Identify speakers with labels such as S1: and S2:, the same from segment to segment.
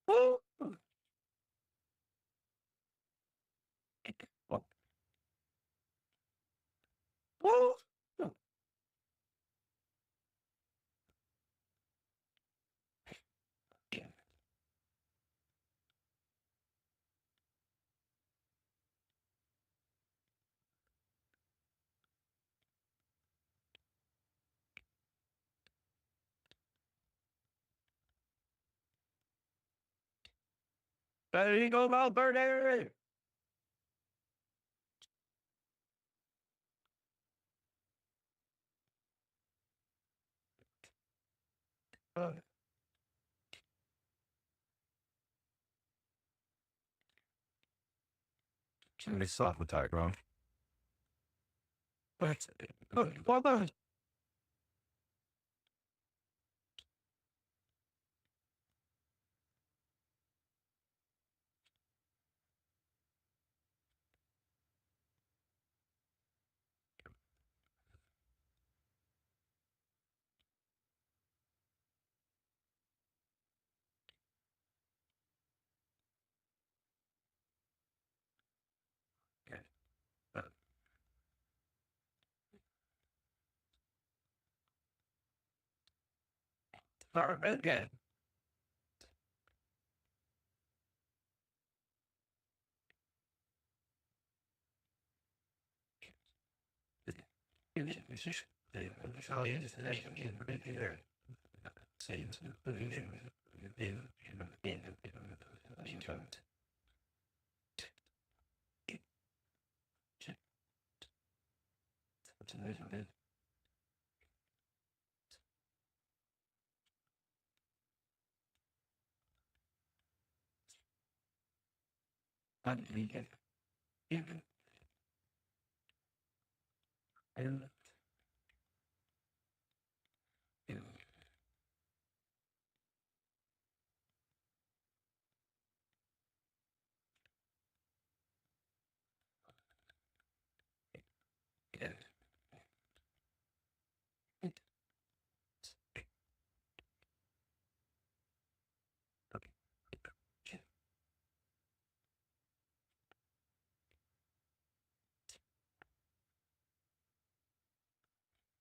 S1: Oh, oh, there you go, Valverde. Somebody soft attack, bro. What the? Again.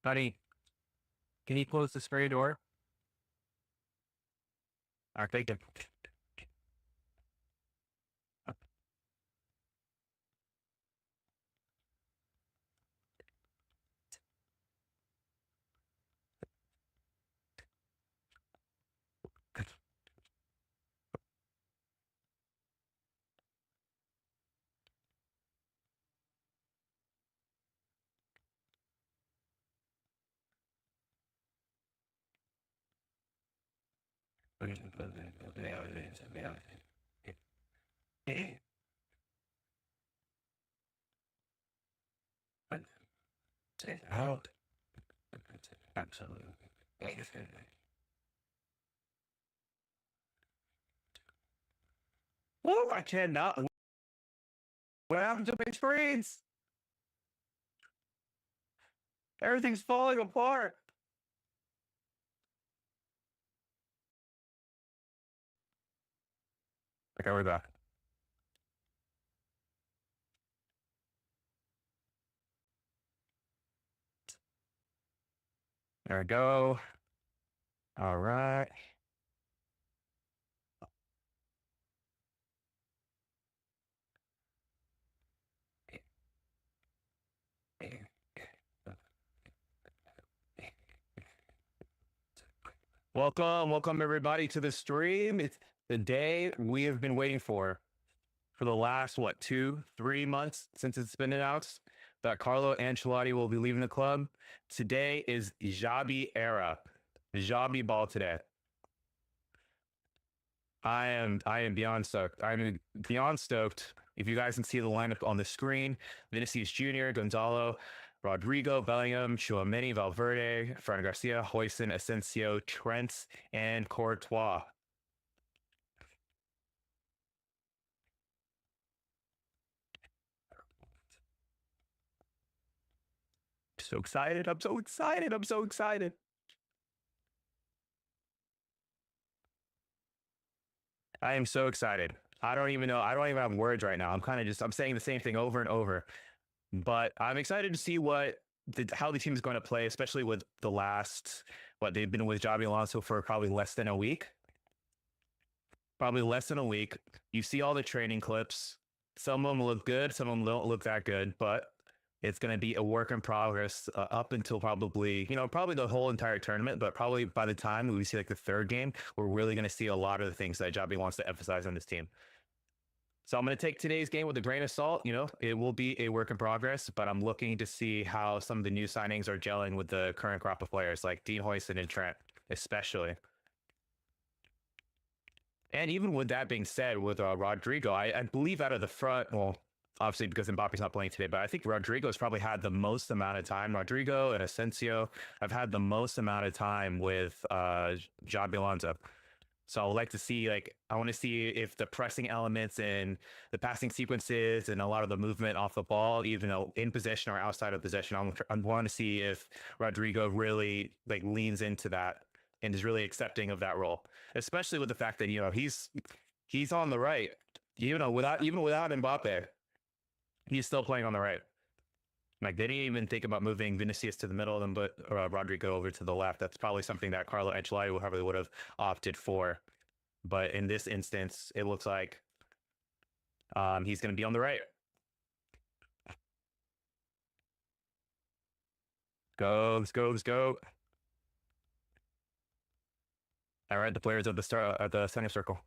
S1: Buddy, can you close the spray door? All right, thank you. Out. Absolutely. Oh, I cannot. What happened to my screens? Everything's falling apart. Okay, we're back. There we go. All right. Welcome everybody to the stream. It's the day we have been waiting for the last, what, 2, 3 months since it's been announced that Carlo Ancelotti will be leaving the club. Today is Xabi era, Xabi ball today. I am beyond stoked. I'm beyond stoked. If you guys can see the lineup on the screen, Vinicius Jr., Gonzalo, Rodrigo, Bellingham, Chouameni, Valverde, Fran Garcia, Hoyson, Asensio, Trent, and Courtois. So excited. I'm so excited. I'm so excited. I am so excited. I don't even know. I don't even have words right now. I'm kind of just, I'm saying the same thing over and over, but I'm excited to see how the team is going to play, especially with the last, what they've been with Javi Alonso for probably less than a week. Probably less than a week. You see all the training clips. Some of them look good, some of them don't look that good, but it's going to be a work in progress up until probably, probably the whole entire tournament. But probably by the time we see like the third game, we're really going to see a lot of the things that Javi wants to emphasize on this team. So I'm going to take today's game with a grain of salt. It will be a work in progress, but I'm looking to see how some of the new signings are gelling with the current crop of players like Dean Hoyson and Trent, especially. And even with that being said, with Rodrigo, I believe out of the front, well, obviously because Mbappe's not playing today, but I think Rodrigo's probably had the most amount of time. Rodrigo and Asensio have had the most amount of time with Javi Alonso. So I would like to see, I want to see if the pressing elements and the passing sequences and a lot of the movement off the ball, even though in possession or outside of possession, I want to see if Rodrigo really leans into that and is really accepting of that role, especially with the fact that he's on the right, without Mbappe, he's still playing on the right. Like they didn't even think about moving Vinicius to the middle of them, but Rodrigo over to the left. That's probably something that Carlo Ancelotti probably would have opted for. But in this instance, it looks like he's going to be on the right. Go, let's go, let's go. All right, the players of the center circle.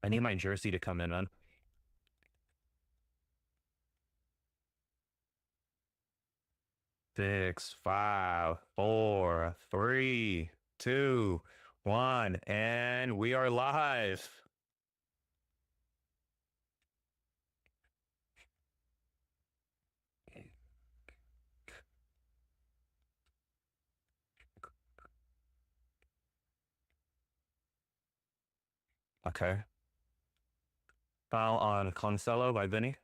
S1: I need my jersey to come in, man. 6, 5, 4, 3, 2, 1, and we are live. Okay. Foul on Cancelo by Vinny.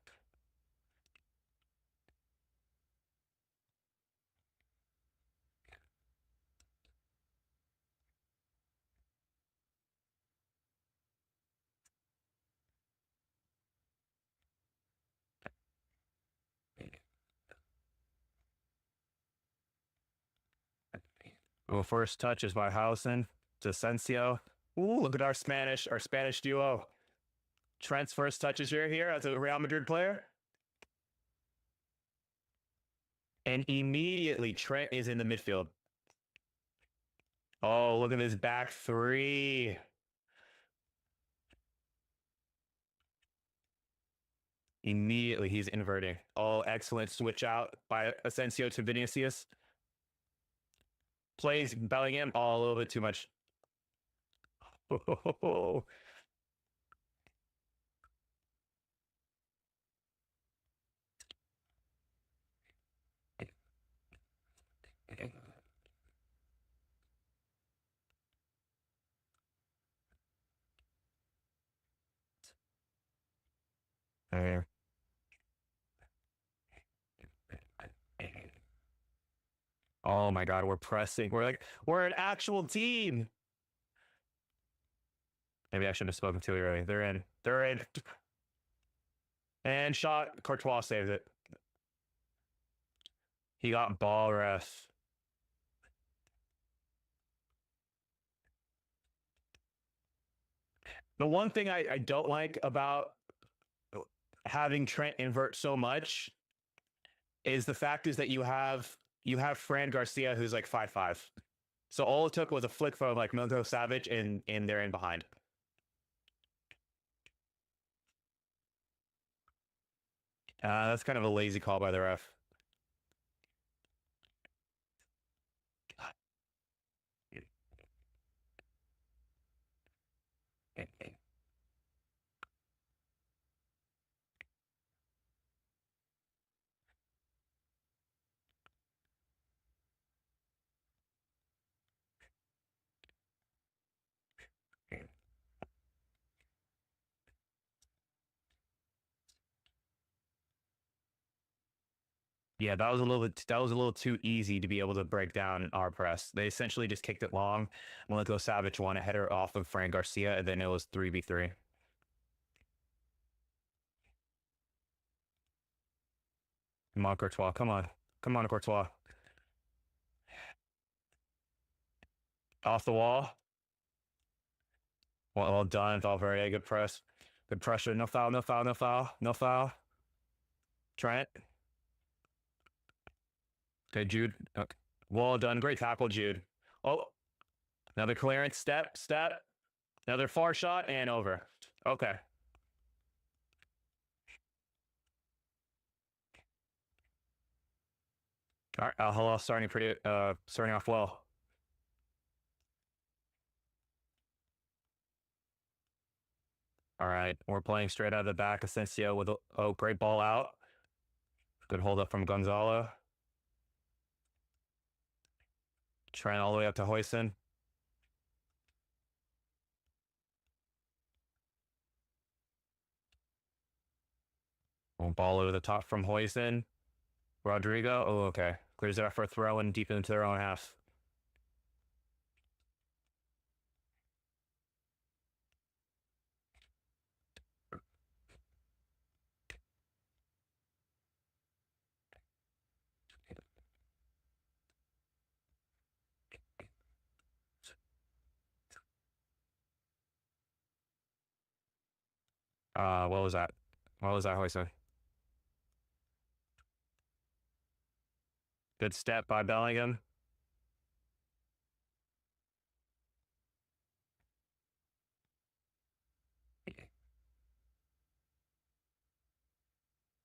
S1: Well, first touch is by Howson to Asensio. Ooh, look at our Spanish duo. Trent's first touches here as a Real Madrid player. And immediately Trent is in the midfield. Oh, look at this back three. Immediately he's inverting. Oh, excellent switch out by Asensio to Vinicius. Plays Bellingham. Oh, a little bit too much. Oh. Oh my God, we're pressing. We're an actual team. Maybe I shouldn't have spoken too early. They're in. They're in. And shot. Courtois saves it. He got ball ref. The one thing I don't like about having Trent invert so much is the fact is that you have Fran Garcia who's like 5'5". So all it took was a flick from like Milko Savic and they're in behind. That's kind of a lazy call by the ref. Yeah, that was a little too easy to be able to break down our press. They essentially just kicked it long. Moleko Savage won a header off of Fran Garcia, and then it was 3v3. Come on, Courtois. Come on. Come on, Courtois. Off the wall. Well done, Valverde. Good press. Good pressure. No foul, no foul, no foul, no foul. Trent. Okay, Jude. Okay. Well done. Great tackle, Jude. Oh, another clearance. Step. Another far shot and over. Okay. All right. Hilal starting off well. All right. We're playing straight out of the back. Asensio with a great ball out. Good hold up from Gonzalo. Trent all the way up to Hoyson. Ball over the top from Hoyson. Rodrigo. Oh, okay. Clears it out for a throw and deep into their own half. What was that? What was that, Hoyson? Good step by Bellingham.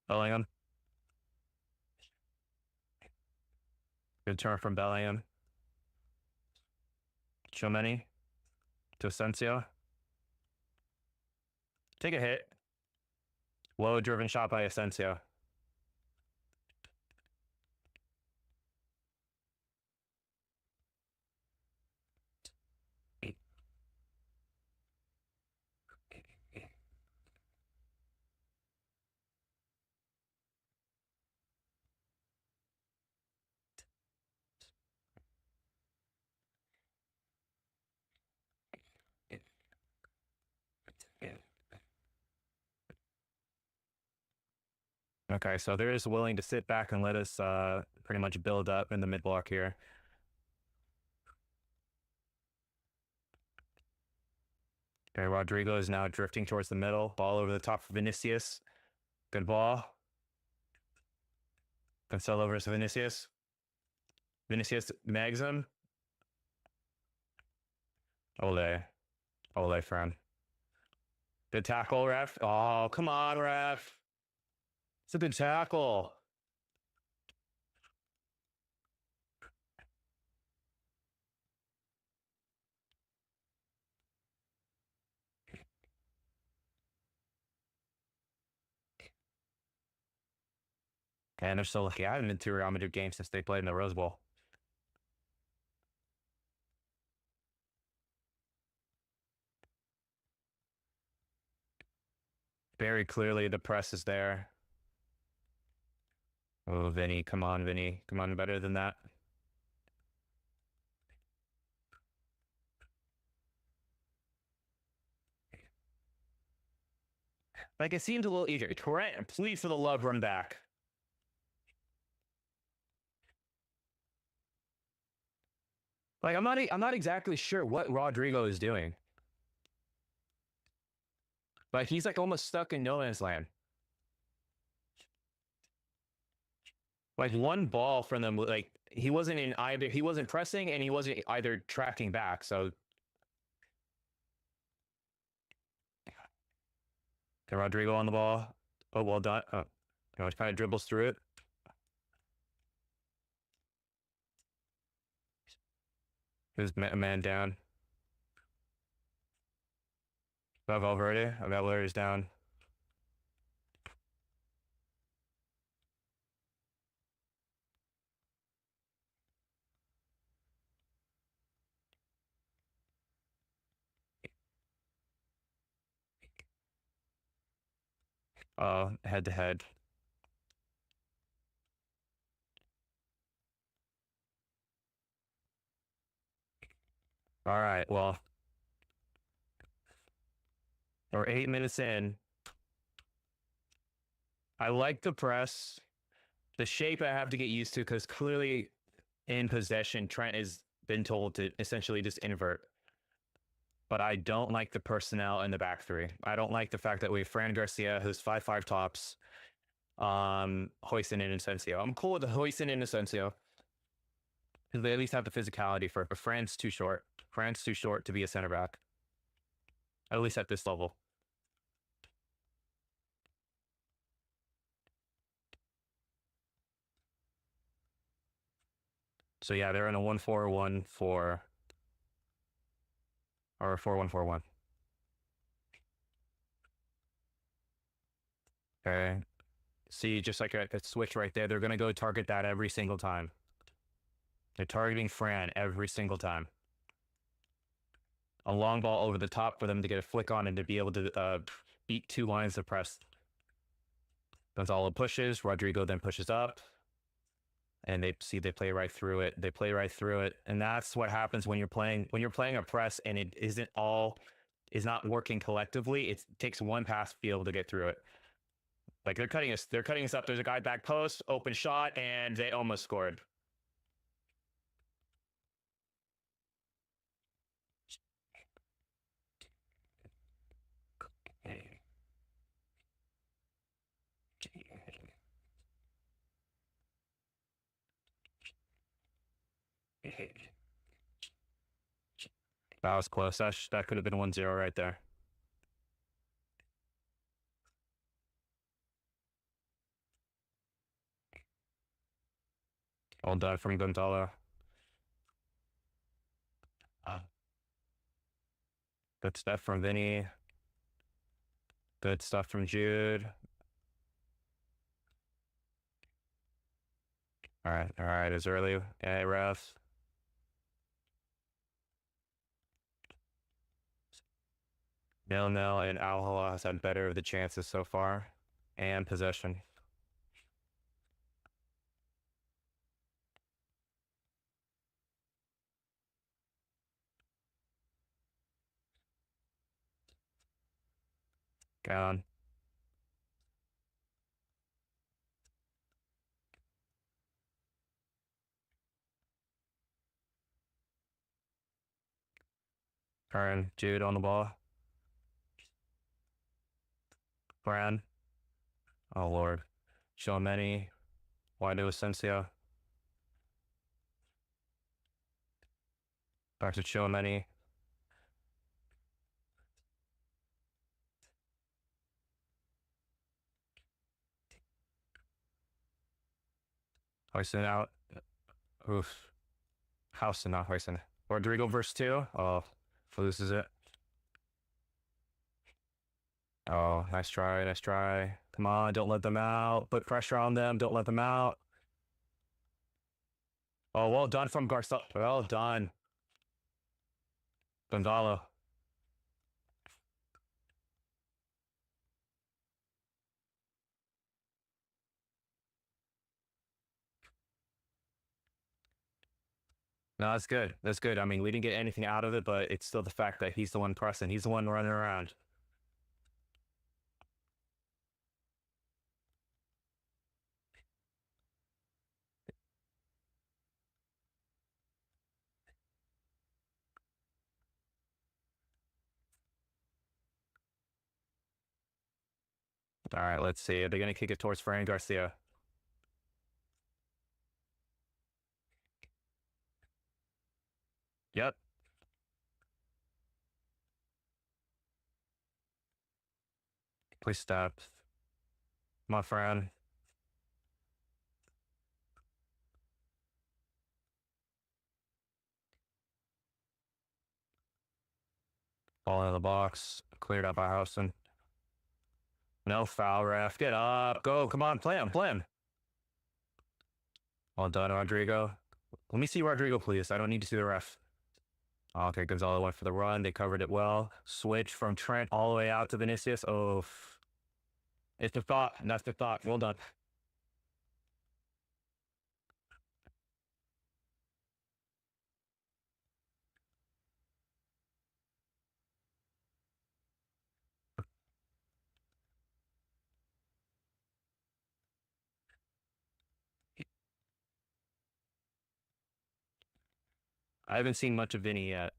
S1: Bellingham. Good turn from Bellingham. Chomeni to Asensio. Take a hit. Low driven shot by Asensio. Okay, so they're just willing to sit back and let us pretty much build up in the mid block here. Okay, Rodrigo is now drifting towards the middle. Ball over the top for Vinicius. Good ball. Cancelo versus Vinicius. Vinicius mags him. Ole. Ole, friend. Good tackle, ref. Oh, come on, ref. It's a good tackle. And they're so lucky. I haven't been to a Real Madrid game since they played in the Rose Bowl. Very clearly, the press is there. Oh, Vinny, come on, Vinny. Come on, better than that. Like, it seems a little easier. Trent, please, for the love, run back. Like, I'm not exactly sure what Rodrigo is doing. Like, he's like almost stuck in no man's land. Like one ball from them, like he wasn't in either. He wasn't pressing, and he wasn't either tracking back. So, okay, Rodrigo on the ball. Oh, well done. Oh, it kind of dribbles through it. There's a man down. Valverde. Valverde's down. Head to head. All right. Well, we're 8 minutes in. I like the press. The shape I have to get used to because clearly in possession, Trent has been told to essentially just invert. But I don't like the personnel in the back three. I don't like the fact that we have Fran Garcia, who's 5'5" tops, Hoyson and Asensio. I'm cool with the Hoyson and Asensio because they at least have the physicality for it. But Fran's too short. Fran's too short to be a center back, at least at this level. So yeah, they're in a 1-4-1-4 or a 4-1-4-1. Okay. See, just like a switch right there, they're going to go target that every single time. They're targeting Fran every single time. A long ball over the top for them to get a flick on and to be able to beat two lines of press. Gonzalo pushes, Rodrigo then pushes up, and they play right through it. They play right through it, and that's what happens when you're playing a press and it is not working collectively. It takes one pass to be able to get through it. Like they're cutting us up. There's a guy back post, open shot, and they almost scored. That was close. That could have been 1-0 right there. All done from Gonzalo. Good stuff from Vinny. Good stuff from Jude. All right, it's early. Yeah, ref. 0-0, and Al has had better of the chances so far and possession. Gone. Curran, Jude on the ball. Brand. Oh, Lord. Shomeni. Wide to Asensio. Back to Shomeni. Hoyson out. Oof. Houston, not Hoyson. Rodrigo versus 2. Oh, loses it. Oh, nice try, nice try. Come on, don't let them out. Put pressure on them. Don't let them out. Oh, well done from Garcia. Well done. Gonzalo. No, that's good. That's good. I mean, we didn't get anything out of it, but it's still the fact that he's the one pressing. He's the one running around. All right, let's see. Are they going to kick it towards Fran Garcia? Yep. Please stop. My friend. Ball in the box. Cleared up by Houston. No foul, ref. Get up. Go. Come on. Play him. Play him. Well done, Rodrigo. Let me see Rodrigo, please. I don't need to see the ref. Okay, Gonzalo went for the run. They covered it well. Switch from Trent all the way out to Vinicius. Oh, it's the thought. That's the thought. Well done. I haven't seen much of Vinny yet.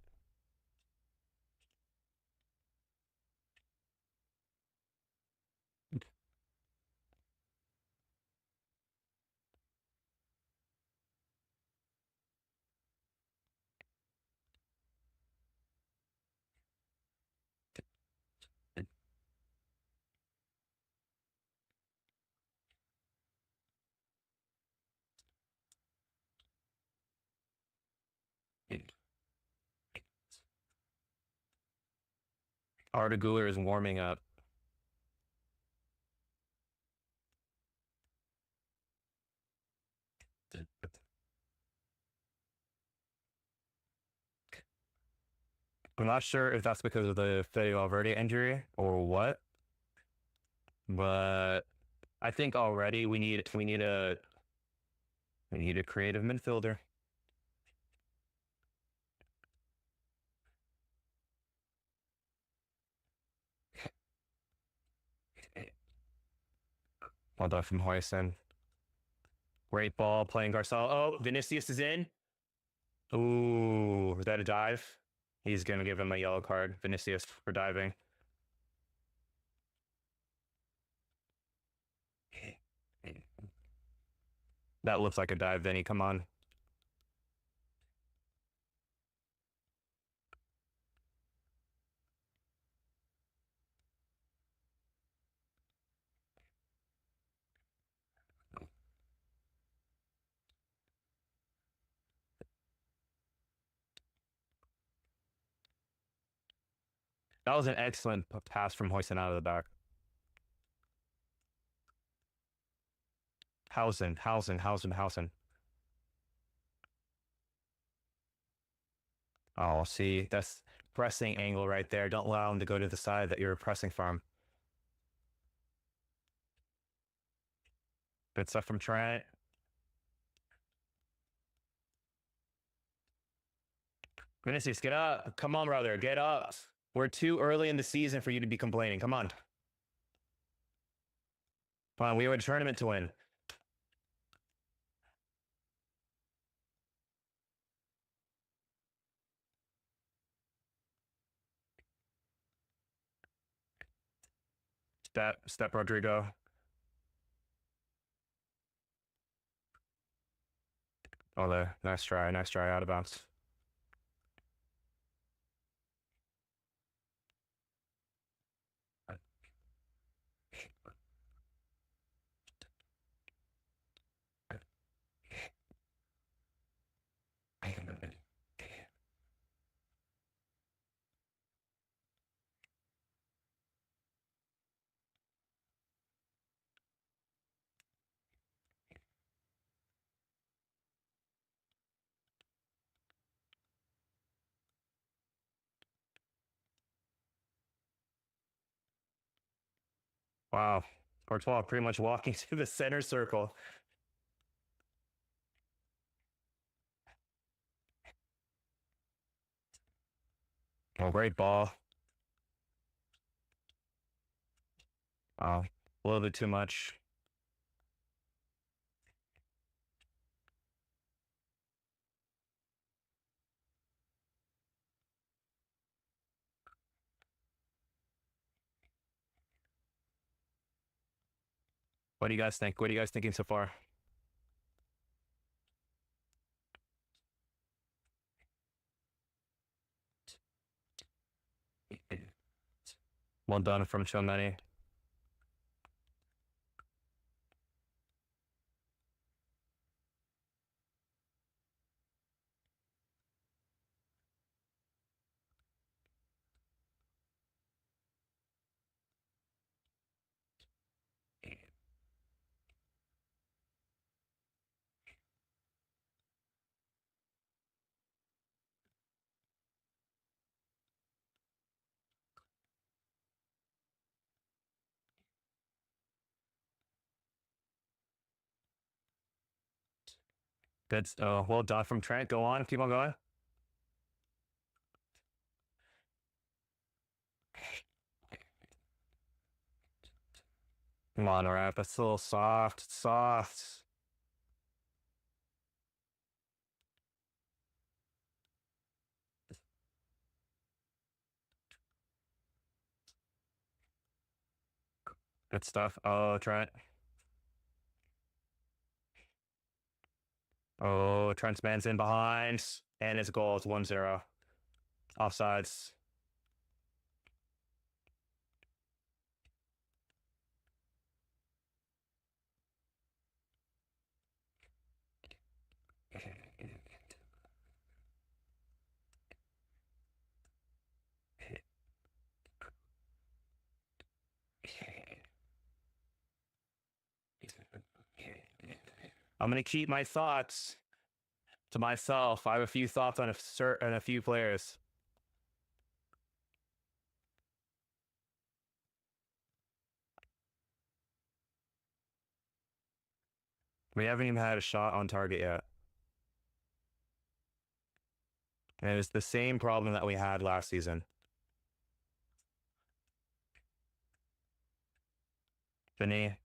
S1: Arda Guler is warming up. I'm not sure if that's because of the Fede Valverde injury or what, but I think already we need a creative midfielder. Well done from Hoyson. Great ball playing Garcelle. Oh, Vinicius is in. Ooh, was that a dive? He's gonna give him a yellow card, Vinicius, for diving. That looks like a dive, Vinny. Come on. That was an excellent pass from Hoyson out of the back. Hausen. Oh, see, that's pressing angle right there. Don't allow him to go to the side that you're pressing from. Good stuff from Trent. Vinicius, get up. Come on, brother. Get up. We're too early in the season for you to be complaining. Come on. Come on, we have a tournament to win. Step, Rodrigo. Oh, there. Nice try. Nice try. Out of bounds. Wow. Courtois pretty much walking to the center circle. Oh, great ball. Oh, a little bit too much. What do you guys think? What are you guys thinking so far? Well done from Chomeni. Good. Well done from Trent. Go on. Keep on going. Come on, Rap. That's a little soft. Soft. Good stuff. Oh, Trent. Oh, Trent's man's in behind. And his goal is 1-0. Offsides. I'm going to keep my thoughts to myself. I have a few thoughts on a few players. We haven't even had a shot on target yet. And it's the same problem that we had last season. Vinny.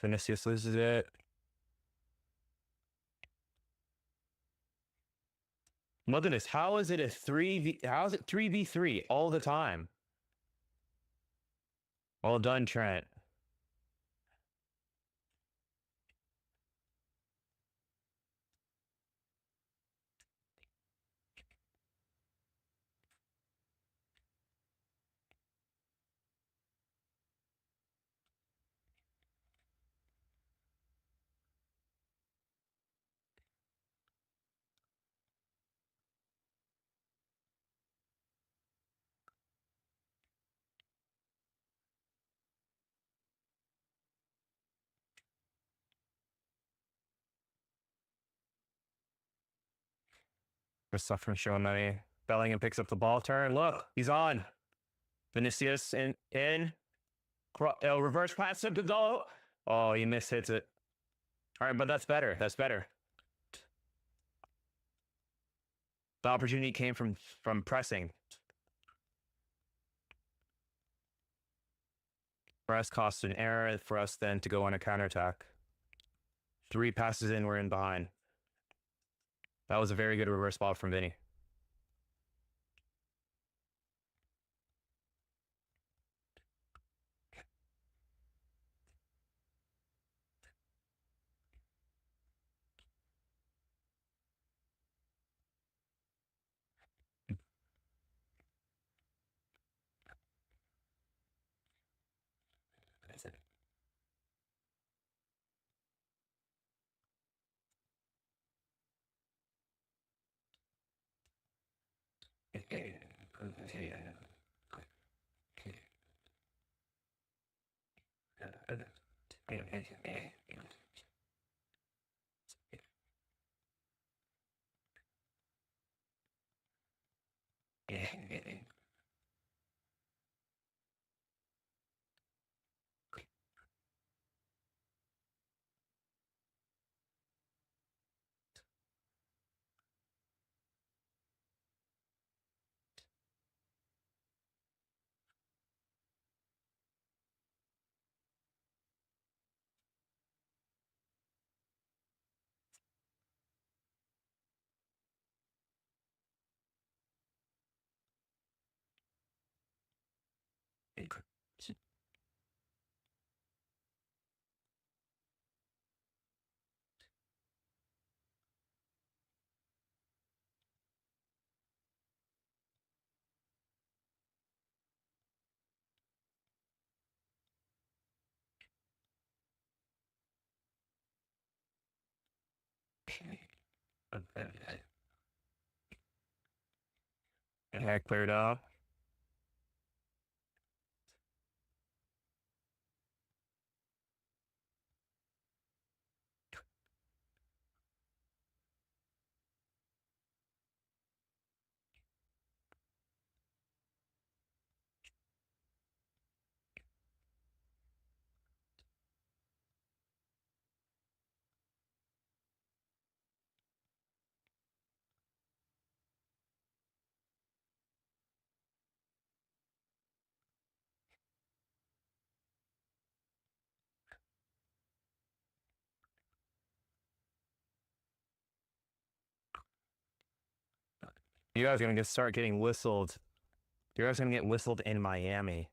S1: Vinicius loses it. My goodness, how is it a 3v? How is it 3v3 all the time? Well done, Trent. For suffering showing money. Bellingham picks up the ball turn. Look, he's on. Vinicius in. Reverse pass to Gonzalo. Oh, he mishits it. All right, but that's better. That's better. The opportunity came from pressing. Press cost an error for us then to go on a counterattack. 3 passes in, we're in behind. That was a very good reverse ball from Vinny. Yeah, cleared out. You guys are gonna start getting whistled. You guys are gonna get whistled in Miami.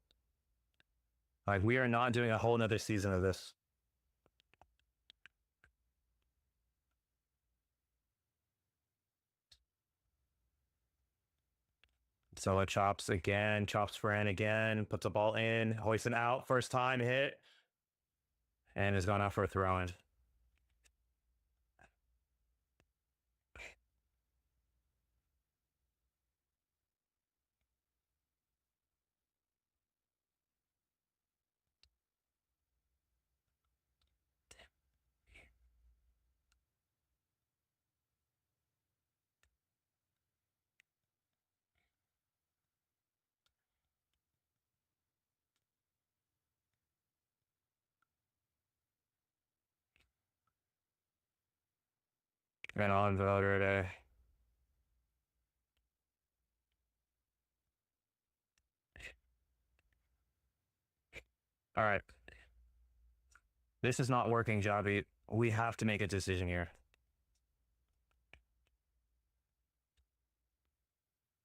S1: Like, we are not doing a whole nother season of this. So it chops again, chops for in again, puts the ball in, hoists it out, first time hit, and has gone out for a throw in. And on voter day. All right. This is not working, Javi. We have to make a decision here.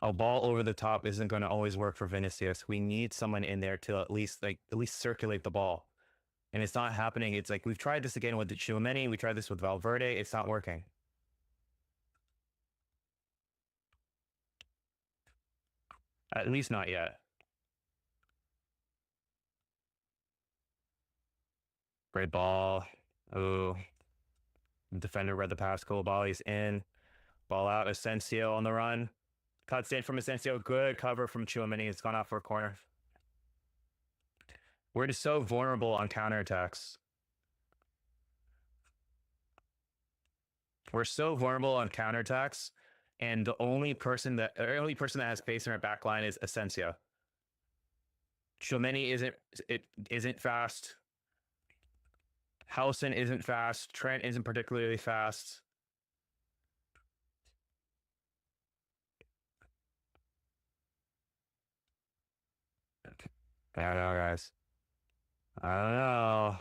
S1: A ball over the top isn't going to always work for Vinicius. We need someone in there to at least circulate the ball. And it's not happening. It's like we've tried this again with Tchouaméni. We tried this with Valverde. It's not working. At least not yet. Great ball. Oh, defender read the pass. Koulibaly's in. Ball out. Asensio on the run. Cuts in from Asensio. Good cover from Tchouaméni. It's gone out for a corner. We're just so vulnerable on counterattacks. We're so vulnerable on counterattacks, and the only person that has pace in our back line is Asensio. Tchouaméni isn't fast. Howson isn't fast. Trent isn't particularly fast. I don't know, guys. I don't know.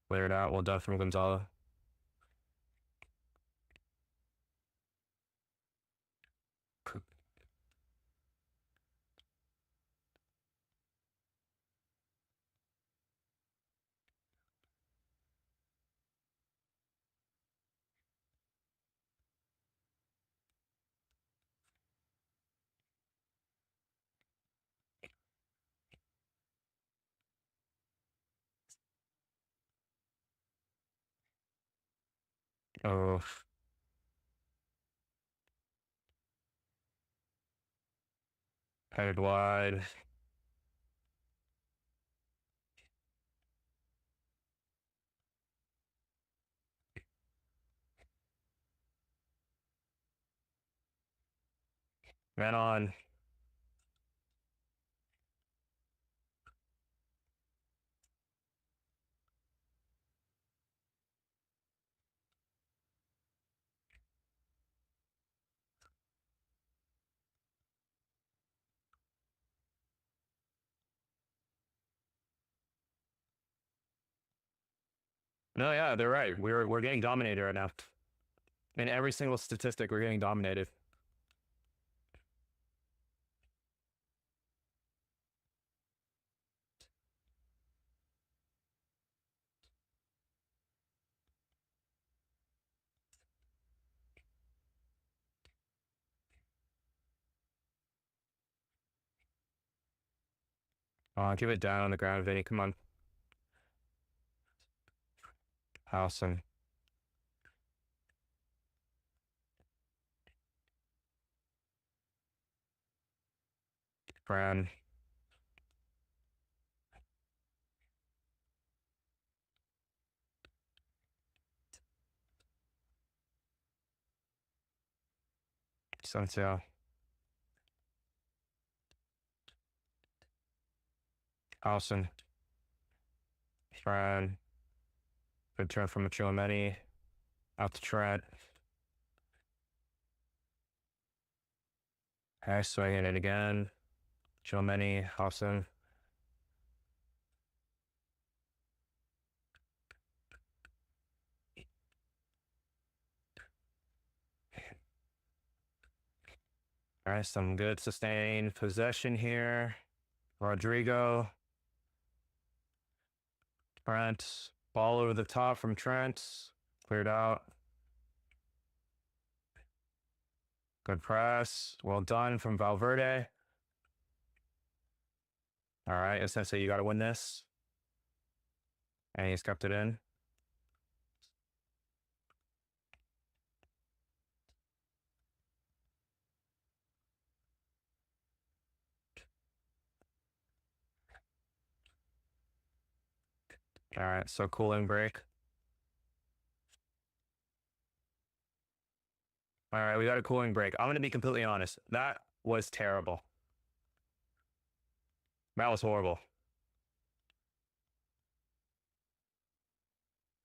S1: Clear it out. Well done from Gonzalo. Oh, headed wide. Man on. No, yeah, they're right. We're getting dominated right now. In every single statistic, we're getting dominated. Give it down on the ground, Vinny. Come on. Howson. Fran. Santiago. Howson. Fran. Good turn from Tchouaméni. Out to Trent. Swinging it again. Tchouaméni. Howson. All right, some good sustained possession here. Rodrigo, Trent, ball over the top from Trent, cleared out. Good press, well done from Valverde. All right, essentially you got to win this. And he's kept it in. All right, so cooling break. All right, we got a cooling break. I'm going to be completely honest. That was terrible. That was horrible.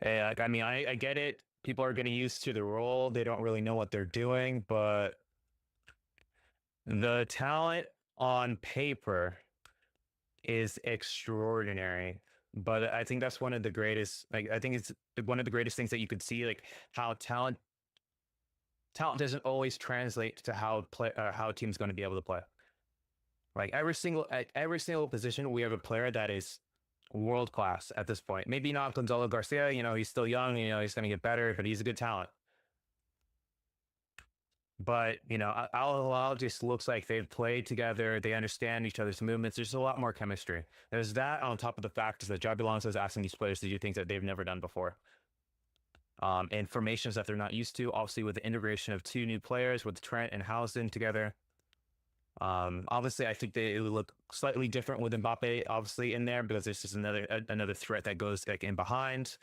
S1: Hey, like, I mean, I get it. People are getting used to the role. They don't really know what they're doing, but the talent on paper is extraordinary. But I think that's one of the greatest, like, I think it's one of the greatest things that you could see, like how talent doesn't always translate to how a team's going to be able to play. Like at every single position, we have a player that is world class at this point. Maybe not Gonzalo Garcia. He's still young. He's going to get better, but he's a good talent. But Al Hilal just looks like they've played together. They understand each other's movements. There's a lot more chemistry. There's that on top of the fact that Xabi Alonso is asking these players to do things that they've never done before. And formations that they're not used to. Obviously, with the integration of two new players, with Trent and Housen together. Obviously, I think it would look slightly different with Mbappe, obviously, in there because there's just another threat that goes like in behind.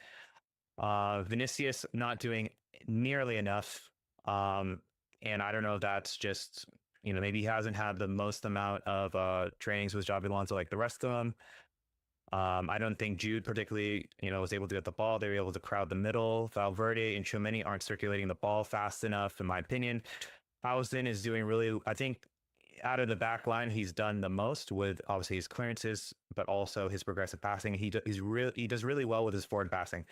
S1: Vinicius not doing nearly enough. And I don't know if that's just maybe he hasn't had the most amount of trainings with Xabi Alonso like the rest of them. I don't think Jude particularly, was able to get the ball. They were able to crowd the middle. Valverde and Tchouameni aren't circulating the ball fast enough, in my opinion. Housen is doing really, I think, out of the back line, he's done the most with obviously his clearances, but also his progressive passing. He does really well with his forward passing.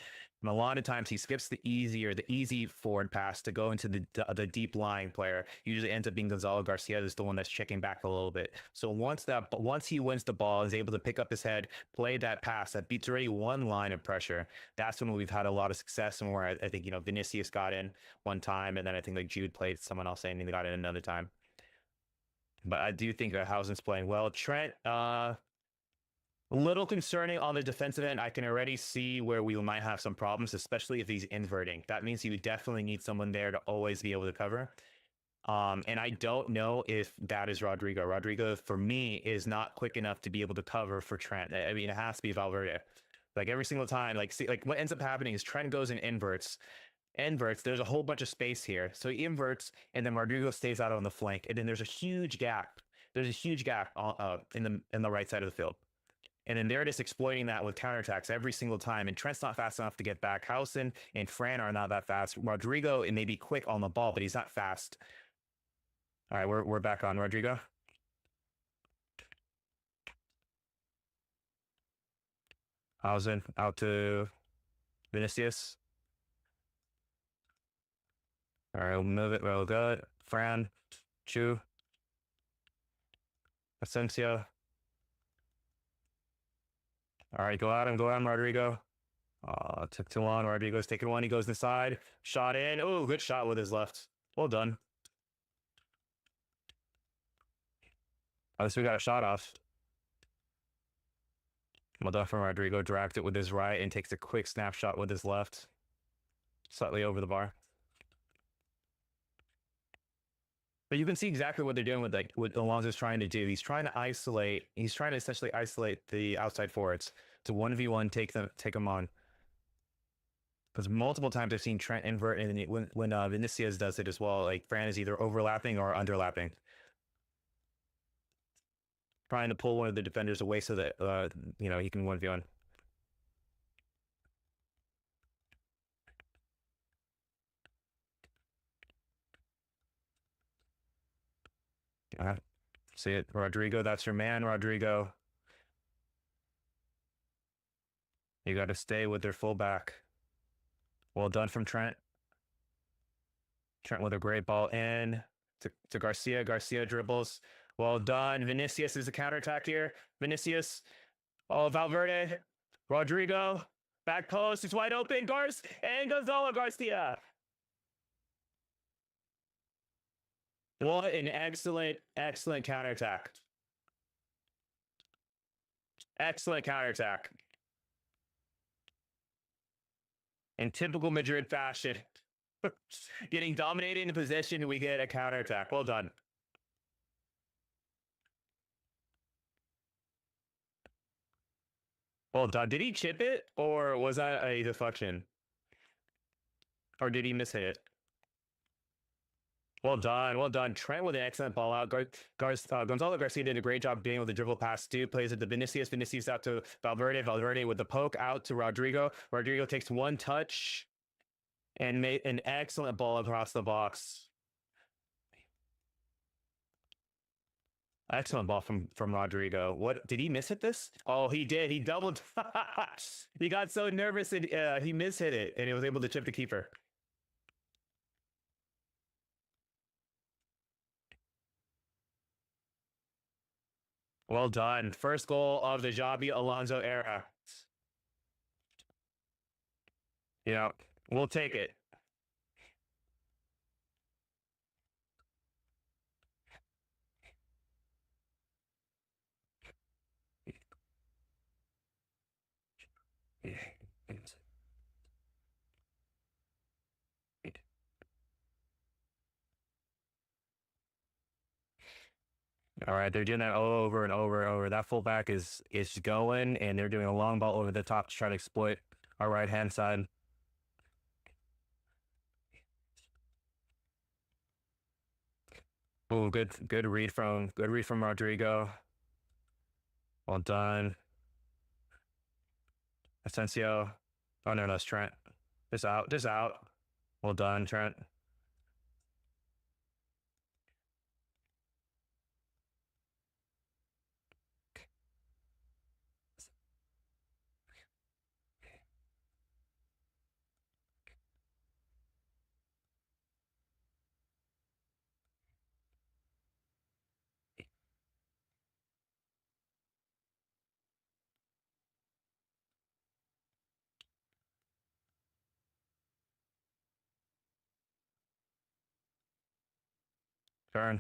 S1: And a lot of times he skips the easy forward pass to go into the deep lying player. Usually ends up being Gonzalo Garcia, is the one that's checking back a little bit. So once he wins the ball, is able to pick up his head, play that pass that beats already one line of pressure. That's when we've had a lot of success, and where I think Vinicius got in one time, and then I think like Jude played someone else and he got in another time. But I do think that Housen's playing well. Trent, a little concerning on the defensive end. I can already see where we might have some problems, especially if he's inverting. That means you definitely need someone there to always be able to cover. And I don't know if that is Rodrigo. Rodrigo, for me, is not quick enough to be able to cover for Trent. I mean, it has to be Valverde. Like every single time, like what ends up happening is Trent goes and inverts, there's a whole bunch of space here. So he inverts, and then Rodrigo stays out on the flank, and then there's a huge gap. There's a huge gap in the right side of the field. And then they're just exploiting that with counterattacks every single time. And Trent's not fast enough to get back. Housen and Fran are not that fast. Rodrigo, it may be quick on the ball, but he's not fast. All right, we're back on Rodrigo. Housen out to Vinicius. All right, we'll move it real good. Fran, Chu, Asensio. All right, go at him, Rodrigo. Took too long. Rodrigo's taking one. He goes inside. Shot in. Oh, good shot with his left. Well done. At least we got a shot off. Well done from Rodrigo. Dragged it with his right and takes a quick snapshot with his left. Slightly over the bar. But you can see exactly what they're doing with like what Alonso's trying to do. He's trying to essentially isolate the outside forwards to 1v1 take them on. Because multiple times I've seen Trent invert, and when Vinicius does it as well, like Fran is either overlapping or underlapping, trying to pull one of the defenders away so that he can 1v1. See it, Rodrigo. That's your man, Rodrigo. You got to stay with their fullback. Well done from Trent. Trent with a great ball in. to Garcia. Garcia dribbles. Well done. Vinicius is a counterattack here. Vinicius. Oh, Valverde. Rodrigo. Back post. It's wide open. And Gonzalo Garcia. What an excellent counterattack. Excellent counterattack. In typical Madrid fashion. Getting dominated in possession, we get a counterattack. Well done. Well done. Did he chip it, or was that a deflection? Or did he miss it? Well done. Well done. Trent with an excellent ball out. Gonzalo Garcia did a great job being able to dribble past Stu. Plays it to Vinicius. Vinicius out to Valverde. Valverde with the poke out to Rodrigo. Rodrigo takes one touch and made an excellent ball across the box. Excellent ball from Rodrigo. What did he miss hit this? Oh, he did. He doubled. He got so nervous and he mishit it, and he was able to chip the keeper. Well done. First goal of the Xabi Alonso era. Yeah, we'll take it. All right, they're doing that over and over and over. That fullback is going, and they're doing a long ball over the top to try to exploit our right hand side. Oh, good read from Rodrigo. Well done. Asensio. Oh no, that's Trent. This out. Well done, Trent.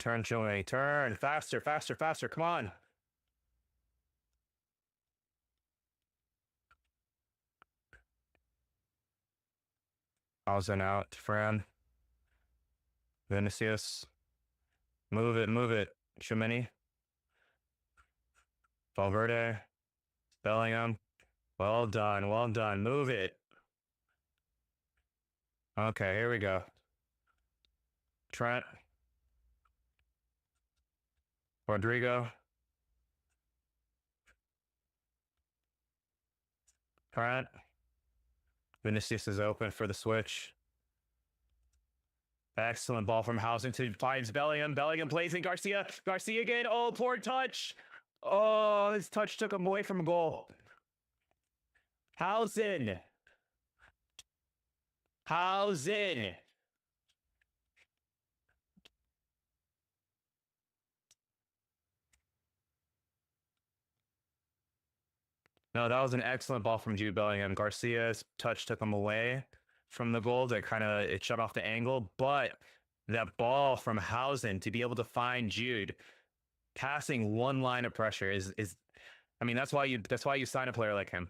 S1: Turn, Joey. Turn. Faster. Come on. Hausen out. Fran. Vinicius. Move it. Tchouameni. Valverde. Bellingham. Well done. Move it. Okay, here we go. Trent. Rodrigo. Trent. Vinicius is open for the switch. Excellent ball from Hausen to finds Bellingham. Bellingham plays in Garcia. Garcia again. Oh, poor touch. Oh, his touch took him away from a goal. Hausen. No, that was an excellent ball from Jude Bellingham. Garcia's touch took him away from the goal. It shut off the angle, but that ball from Hausen to be able to find Jude passing one line of pressure is I mean, that's why you sign a player like him.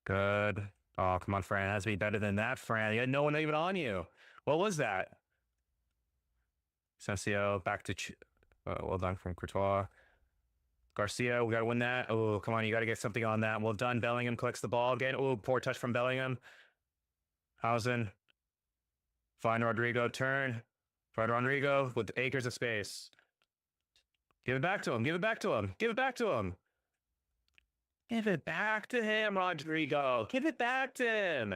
S1: Good. Oh, come on, Fran. It has to be better than that, Fran. You had no one even on you. What was that? Sensio back to well done from Courtois. Garcia, we got to win that. Oh, come on. You got to get something on that. Well done. Bellingham collects the ball again. Oh, poor touch from Bellingham. Hausen. Find Rodrigo. Turn. Find Rodrigo with acres of space. Give it back to him. Give it back to him, Rodrigo. Give it back to him.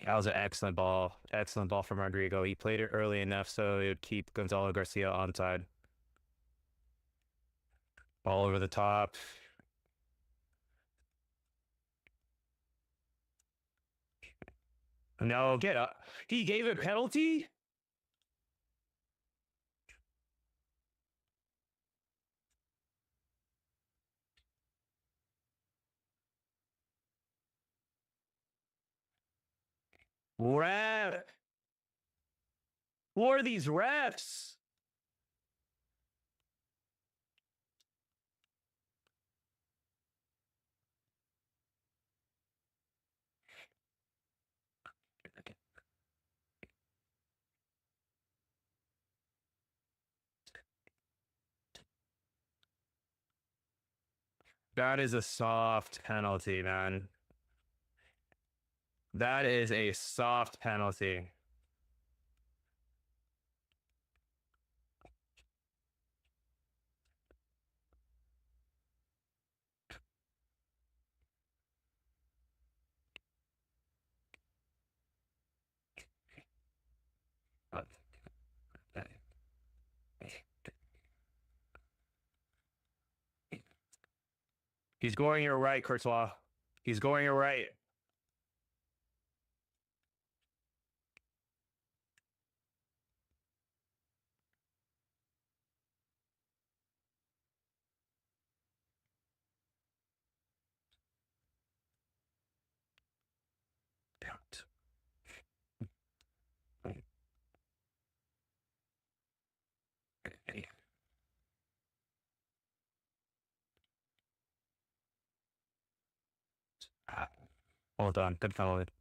S1: That was an excellent ball. Excellent ball from Rodrigo. He played it early enough so it would keep Gonzalo Garcia onside. Ball over the top. No, get up. He gave a penalty? Ref. Who are these refs? That is a soft penalty, man. That is a soft penalty. He's going your right, Courtois. He's going your right. Hold on. Good penalty.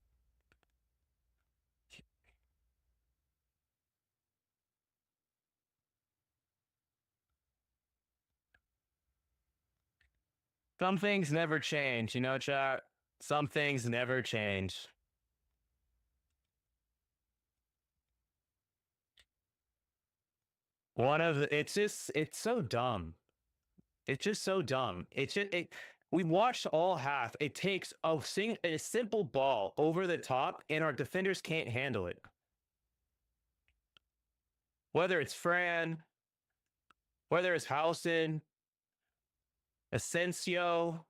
S1: Some things never change, you know, chat? Some things never change. It's so dumb. It's just so dumb. We watched all half. It takes a simple ball over the top, and our defenders can't handle it. Whether it's Fran, whether it's Housen, Asensio.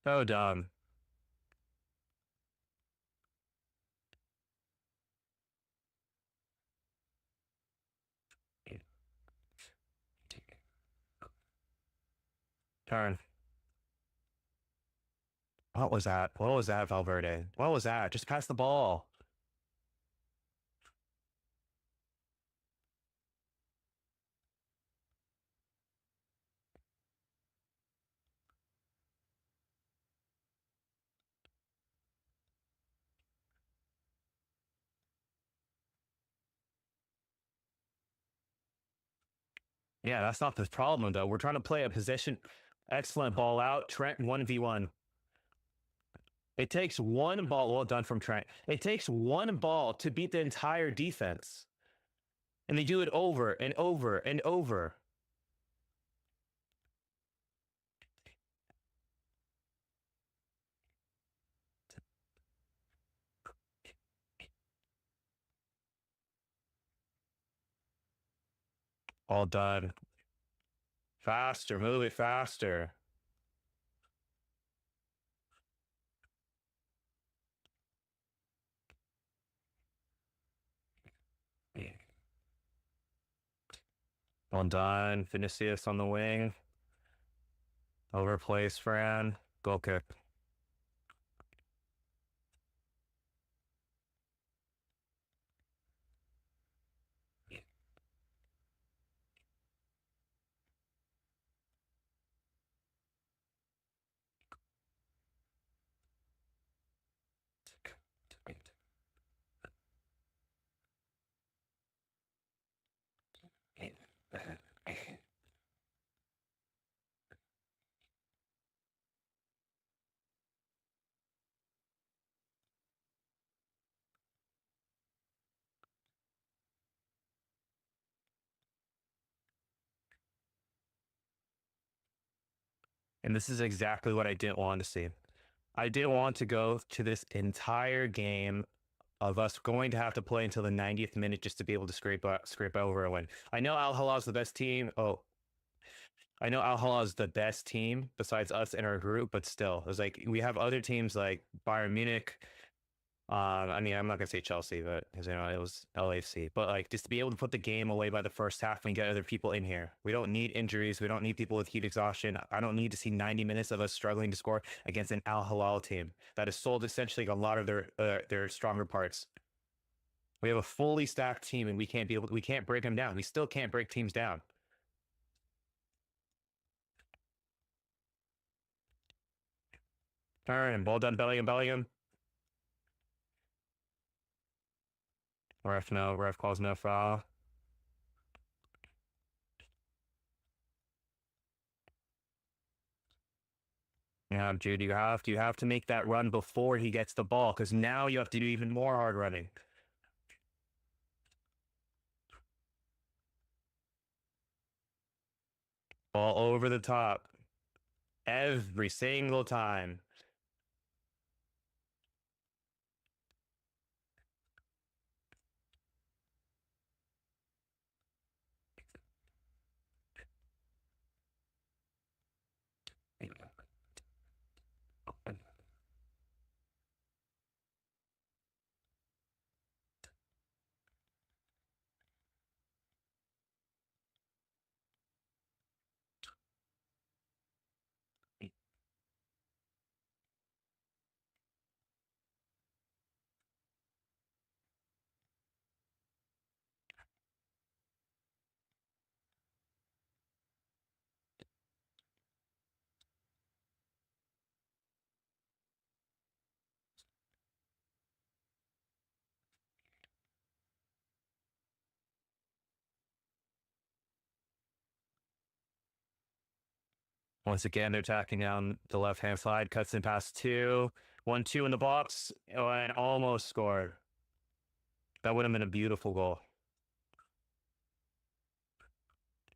S1: So dumb. Turn. What was that? What was that, Valverde? What was that? Just pass the ball. Yeah, that's not the problem, though. We're trying to play a possession. Excellent ball out. Trent 1v1. It takes one ball. Well done from Trent. It takes one ball to beat the entire defense. And they do it over and over and over. All done. Faster. Move it faster. All done. Vinicius on the wing. Overplays Fran. Goal kick. And this is exactly what I didn't want to see. I didn't want to go to this entire game of us going to have to play until the 90th minute just to be able to scrape over a win. I know Al Hilal is the best team. Oh, I know Al Hilal is the best team besides us in our group, but still, it's like we have other teams like Bayern Munich. I mean, I'm not gonna say Chelsea, but because it was LAFC. But like, just to be able to put the game away by the first half and get other people in here. We don't need injuries. We don't need people with heat exhaustion. I don't need to see 90 minutes of us struggling to score against an Al Hilal team that has sold essentially a lot of their stronger parts. We have a fully stacked team, and we can't break them down. We still can't break teams down. Turn and ball done, Bellingham. Ref calls no foul. Yeah, Jude, you have to make that run before he gets the ball, because now you have to do even more hard running. Ball over the top every single time. Once again, they're attacking down the left-hand side, cuts in past two. 1-2 in the box, and almost scored. That would have been a beautiful goal.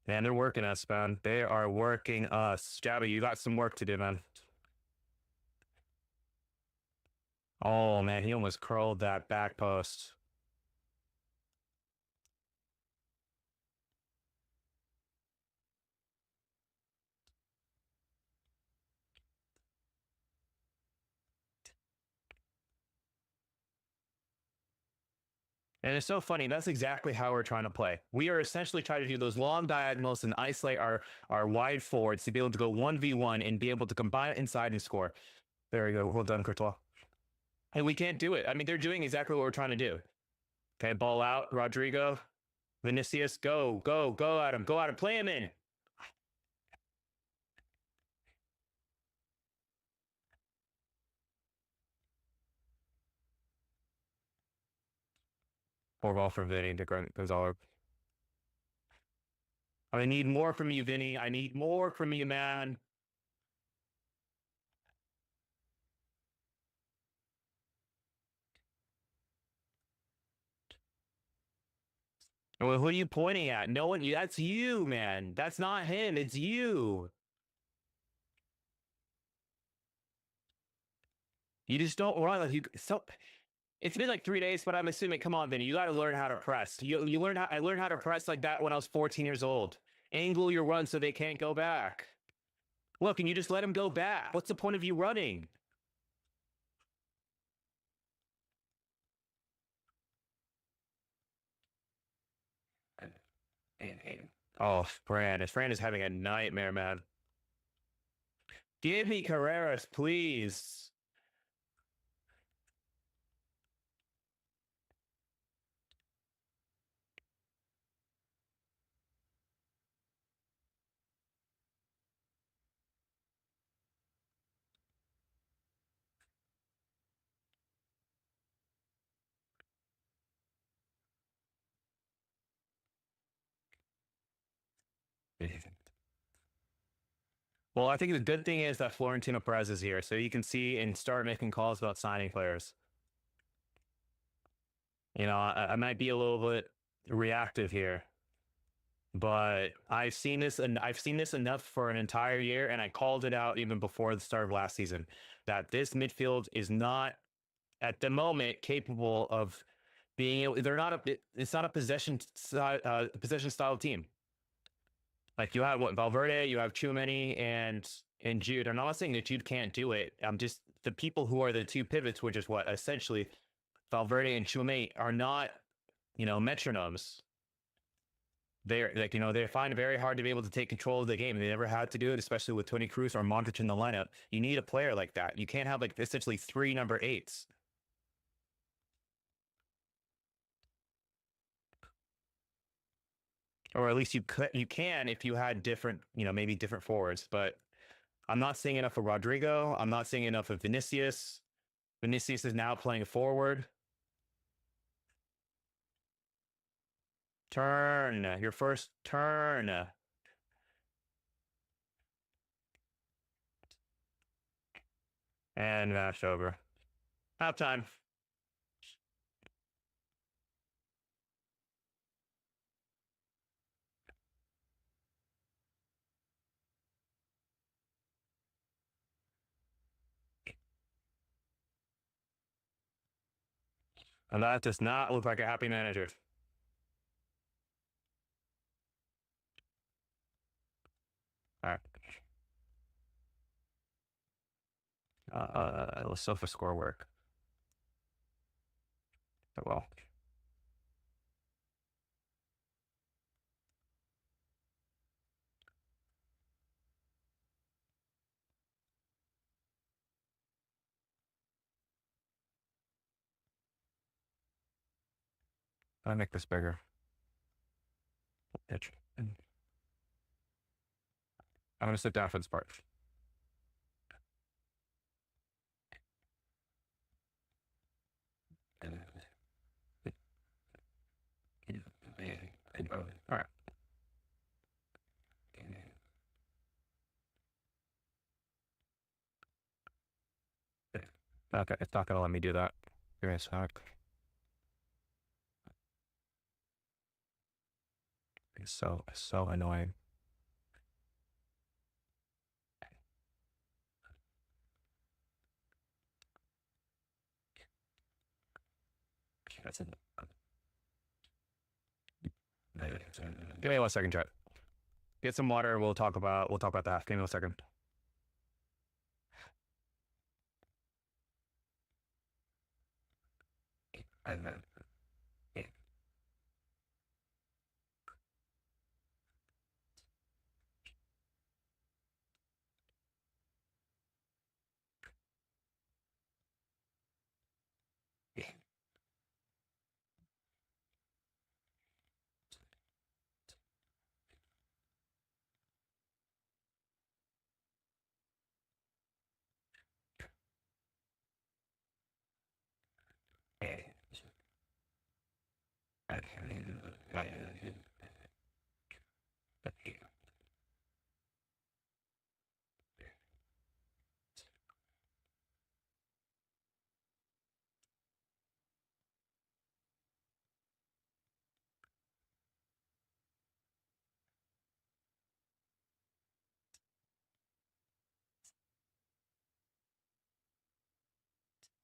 S1: Man, they're working us, man. They are working us. Jabby, you got some work to do, man. Oh, man, he almost curled that back post. And it's so funny. That's exactly how we're trying to play. We are essentially trying to do those long diagonals and isolate our wide forwards to be able to go 1v1 and be able to combine it inside and score. There we go. Well done, Courtois. And we can't do it. I mean, they're doing exactly what we're trying to do. Okay, ball out. Rodrigo. Vinicius, go, go, go at him. Go at him. Play him in. Poor ball for Vinny to Gonzalo. I need more from you, Vinny. I need more from you, man. Well, who are you pointing at? No one. That's you, man. That's not him. It's you. You just don't run like you. So it's been like 3 days, but I'm assuming. Come on, Vinny. You got to learn how to press. You learned how. I learned how to press like that when I was 14 years old. Angle your run so they can't go back. Look, and you just let them go back. What's the point of you running? Oh, Fran is having a nightmare, man. Give me Carreras, please. Well, I think the good thing is that Florentino Perez is here, so you can see and start making calls about signing players. I might be a little bit reactive here. But I've seen this enough for an entire year, and I called it out even before the start of last season that this midfield is not at the moment capable of being able. They're not a. It's not a possession style team. Like you have what Valverde, you have Chumeni and Jude. I'm not saying that Jude can't do it. I'm just the people who are the two pivots, which is what essentially Valverde and Chumeni are not, metronomes. They're like, they find it very hard to be able to take control of the game. They never had to do it, especially with Tony Cruz or Modric in the lineup. You need a player like that. You can't have like essentially three number eights. Or at least you can if you had different, maybe different forwards. But I'm not seeing enough of Rodrigo. I'm not seeing enough of Vinicius. Vinicius is now playing forward. Turn your first turn. And match over. Halftime. And that does not look like a happy manager. All right. Let's sofa score work. Oh, well. I make this bigger. Itch. I'm gonna sit down for this part. All right. Okay, it's not gonna let me do that. Give me a sec. It's so annoying. That's it. Give me 1 second, chat. Get some water. We'll talk about that. Give me 1 second.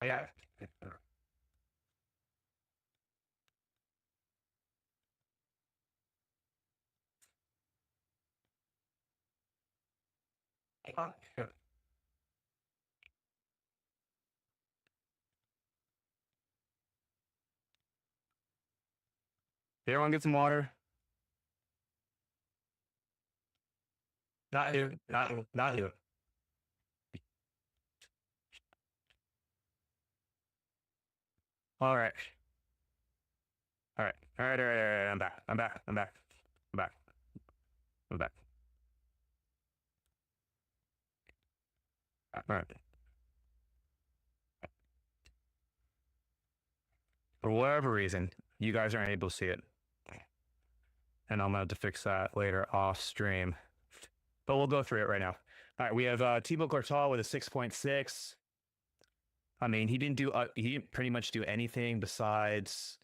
S1: Yeah. Everyone get some water. Not here. Not here. All right. All right. All right. All right. All right. I'm back. I'm back. I'm back. I'm back. I'm back. All right. For whatever reason, you guys aren't able to see it. And I'm going to have to fix that later off stream. But we'll go through it right now. All right. We have Thibaut Courtois with a 6.6. I mean, he didn't pretty much do anything besides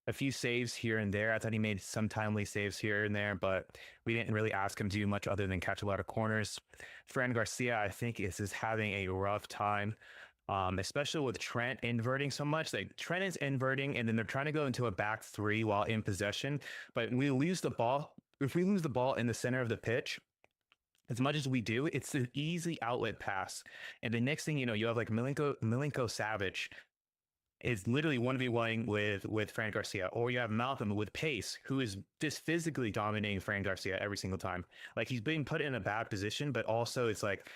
S1: a few saves here and there. I thought he made some timely saves here and there, but we didn't really ask him to do much other than catch a lot of corners. Fran Garcia, I think, is having a rough time, especially with Trent inverting so much. Like Trent is inverting, and then they're trying to go into a back three while in possession. But we lose the ball. If we lose the ball in the center of the pitch, as much as we do, it's an easy outlet pass. And the next thing you know, you have like Milinko Savic is literally 1v1 with Fran Garcia, or you have Malcolm with pace, who is just physically dominating Fran Garcia every single time. Like he's being put in a bad position, but also it's like,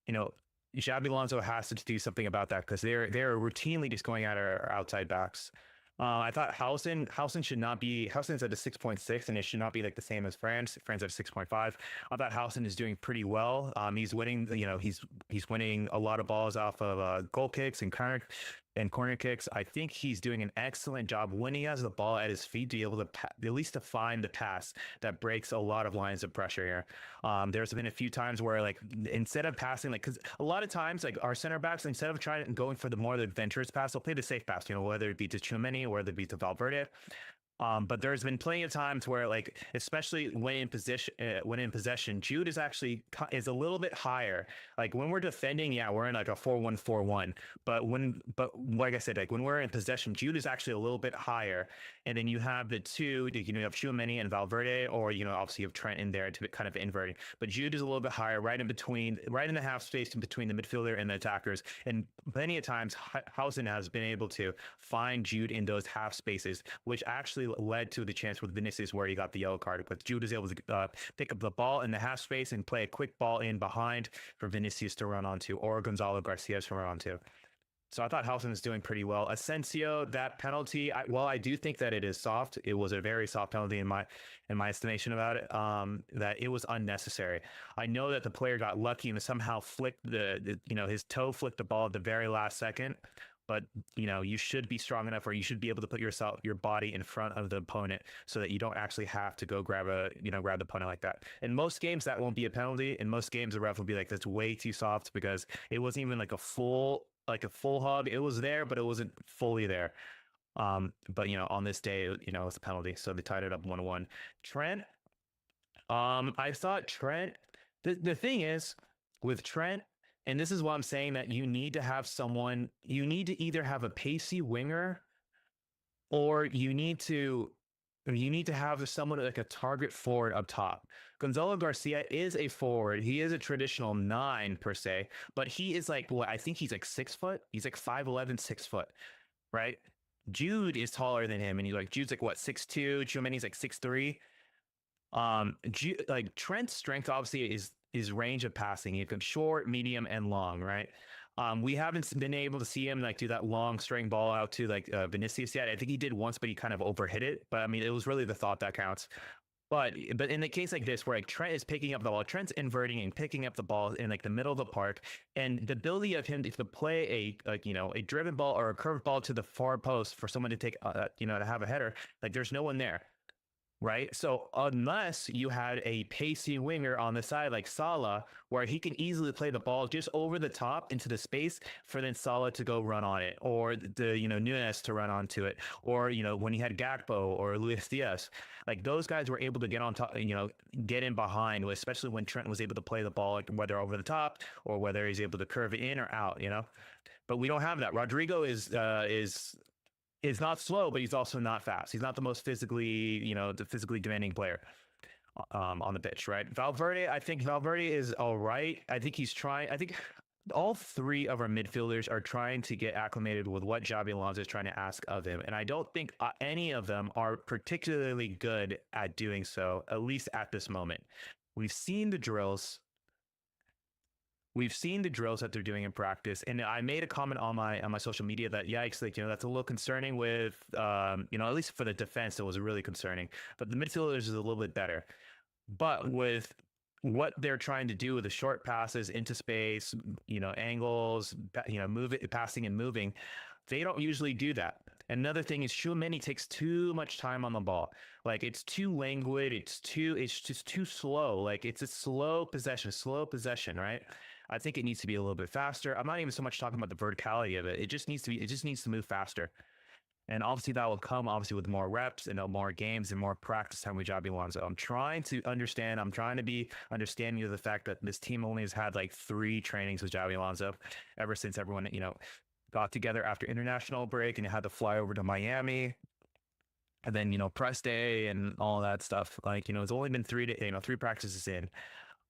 S1: you know, Xabi Alonso has to do something about that because they're routinely just going at our outside backs. I thought Housen should not be. Housen's at a 6.6, and it should not be like the same as Fran's. Fran's at 6.5. I thought Housen is doing pretty well. He's winning. You know, he's winning a lot of balls off of goal kicks and corner kicks. I think he's doing an excellent job when he has the ball at his feet to be able to at least to find the pass that breaks a lot of lines of pressure here. There's been a few times where like instead of passing, like because a lot of times like our center backs, instead of trying and going for the more adventurous pass, they'll play the safe pass. You know, whether it be to Tchouameni or whether it be to Valverde. But there's been plenty of times where, like, especially when in possession, Jude is actually is a little bit higher. Like when we're defending, yeah, we're in like a 4-1-4-1. But like I said, like when we're in possession, Jude is actually a little bit higher. And then you have the two, you know, you have Tchouameni and Valverde, or you know, obviously you have Trent in there to kind of inverting. But Jude is a little bit higher, right in between, right in the half space in between the midfielder and the attackers. And plenty of times, Housen has been able to find Jude in those half spaces, which actually led to the chance with Vinicius where he got the yellow card. But Jude is able to pick up the ball in the half space and play a quick ball in behind for Vinicius to run onto, or Gonzalo Garcia to run onto. So I thought Housen is doing pretty well. Asensio, that penalty, I do think that it is soft. It was a very soft penalty in my estimation about it. That it was unnecessary. I know that the player got lucky and somehow flicked his toe flicked the ball at the very last second. But you know, you should be strong enough, or you should be able to put your body in front of the opponent so that you don't actually have to go grab the opponent like that. In most games, that won't be a penalty. In most games, the ref will be like, "That's way too soft," because it wasn't even like a full hug. It was there, but it wasn't fully there. But you know, on this day, you know, it's a penalty, so they tied it up 1-1. Trent, I thought Trent. The thing is with Trent. And this is why I'm saying that you need to have someone, you need to either have a pacey winger, or you need to have someone like a target forward up top. Gonzalo Garcia is a forward. He is a traditional 9 per se, but he is like, I think he's like 6 foot. He's like 5'11", 6 foot, right? Jude is taller than him, and Jude's like what, 6'2". Tchouameni's like 6'3". Like Trent's strength obviously is range of passing. He can short, medium, and long, right? We haven't been able to see him like do that long string ball out to like Vinicius yet. I think he did once, but he kind of overhit it. But I mean, it was really the thought that counts. But in the case like this, where like Trent is picking up the ball, Trent's inverting and picking up the ball in like the middle of the park, and the ability of him to play a driven ball or a curved ball to the far post for someone to take to have a header, like there's no one there. Right. So unless you had a pacey winger on the side like Salah, where he can easily play the ball just over the top into the space for then Salah to go run on it, or Nunes to run onto it, or when he had Gakpo or Luis Diaz, like those guys were able to get on top, get in behind, especially when Trent was able to play the ball, like whether over the top or whether he's able to curve it in or out, But we don't have that. Rodrigo is not slow, but he's also not fast. He's not the most physically demanding player on the pitch, right? Valverde, I think Valverde is all right. I think he's trying. I think all three of our midfielders are trying to get acclimated with what Xabi Alonso is trying to ask of him. And I don't think any of them are particularly good at doing so, at least at this moment. We've seen the drills. We've seen the drills that they're doing in practice, and I made a comment on my social media that yikes, that's a little concerning. With at least for the defense, it was really concerning. But the midfielders is a little bit better. But with what they're trying to do with the short passes into space, angles, passing and moving, they don't usually do that. Another thing is Tchouameni takes too much time on the ball. Like it's too languid. It's just too slow. Like it's a slow possession, right? I think it needs to be a little bit faster. I'm not even so much talking about the verticality of it. It just needs to move faster. And obviously that will come obviously with more reps and more games and more practice time with Javi Alonso. I'm trying to understand. I'm trying to be understanding of the fact that this team only has had like 3 trainings with Javi Alonso ever since everyone, got together after international break and had to fly over to Miami. And then, press day and all that stuff. Like, it's only been 3 practices in.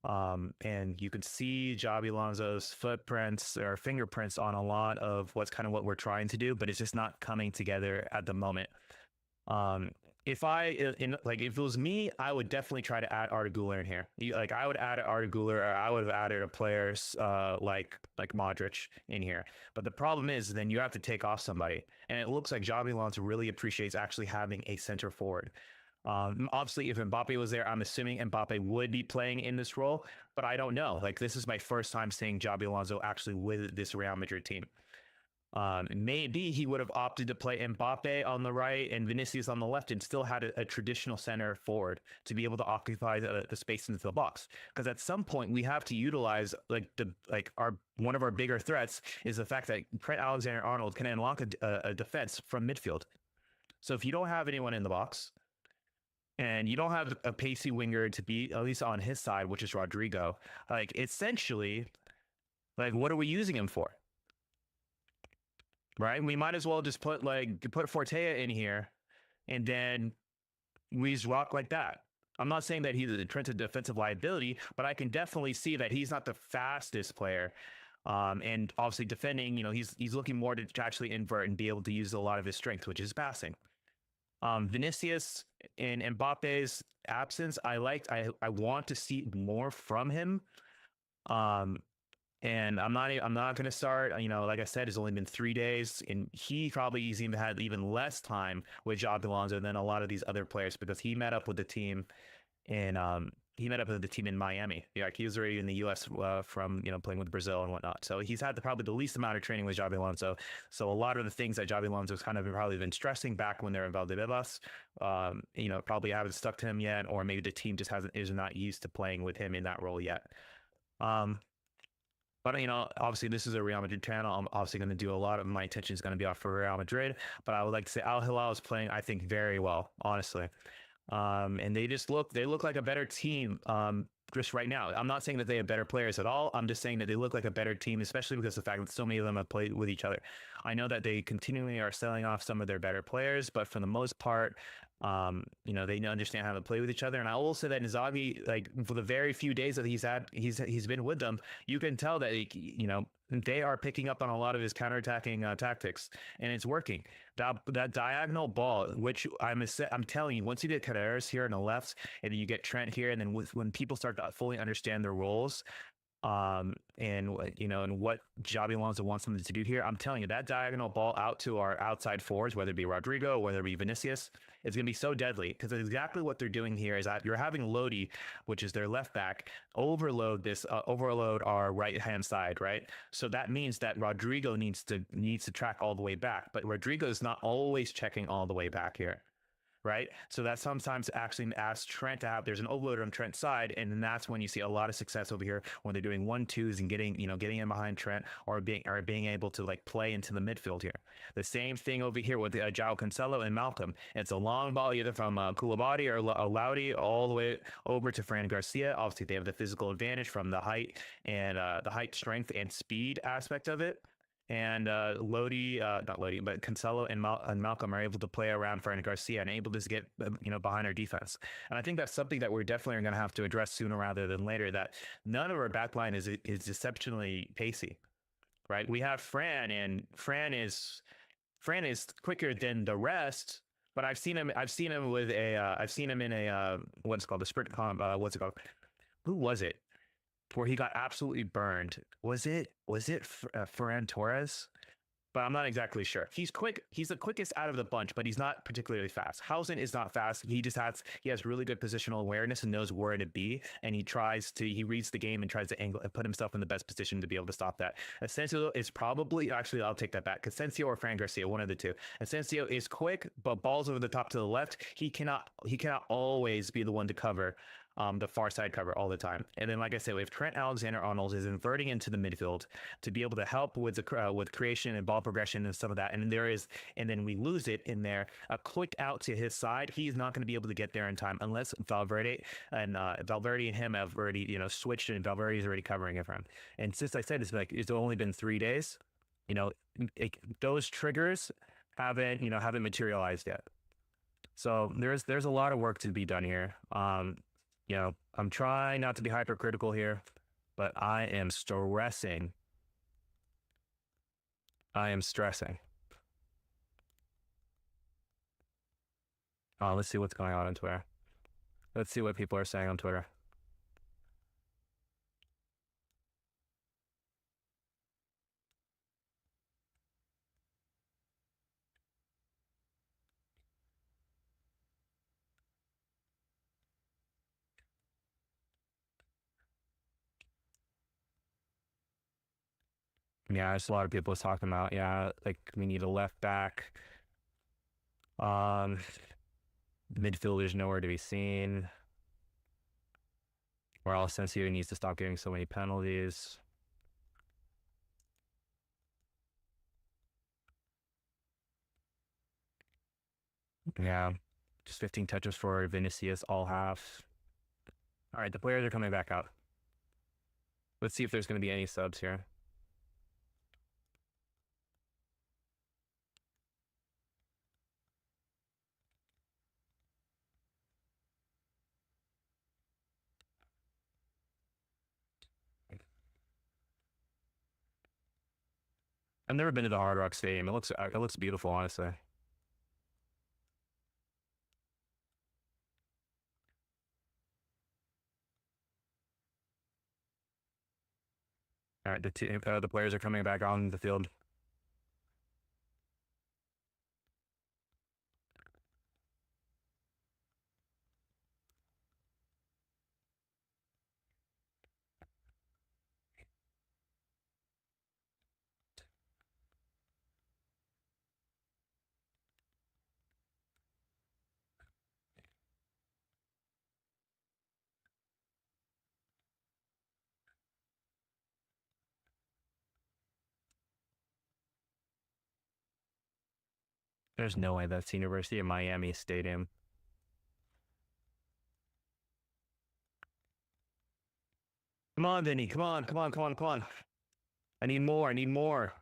S1: And you can see Javi Alonso's footprints or fingerprints on a lot of what we're trying to do, but it's just not coming together at the moment. Um, if it was me, I would definitely try to add Arda Güler in here. I would add Arda Güler, or I would have added a players like Modric in here. But the problem is, then you have to take off somebody, and it looks like Javi Alonso really appreciates actually having a center forward. Obviously, if Mbappe was there, I'm assuming Mbappe would be playing in this role, but I don't know. Like, this is my first time seeing Javi Alonso actually with this Real Madrid team. Maybe he would have opted to play Mbappe on the right and Vinicius on the left and still had a traditional center forward to be able to occupy the space into the box. Because at some point we have to utilize one of our bigger threats is the fact that Trent Alexander-Arnold can unlock a defense from midfield. So if you don't have anyone in the box, and you don't have a pacey winger to be at least on his side, which is Rodrigo, like essentially, like what are we using him for? Right? We might as well just put Fortea in here and then we just rock like that. I'm not saying that he's a Trent's defensive liability, but I can definitely see that he's not the fastest player. And obviously defending, he's looking more to actually invert and be able to use a lot of his strength, which is passing. Vinicius in Mbappe's absence, I want to see more from him. And I'm not going to start, like I said, it's only been 3 days and he probably has even had even less time with Javi Alonso than a lot of these other players because he met up with the team in Miami. Yeah, he was already in the U.S. From playing with Brazil and whatnot. So he's had probably the least amount of training with Javi Alonso. So a lot of the things that Javi Alonso's kind of probably been stressing back when they're in Valdebebas, probably haven't stuck to him yet, or maybe the team just is not used to playing with him in that role yet. But, obviously this is a Real Madrid channel. I'm obviously going to do a lot of my attention is going to be off for Real Madrid. But I would like to say Al Hilal is playing, I think, very well, honestly. And they look like a better team just right now. I'm not saying that they have better players at all. I'm just saying that they look like a better team, especially because of the fact that so many of them have played with each other. I know that they continually are selling off some of their better players, but for the most part, they understand how to play with each other. And I will say that Inzaghi, like for the very few days that he's been with them, you can tell that they are picking up on a lot of his counterattacking tactics, and it's working. That diagonal ball, which I'm telling you, once you get Carreras here on the left, and then you get Trent here, and then when people start to fully understand their roles, and what Javi Alonso wants them to do here, I'm telling you, that diagonal ball out to our outside forwards, whether it be Rodrigo, whether it be Vinicius, it's going to be so deadly because exactly what they're doing here is that you're having Lodi, which is their left back, overload our right hand side, right? So that means that Rodrigo needs to track all the way back, but Rodrigo is not always checking all the way back here. Right. So that sometimes actually asks Trent to have, there's an overload on Trent's side. And then that's when you see a lot of success over here when they're doing 1-2s and getting in behind Trent or being able to like play into the midfield here. The same thing over here with João Cancelo and Malcolm. It's a long ball either from Koulibaly or Lowry all the way over to Fran Garcia. Obviously, they have the physical advantage from the height and the height, strength and speed aspect of it. And not Lodi, but Cancelo and Malcolm are able to play around Fran Garcia and able to get behind our defense. And I think that's something that we're definitely going to have to address sooner rather than later. That none of our backline is exceptionally pacey, right? We have Fran, and Fran is quicker than the rest. But I've seen him with I've seen him in a what's called the sprint comp. What's it called? Who was it? Where he got absolutely burned. Was it Ferran Torres? But I'm not exactly sure. He's quick. He's the quickest out of the bunch, but he's not particularly fast. Hausen is not fast. He has really good positional awareness and knows where to be. And he reads the game and tries to put himself in the best position to be able to stop that. Asensio is probably, actually, I'll take that back. Asensio or Fran Garcia, one of the two. Asensio is quick, but balls over the top to the left. He cannot always be the one to cover the far side cover all the time. And then, like I said, we have Trent Alexander-Arnold is inverting into the midfield to be able to help with the with creation and ball progression and some of that. And then we lose it in there. A quick out to his side, he's not going to be able to get there in time unless Valverde and him have already switched, and Valverde is already covering it for him. And since I said it's only been 3 days, those triggers haven't materialized yet. So there's a lot of work to be done here. I'm trying not to be hypercritical here, but I am stressing. I am stressing. Let's see what's going on Twitter. Let's see what people are saying on Twitter. Yeah, there's a lot of people talking about, like we need a left back. The midfield is nowhere to be seen. Or Asensio needs to stop getting so many penalties. Yeah, just 15 touches for Vinicius, all half. All right, the players are coming back out. Let's see if there's going to be any subs here. I've never been to the Hard Rock Stadium. It looks beautiful, honestly. All right, the players are coming back on the field. There's no way that's University of Miami Stadium. Come on, Vinny. Come on, come on, come on, come on. I need more. I need more.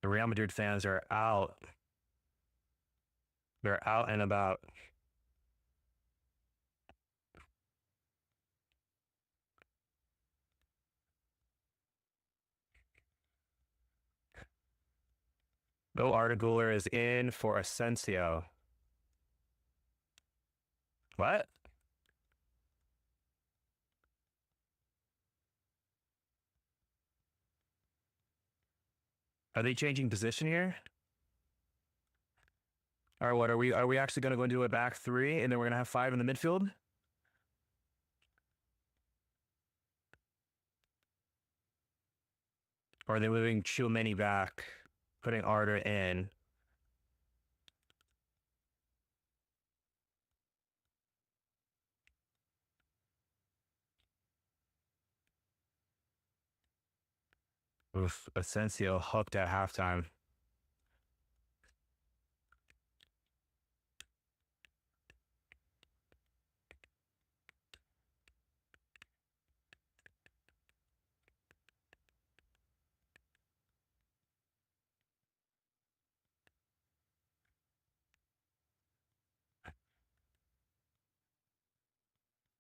S1: The Real Madrid fans are out. They're out and about. Bill Arteguler is in for Asensio. What? Are they changing position here? Or what? Are we actually going to go into a back three and then we're going to have 5 in the midfield? Or are they moving Tchouameni back, putting Arter in? Oof, Asensio hooked at halftime.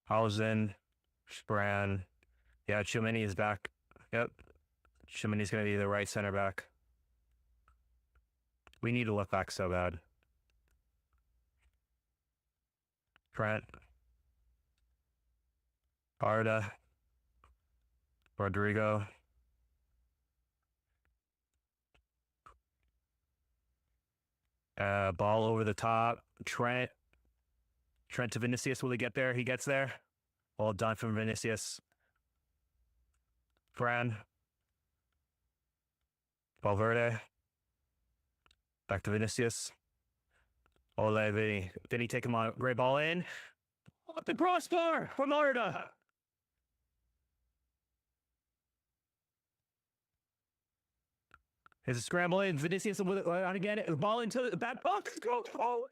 S1: Hausen, Spran. Yeah, Tchouameni is back. Yep. Tchouameni's going to be the right center back. We need a left back so bad. Trent. Arda. Rodrigo. Ball over the top. Trent to Vinicius. Will he get there? He gets there. Well done from Vinicius. Fran. Valverde. Back to Vinicius. Ole, Vinny. Vinny take him on. Great ball in. Off the crossbar from Arda. Here's a scramble in. Vinicius with it out again. Ball into the back box. Go. Oh.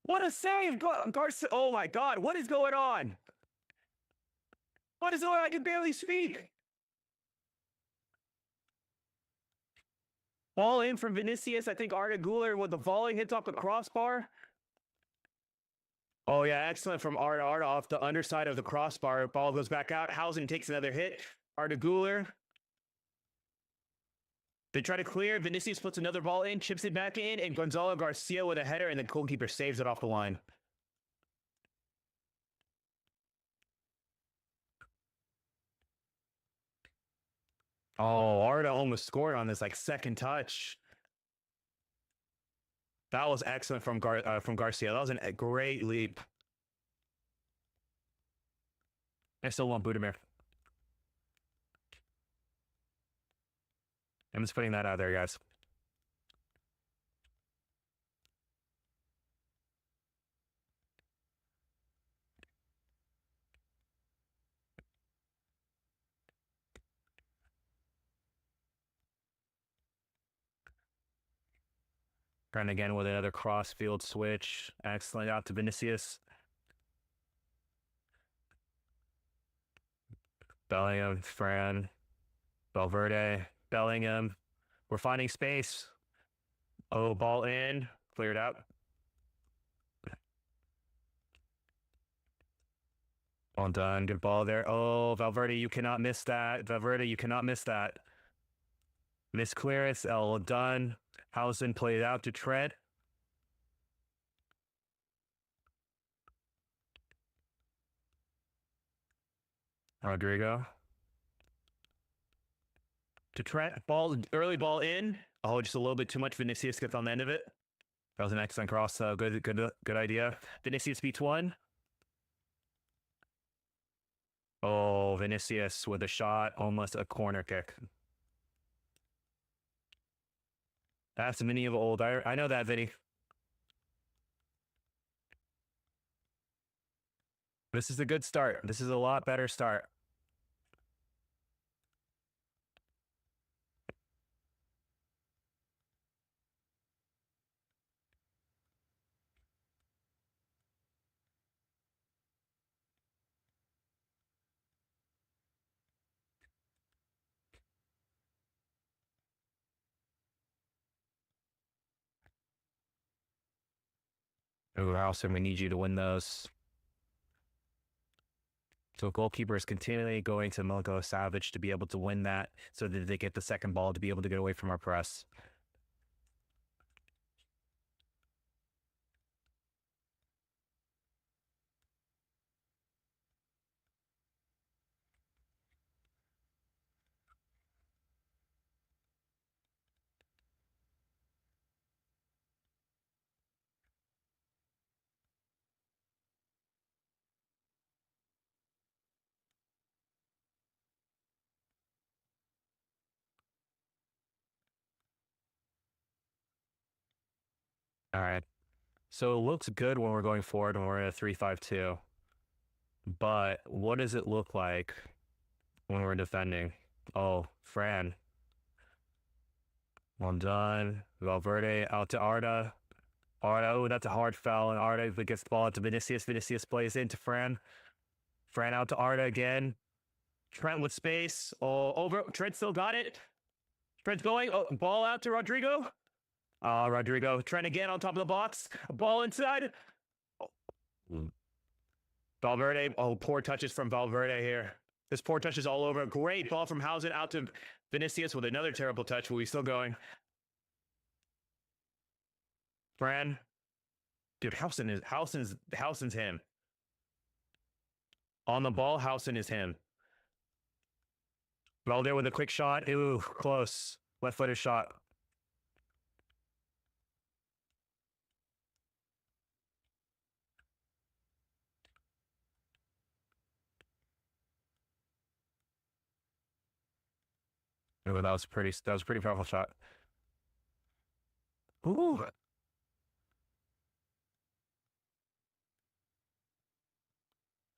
S1: What a save. Garcia. Oh my God. What is going on? What is going on? I can barely speak. Ball in from Vinicius. I think Arda Güler with the volley hits off the crossbar. Oh, yeah. Excellent from Arda. Arda off the underside of the crossbar. Ball goes back out. Housen takes another hit. Arda Güler. They try to clear. Vinicius puts another ball in, chips it back in, and Gonzalo Garcia with a header, and the goalkeeper saves it off the line. Oh, Arda almost scored on this second touch. That was excellent from Garcia. That was a great leap. I still want Budimir. I'm just putting that out there, guys. Trying again with another cross-field switch. Excellent out to Vinicius. Bellingham, Fran, Valverde, Bellingham. We're finding space. Oh, ball in. Cleared out. Well done. Good ball there. Oh, Valverde, you cannot miss that. Valverde, you cannot miss that. Miss clearance. Well done. Housen played out to Trent. Rodrigo. To Trent. Early ball in. Oh, just a little bit too much. Vinicius gets on the end of it. That was an excellent cross. Good idea. Vinicius beats one. Oh, Vinicius with a shot. Almost a corner kick. That's Vinny of old. I know that, Vinny. This is a good start. This is a lot better start. Ooh, Housen, we need you to win those. So goalkeeper is continually going to Milko Savic to be able to win that so that they get the second ball to be able to get away from our press. All right. So it looks good when we're going forward when we're in a 3-5-2. But what does it look like when we're defending? Oh, Fran. Well done. Valverde out to Arda. Arda, oh, that's a hard foul. And Arda gets the ball to Vinicius. Vinicius plays into Fran. Fran out to Arda again. Trent with space. Oh, over. Trent still got it. Trent's going. Oh, ball out to Rodrigo. Rodrigo. Trent again on top of the box. Ball inside. Oh. Valverde. Oh, poor touches from Valverde here. This poor touch is all over. Great ball from Housen out to Vinicius with another terrible touch, but we're still going. Fran. Dude, Housen's him. On the ball, Housen is him. Valverde with a quick shot. Ooh, close. Left-footed shot. Ooh, that was a pretty powerful shot. Ooh,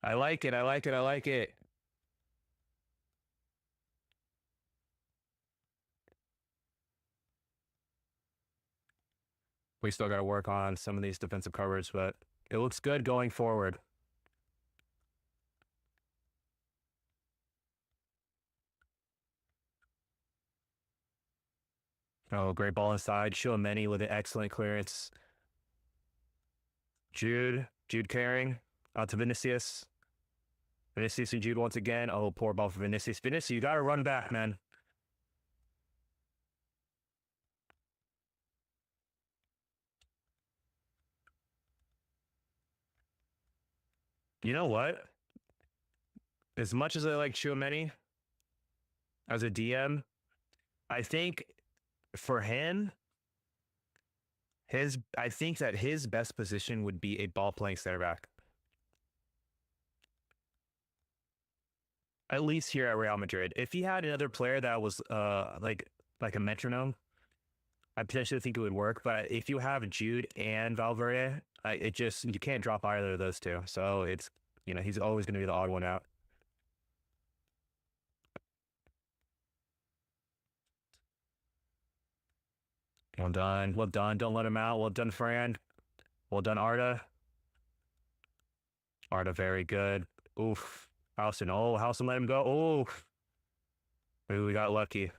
S1: I like it. I like it. I like it. We still got to work on some of these defensive covers, but it looks good going forward. Oh, great ball inside. Many with an excellent clearance. Jude carrying out to Vinicius. Vinicius and Jude once again. Oh, poor ball for Vinicius. Vinicius, you got to run back, man. You know what? As much as I like Chouameni as a DM, I think for him, I think that his best position would be a ball playing center back. At least here at Real Madrid. If he had another player that was like a metronome, I potentially think it would work. But if you have Jude and Valverde, it just you can't drop either of those two. So it's he's always going to be the odd one out. Well done, well done. Don't let him out. Well done, Fran. Well done, Arda. Arda, very good. Oof. Houston. Oh, Houston let him go. Oh, maybe we got lucky.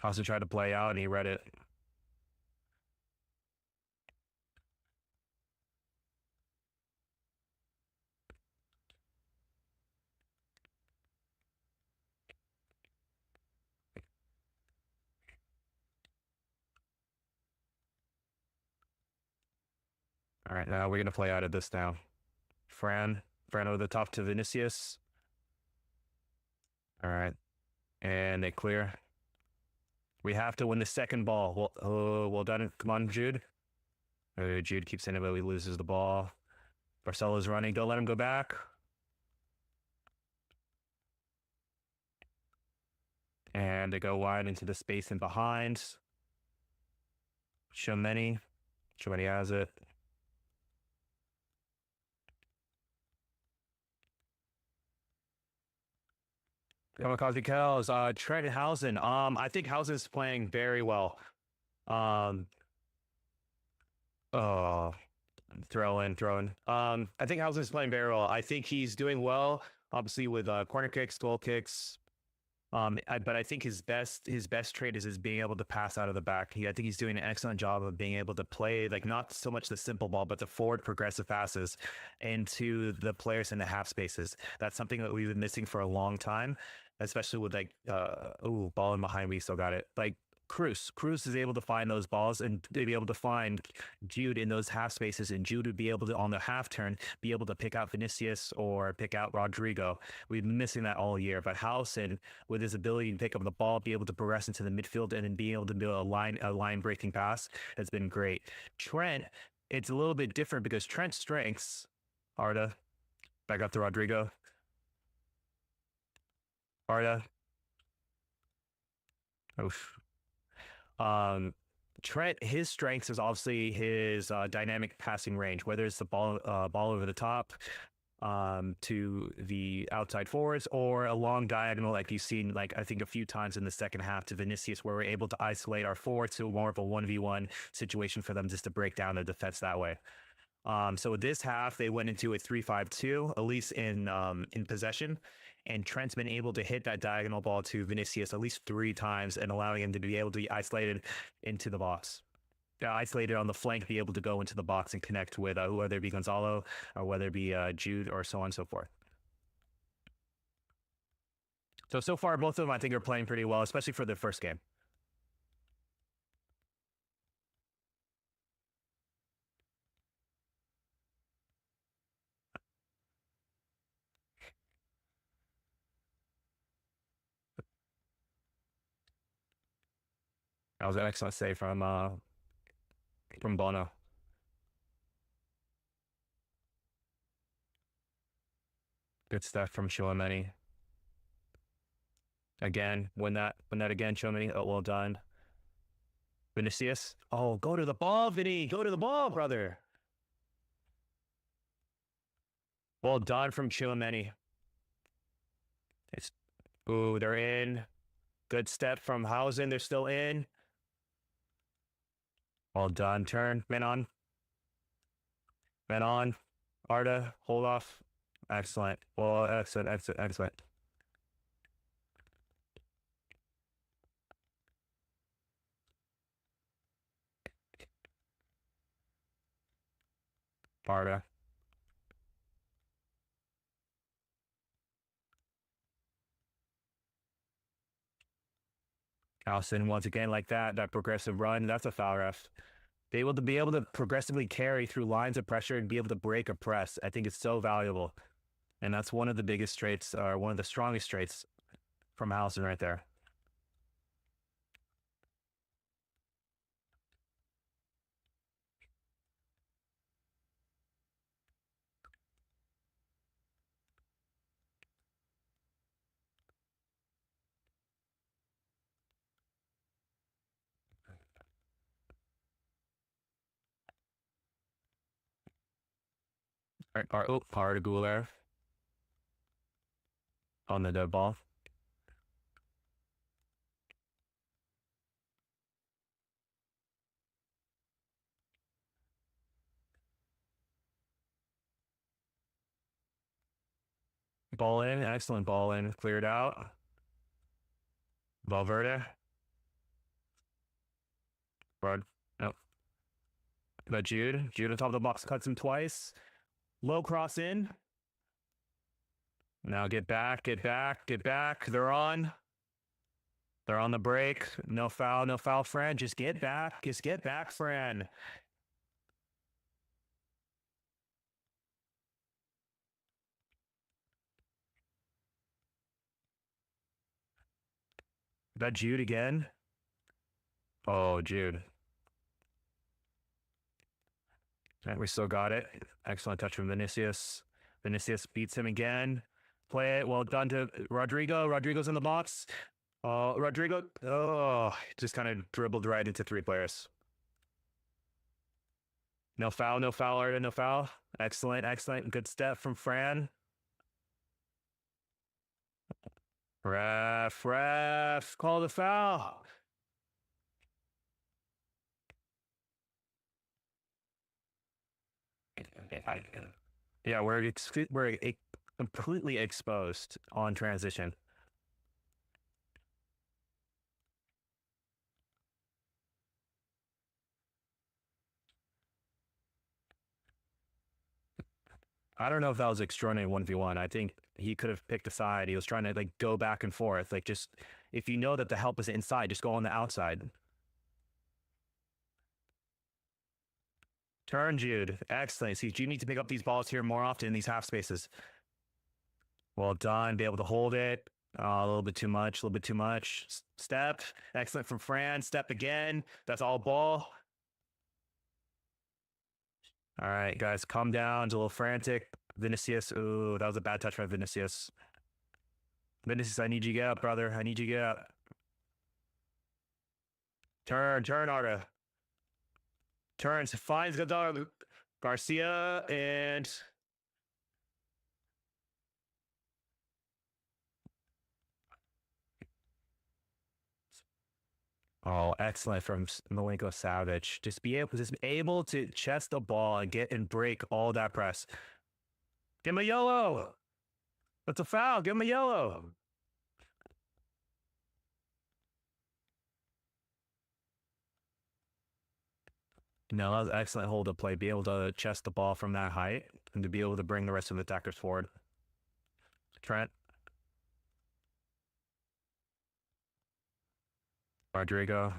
S1: Houston tried to play out and he read it. All right, now we're gonna play out of this now. Fran over the top to Vinicius. All right, and they clear. We have to win the second ball. Well, oh, well done. Come on, Jude. Jude keeps in it, but he loses the ball. Barcelo's running. Don't let him go back. And they go wide into the space and behind. Tchouameni. Tchouameni has it. Kamikaze Kells, Trent Housen. I think Housen's playing very well. Um, oh, throw in. I think Housen's playing very well. I think he's doing well, obviously with corner kicks, goal kicks. But I think his best trait is his being able to pass out of the back. I think he's doing an excellent job of being able to play like not so much the simple ball, but the forward progressive passes into the players in the half spaces. That's something that we've been missing for a long time, especially with like ball in behind. We still got it. Like Cruz is able to find those balls and to be able to find Jude in those half spaces, and Jude would be able to on the half turn be able to pick out Vinicius or pick out Rodrigo. We've been missing that all year. But Housen, with his ability to pick up the ball, be able to progress into the midfield, and then being able to do a line breaking pass has been great. Trent, it's a little bit different because Trent's strengths, Arda, back up to Rodrigo. Arda. Oof. Um, Trent, his strengths is obviously his dynamic passing range, whether it's the ball over the top to the outside forwards or a long diagonal, like you've seen, like I think a few times in the second half to Vinicius, where we're able to isolate our forwards to more of a 1v1 situation for them just to break down the defense that way. So with this half, they went into a 3-5-2, at least in possession. And Trent's been able to hit that diagonal ball to Vinicius at least 3 times and allowing him to be able to be isolated into the box. Isolated on the flank, be able to go into the box and connect with whether it be Gonzalo or whether it be Jude or so on and so forth. So far, both of them I think are playing pretty well, especially for their first game. That was an excellent save from Bono. Good stuff from Chouameni. Again, win that again, Chouameni. Oh, well done. Vinicius. Oh, go to the ball, Vinny. Go to the ball, brother. Well done from Chouameni. It's ooh, they're in. Good step from Hausen. They're still in. Well done. Turn. Men on. Men on. Arda, hold off. Excellent. Well, excellent, excellent, excellent. Arda. Hausen once again like that progressive run. That's a foul ref. Be able to progressively carry through lines of pressure and be able to break a press. I think it's so valuable. And that's one of the biggest traits, or one of the strongest traits from Hausen right there. Arda Guler on the dead ball. Ball in, excellent ball in, cleared out. Valverde. Broad. Nope. But Jude on top of the box cuts him twice. Low cross in. Now get back, get back, get back. They're on. They're on the break. No foul, Fran. Just get back, Fran. That Jude again. Oh, Jude. And we still got it. Excellent touch from Vinicius. Vinicius beats him again. Play it. Well done to Rodrigo. Rodrigo's in the box. Rodrigo. Oh, just kind of dribbled right into three players. No foul, Arda, no foul. Excellent, excellent. Good step from Fran. Ref, call the foul. Yeah, we're completely exposed on transition. I don't know if that was extraordinary 1v1. I think he could have picked a side. He was trying to like go back and forth. Like just if you know that the help is inside, just go on the outside. Turn, Jude. Excellent. See, you need to pick up these balls here more often in these half spaces. Well done. Be able to hold it. A little bit too much. A little bit too much. Step. Excellent from Fran. Step again. That's all ball. All right, guys, calm down. It's a little frantic. Vinicius. Ooh, that was a bad touch by Vinicius. Vinicius, I need you to get up, brother. I need you to get up. Turn, Arda. Turns, finds Gonzalo Garcia, and oh, excellent from Milinko Savic. Just able to chest the ball and get and break all that press. Give him a yellow. That's a foul. Give him a yellow. No, that was an excellent hold up play. Be able to chest the ball from that height and to be able to bring the rest of the attackers forward. Trent. Rodrigo.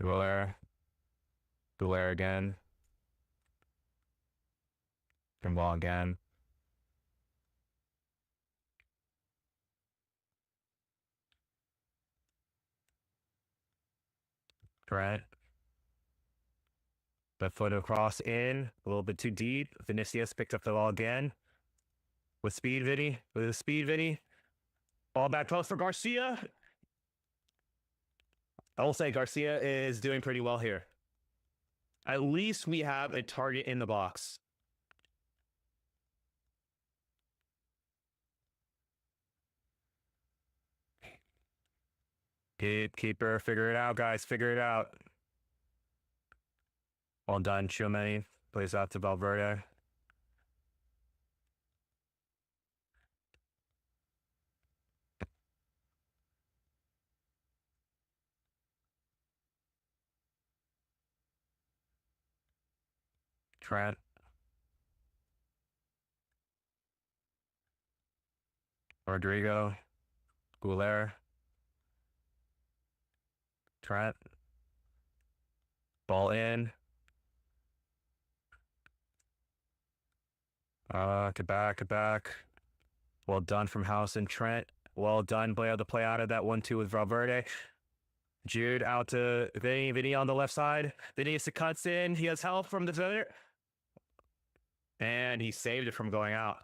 S1: Gouler. Gouler again. Ball again. Trent. Left foot across in. A little bit too deep. Vinicius picked up the ball again. With speed, Vinny. With the speed, Vinny. Ball back close for Garcia. I will say Garcia is doing pretty well here. At least we have a target in the box. Keeper, figure it out, guys. Figure it out. Well done, Chumeni. Plays out to Valverde. Trent. Rodrigo. Gouler. Trent. Ball in. To back. Well done from House and Trent. Well done, play out the play out of that 1-2 with Valverde. Jude out to Vinny. Vinny on the left side. Vinny cuts in. He has help from the defender. And he saved it from going out.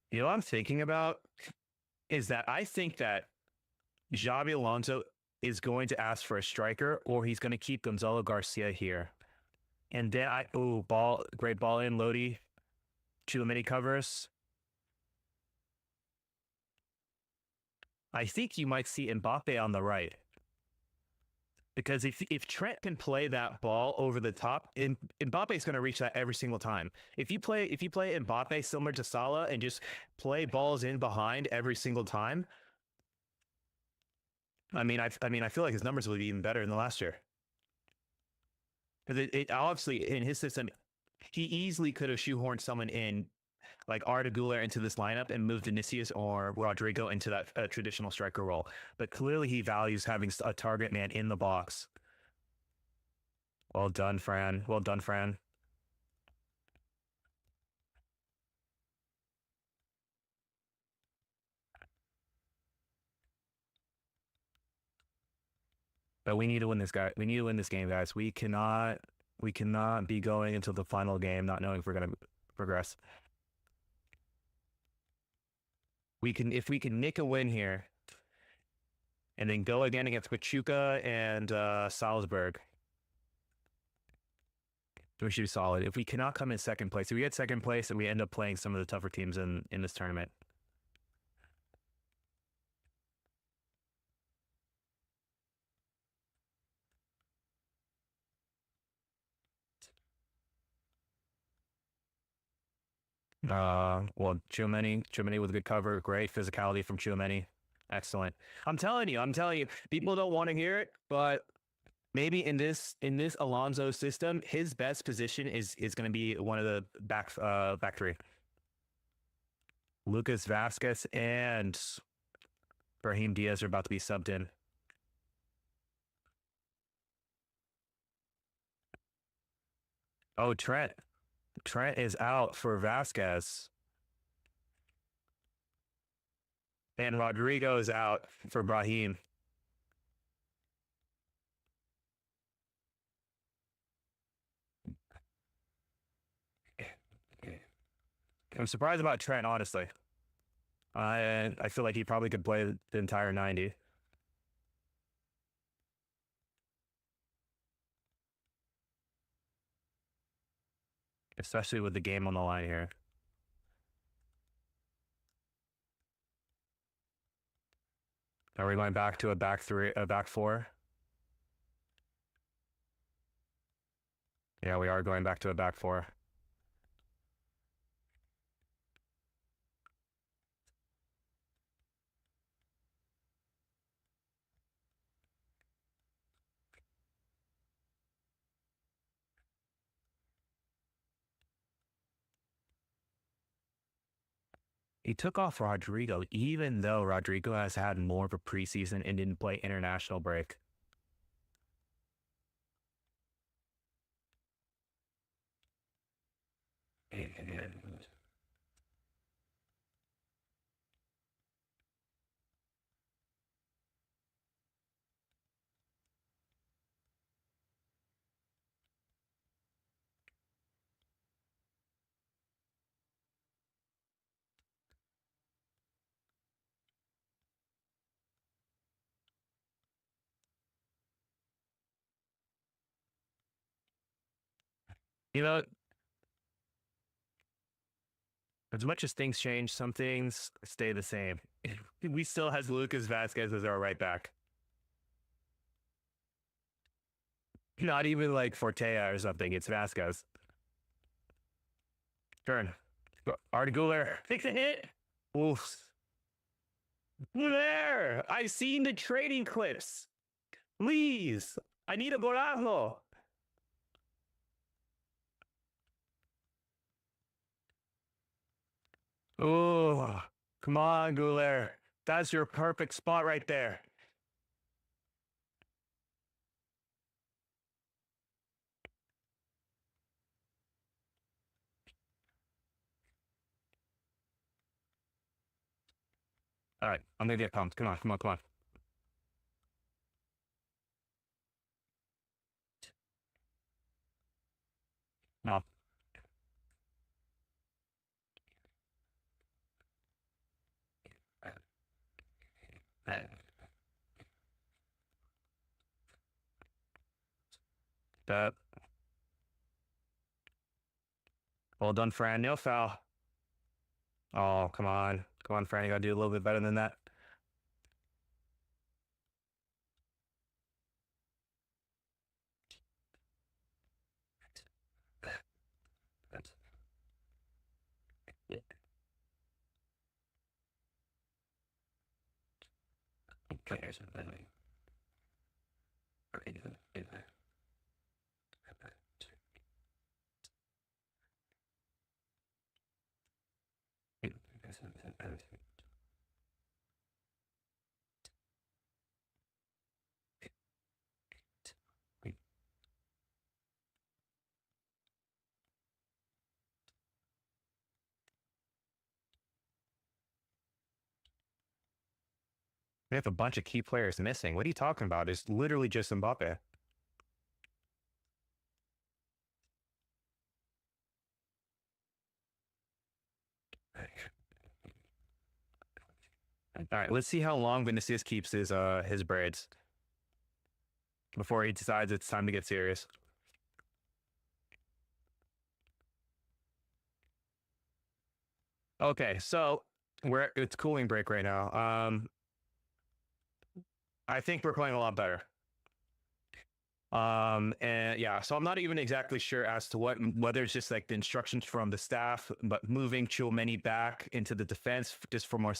S1: You know what I'm thinking about? Is that I think that Xabi Alonso is going to ask for a striker, or he's going to keep Gonzalo Garcia here. And then great ball in, Lodi. Chouameni covers. I think you might see Mbappe on the right. Because if Trent can play that ball over the top, Mbappe is going to reach that every single time. If you play Mbappe similar to Salah and just play balls in behind every single time, I feel like his numbers will be even better than the last year. Because it obviously in his system, he easily could have shoehorned someone in like Arda Güler into this lineup and moved Vinicius or Rodrigo into that traditional striker role. But clearly he values having a target man in the box. Well done, Fran. Well done, Fran. But we need to win this guy. We need to win this game, guys. We cannot be going into the final game not knowing if we're going to progress. If we can nick a win here and then go again against Pachuca and Salzburg, we should be solid. If we cannot come in second place, if we get second place and we end up playing some of the tougher teams in this tournament. Well, Chouameni with a good cover, great physicality from Chouameni. Excellent. I'm telling you, people don't want to hear it, but maybe in this Alonso system, his best position is going to be one of the back three. Lucas Vasquez and Brahim Diaz are about to be subbed in. Oh, Trent is out for Vasquez. And Rodrigo is out for Brahim. I'm surprised about Trent, honestly. I feel like he probably could play the entire 90. Especially with the game on the line here. Are we going back to a back four? Yeah, we are going back to a back four. He took off Rodrigo, even though Rodrigo has had more of a preseason and didn't play international break. You know, as much as things change, some things stay the same. We still has Lucas Vasquez as our right back. Not even like Fortea or something. It's Vasquez. Turn. Artiguler. Takes a hit. Oof. There. I've seen the trading clips. Please. I need a golazo. Oh, come on, Guler. That's your perfect spot right there. All right, I'm gonna get pumped. Come on, come on, come on. No. That. Well done, Fran. No foul. Oh, come on. Come on, Fran. You gotta do a little bit better than that. We have a bunch of key players missing. What are you talking about? It's literally just Mbappe. All right, let's see how long Vinicius keeps his braids before he decides it's time to get serious. Okay, so it's cooling break right now. I think we're playing a lot better. And yeah, so I'm not even exactly sure as to whether it's just like the instructions from the staff, but moving Chouameni back into the defense just for more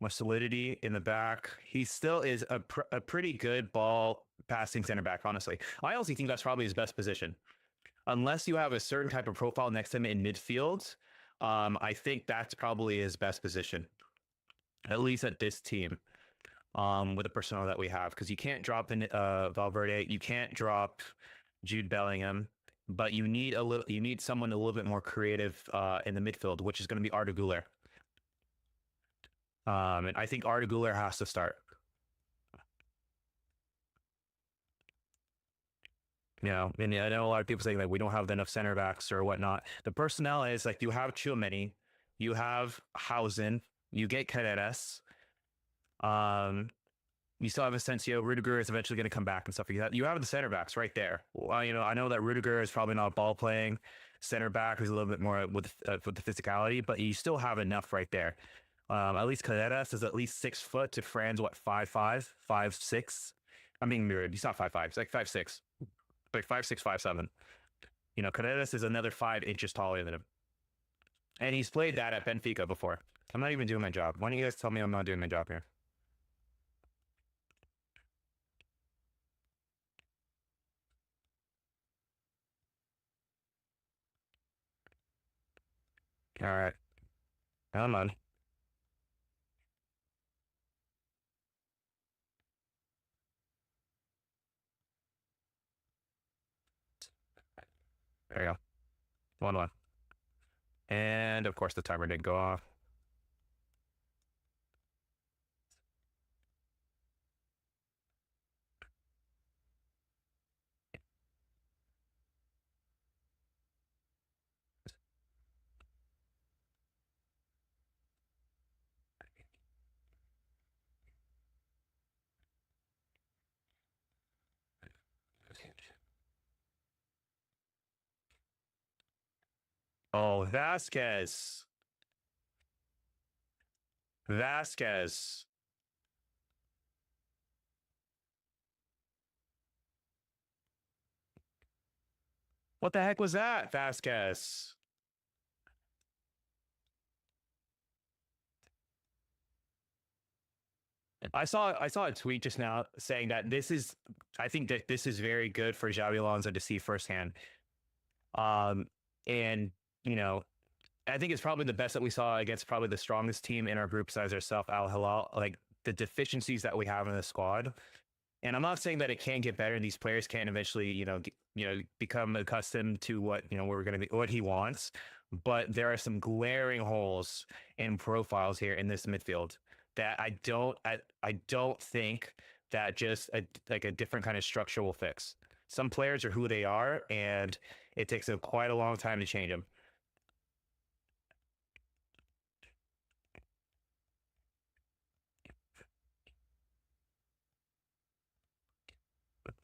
S1: solidity in the back. He still is a pretty good ball passing center back, honestly. I honestly think that's probably his best position. Unless you have a certain type of profile next to him in midfield, I think that's probably his best position, at least at this team, with the personnel that we have. Because you can't drop in Valverde, you can't drop Jude Bellingham, but you need someone a little bit more creative in the midfield, which is going to be Arda Güler. And I think Arda Güler has to start. You know, and I know a lot of people saying like we don't have enough center backs or whatnot. The personnel is like you have Chouameni, you have Hausen, you get Carreras, you still have Asensio. Rudiger is eventually going to come back and stuff like that. You have the center backs right there. Well, you know, I know that Rudiger is probably not ball playing center back, who's a little bit more with the physicality, but you still have enough right there. At least Carreras is at least 6 foot to Fran's what 5'5", 5'6". I'm being mirrored. He's not 5'5". He's like 5'6". Like 5'6", 5'7". You know, Carreras is another 5 inches taller than him. And he's played that at Benfica before. I'm not even doing my job. Why don't you guys tell me I'm not doing my job here? All right. Come on. There you go. 1-1. And of course, the timer didn't go off. Oh, Vasquez. Vasquez. What the heck was that, Vasquez? I saw a tweet just now saying that I think that this is very good for Xabi Alonso to see firsthand. Um, and you know, I think it's probably the best that we saw against probably the strongest team in our group besides ourselves, Al Hilal. Like the deficiencies that we have in the squad. And I'm not saying that it can get better and these players can eventually, become accustomed to what, we're going to be, what he wants. But there are some glaring holes in profiles here in this midfield that I don't think that just like a different kind of structure will fix. Some players are who they are, and it takes quite a long time to change them.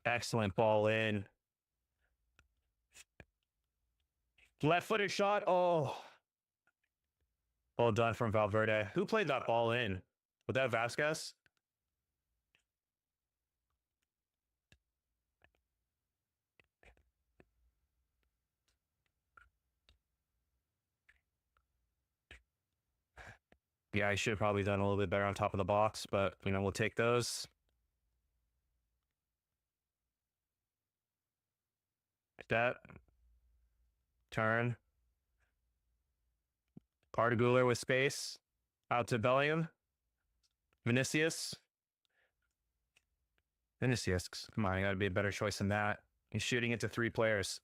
S1: Excellent ball in. Left footed shot. Oh, well done from Valverde. Who played that ball in? Was that Vasquez? Yeah, I should have probably done a little bit better on top of the box, but we'll take those. That turn. Particular with space. Out to Bellingham. Vinicius. Vinicius. Come on, you got to be a better choice than that. He's shooting into 3 players.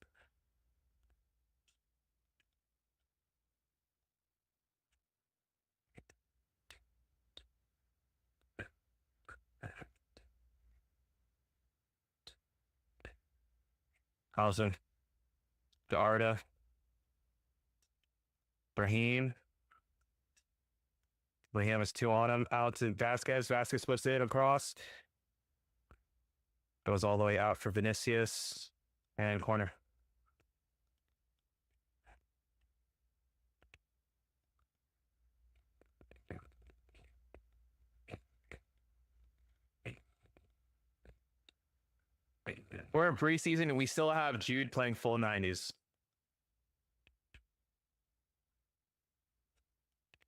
S1: Hausen. To Arda. Brahim. Brahim has 2 on him. Out to Vasquez. Vasquez puts it across. Goes all the way out for Vinicius. And corner. We're in preseason and we still have Jude playing full 90s.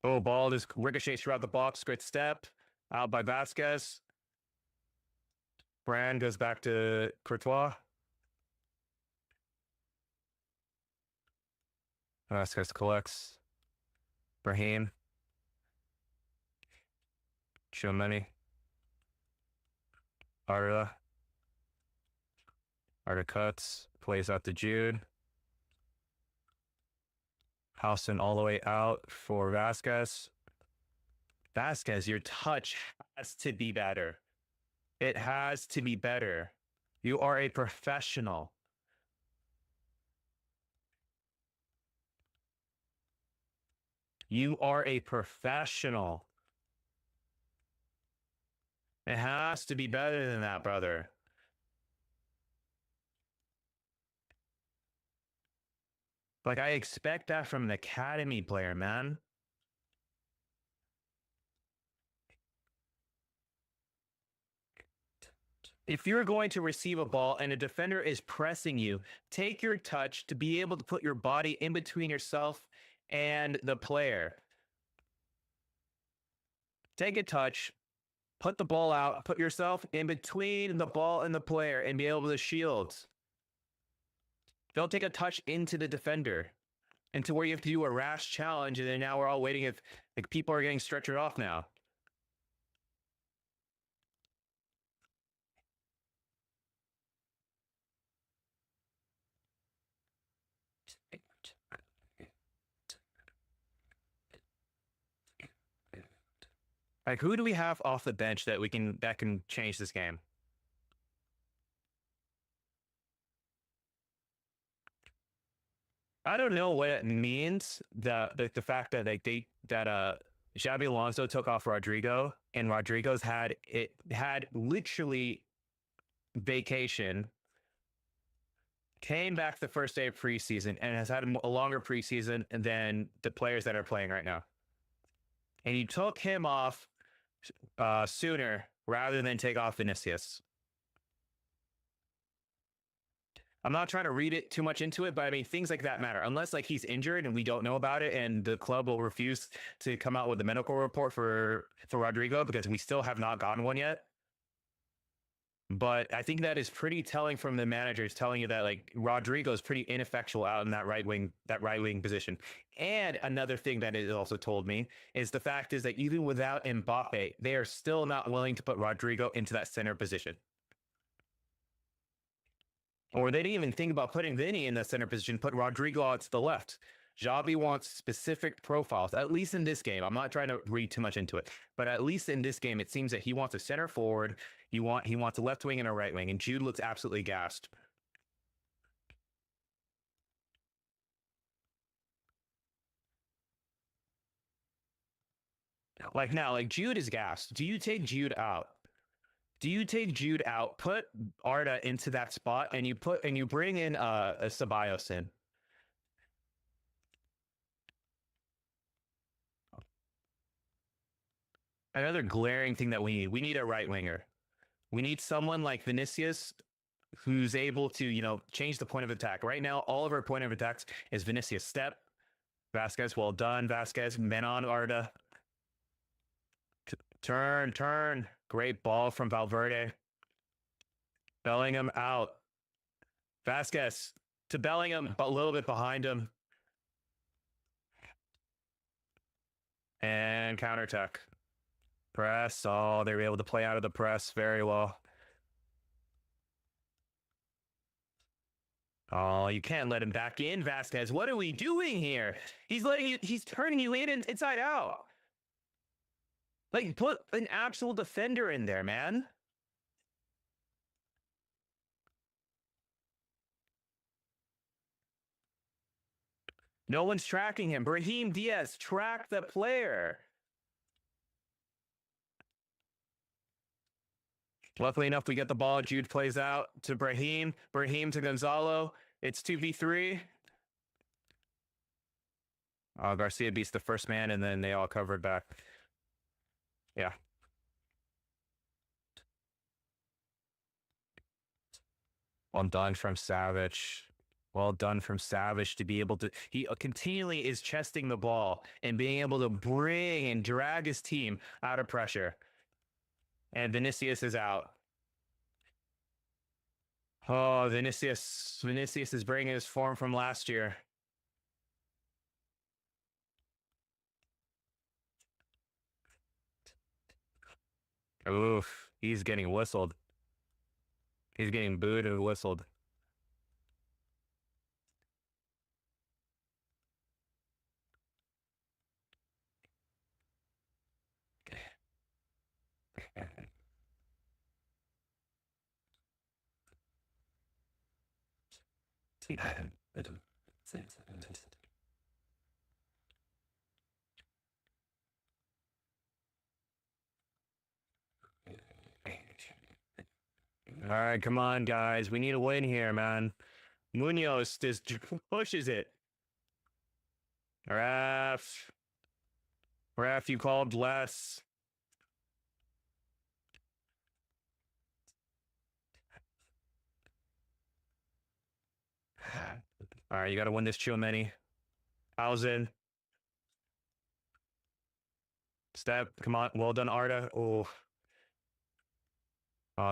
S1: Oh, ball just ricochets throughout the box. Great step. Out by Vasquez. Brand goes back to Courtois. Vasquez collects. Brahim. Tchouameni. Arda. Arda cuts. Plays out to Jude. Housen all the way out for Vasquez. Vasquez, your touch has to be better. It has to be better. You are a professional. You are a professional. It has to be better than that, brother. Like, I expect that from an academy player, man. If you're going to receive a ball and a defender is pressing you, take your touch to be able to put your body in between yourself and the player. Take a touch, put the ball out, put yourself in between the ball and the player and be able to shield. Don't take a touch into the defender. into where you have to do a rash challenge, and then now we're all waiting if like people are getting stretchered off now. Like, who do we have off the bench that can change this game? I don't know what it means, the fact that Xabi Alonso took off Rodrigo, and Rodrigo's had literally vacation, came back the first day of preseason, and has had a longer preseason than the players that are playing right now. And you took him off sooner rather than take off Vinicius. I'm not trying to read it too much into it, but I mean, things like that matter. Unless like he's injured and we don't know about it, and the club will refuse to come out with the medical report for Rodrigo because we still have not gotten one yet. But I think that is pretty telling from the managers telling you that like Rodrigo is pretty ineffectual out in that right wing position. And another thing that it also told me is the fact is that even without Mbappe, they are still not willing to put Rodrigo into that center position. Or they didn't even think about putting Vinny in the center position, put Rodrigo out to the left. Xabi wants specific profiles, at least in this game. I'm not trying to read too much into it, but at least in this game, it seems that he wants a center forward. He wants a left wing and a right wing, and Jude looks absolutely gassed. Like now, like Jude is gassed. Do you take Jude out? Do you take Jude out, put Arda into that spot, and you bring in a Ceballos in? Another glaring thing that we need a right winger. We need someone like Vinicius who's able to, change the point of attack. Right now, all of our point of attacks is Vinicius step. Vasquez, well done. Vasquez, men on Arda. Turn. Great ball from Valverde. Bellingham out. Vasquez to Bellingham, a little bit behind him. And counterattack. Press. Oh, they were able to play out of the press very well. Oh, you can't let him back in, Vasquez. What are we doing here? He's turning you inside out. Like, put an actual defender in there, man. No one's tracking him. Brahim Diaz, track the player. Luckily enough, we get the ball. Jude plays out to Brahim. Brahim to Gonzalo. It's 2v3. Garcia beats the first man, and then they all covered back. Yeah. Well done from Savage. Well done from Savage to be able to. He continually is chesting the ball and being able to bring and drag his team out of pressure. And Vinicius is out. Oh, Vinicius is bringing his form from last year. Oof, he's getting whistled. He's getting booed and whistled. All right, come on, guys. We need a win here, man. Munoz just pushes it. Ref, you called less. All right, you got to win this, Chilmeni. Alzen. Step, come on. Well done, Arda. Oh,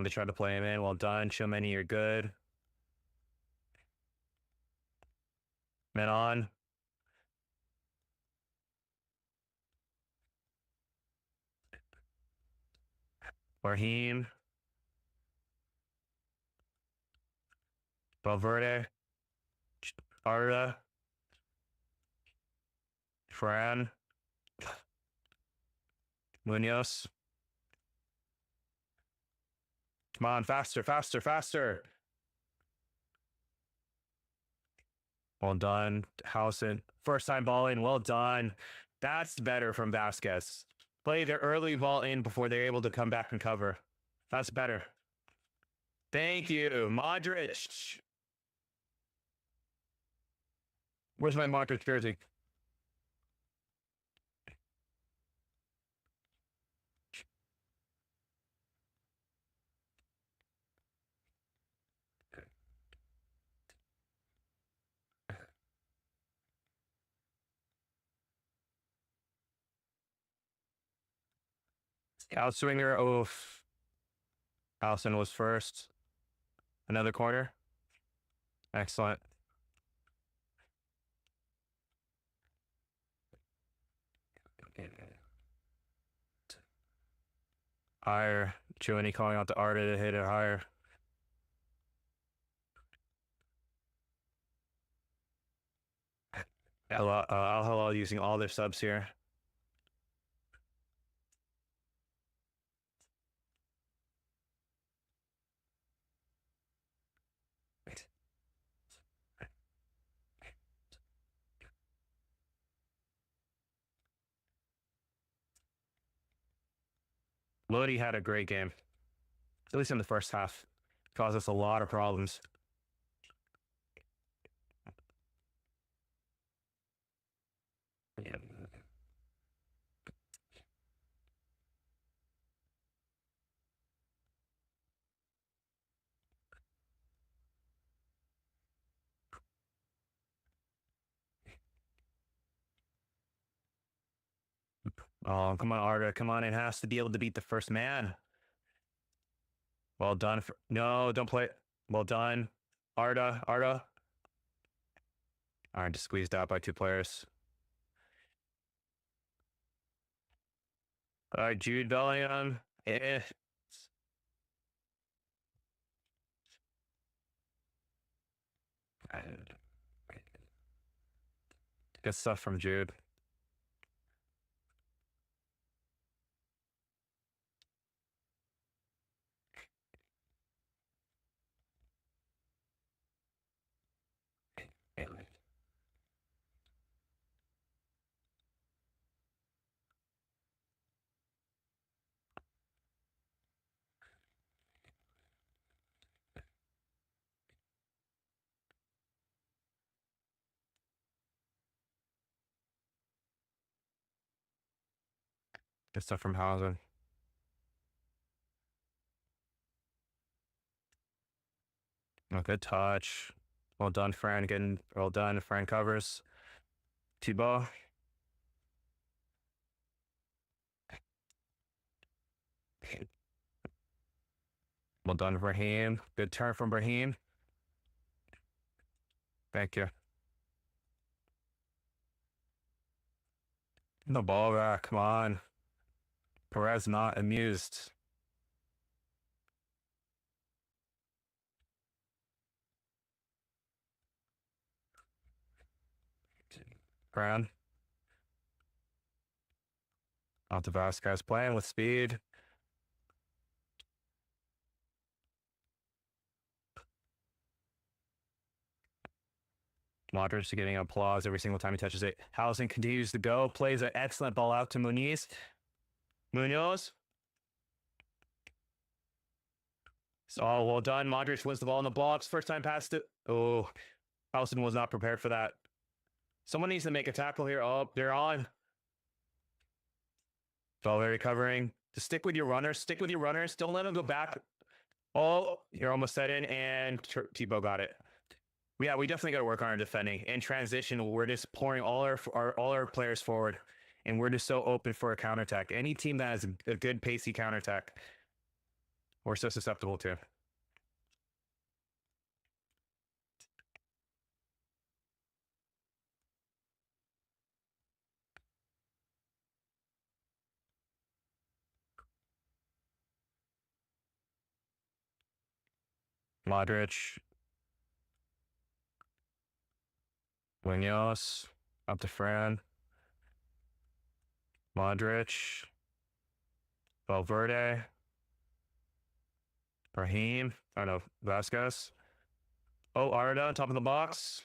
S1: they tried to play him in. Well done, Chilmeni. You're good. Men on. Raheem, Valverde, Arda, Fran, Munoz. Come on, faster, faster, faster. Well done, Howson. First time ball in, well done. That's better from Vasquez. Play their early ball in before they're able to come back and cover. That's better. Thank you, Modric. Where's my Modric jersey? Outswinger. Oh, Allison was first. Another corner. Excellent. Higher. Chouini calling out to Arda to hit it higher. Al Hilal using all their subs here. Lodi had a great game, at least in the first half. Caused us a lot of problems. Yeah. Oh, come on, Arda. Come on. It has to be able to beat the first man. Well done. No, don't play. Well done. Arda. Arda. All right, just squeezed out by two players. All right, Jude Bellingham. Good stuff from Jude. Good stuff from Hausen. Oh, good touch. Well done, Fran. Well done. Fran covers. Thibaut. Well done, Raheem. Good turn from Raheem. Thank you. The ball back. Come on. Perez not amused. Fran. Out to Vasquez playing with speed. Modric getting applause every single time he touches it. Howson continues to go. Plays an excellent ball out to Muniz. Munoz. Oh, well done. Modric wins the ball in the box. First time past it. Oh, Howson was not prepared for that. Someone needs to make a tackle here. Oh, they're on. Valverde covering. Just stick with your runners. Stick with your runners. Don't let them go back. Oh, you're almost set in, and Thibaut got it. Yeah, we definitely got to work on our defending. In transition, we're just pouring all our players forward, and we're just so open for a counterattack. Any team that has a good pacey counterattack, we're so susceptible to. Modric, Munoz, up to Fran, Modric, Valverde, Raheem, I don't know, Vasquez. Oh, Arda on top of the box.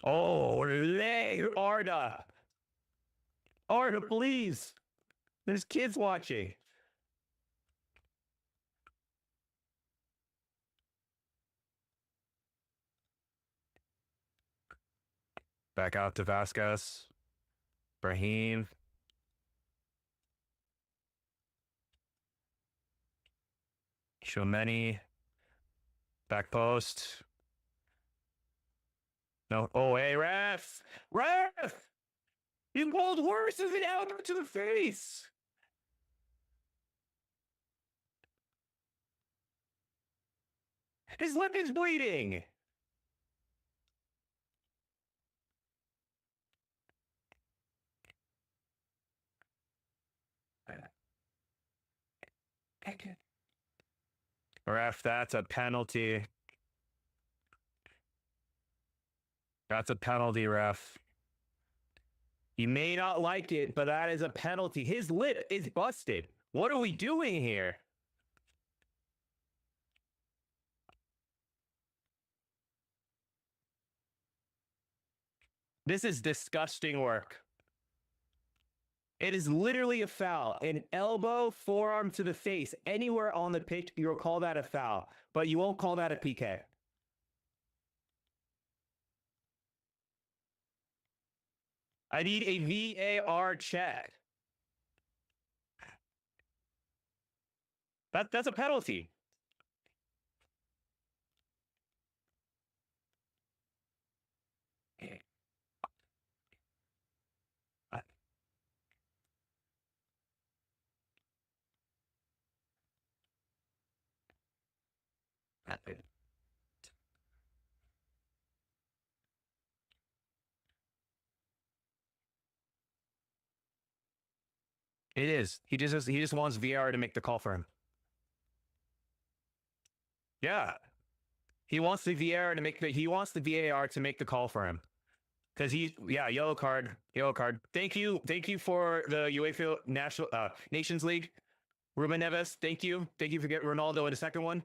S1: Oh, Arda. Arda, please. There's kids watching. Back out to Vasquez. Brahim. Shomeni. Back post. No. Oh, hey, ref. Ref! You called worse than an elbow to the face. His lip is bleeding. Ref, that's a penalty. That's a penalty, ref. You may not like it, but that is a penalty. His lip is busted. What are we doing here? This is disgusting work. It is literally a foul. An elbow, forearm to the face, anywhere on the pitch, you'll call that a foul, but you won't call that a PK. I need a VAR check. That's a penalty. It is. He just wants VAR to make the call for him. Yeah. He wants the VAR to make the call for him. Because yellow card. Thank you for the UEFA Nations League. Ruben Neves, thank you for getting Ronaldo in the second one.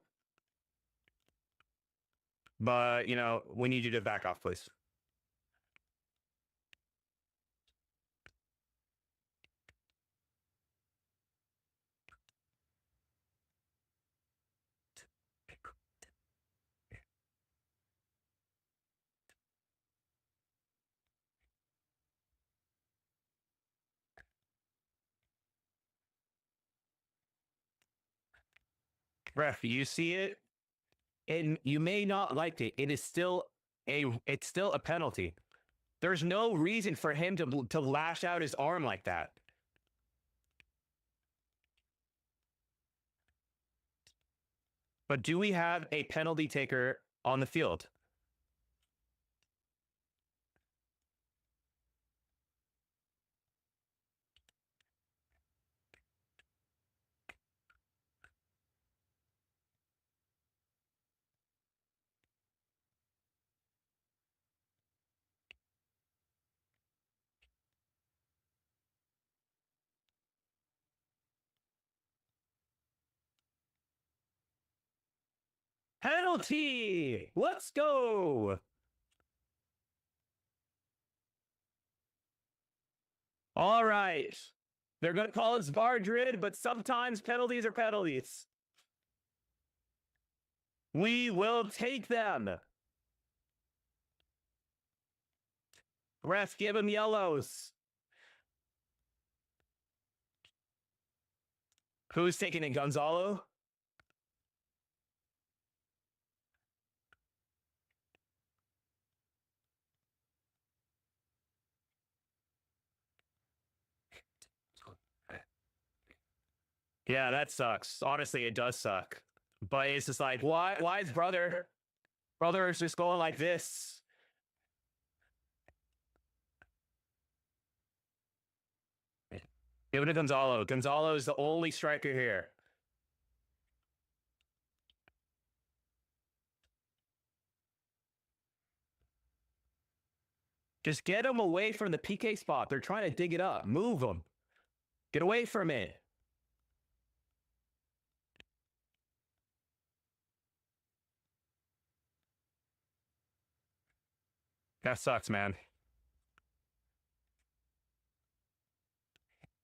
S1: But we need you to back off, please. Ref, you see it, and you may not like it. It's still a penalty. There's no reason for him to lash out his arm like that. But do we have a penalty taker on the field? Penalty! Let's go! All right. They're going to call us Madrid, but sometimes penalties are penalties. We will take them. Ref, give him yellows. Who's taking it, Gonzalo? Yeah, that sucks. Honestly, it does suck. But it's just like, why is brother is just going like this? Give it to Gonzalo. Gonzalo is the only striker here. Just get them away from the PK spot. They're trying to dig it up. Move them. Get away from it. That sucks, man.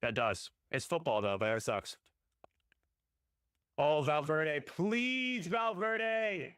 S1: That does. It's football, though, but it sucks. Oh, Valverde. Please, Valverde.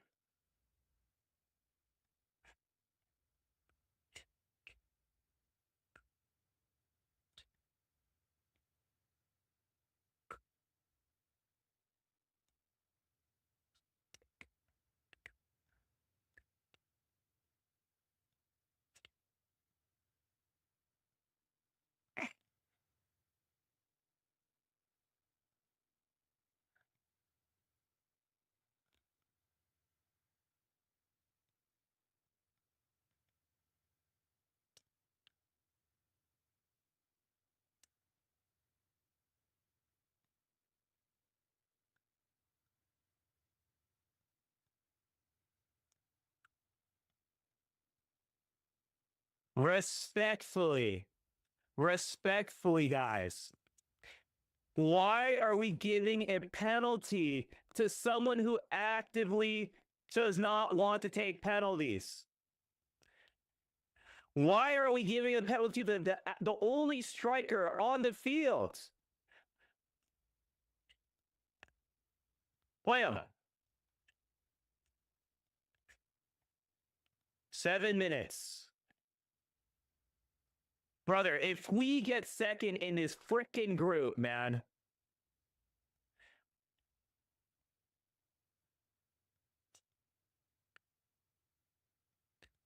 S1: Respectfully. Respectfully, guys. Why are we giving a penalty to someone who actively does not want to take penalties? Why are we giving a penalty to the only striker on the field? Play him. 7 minutes. Brother, if we get second in this freaking group, man.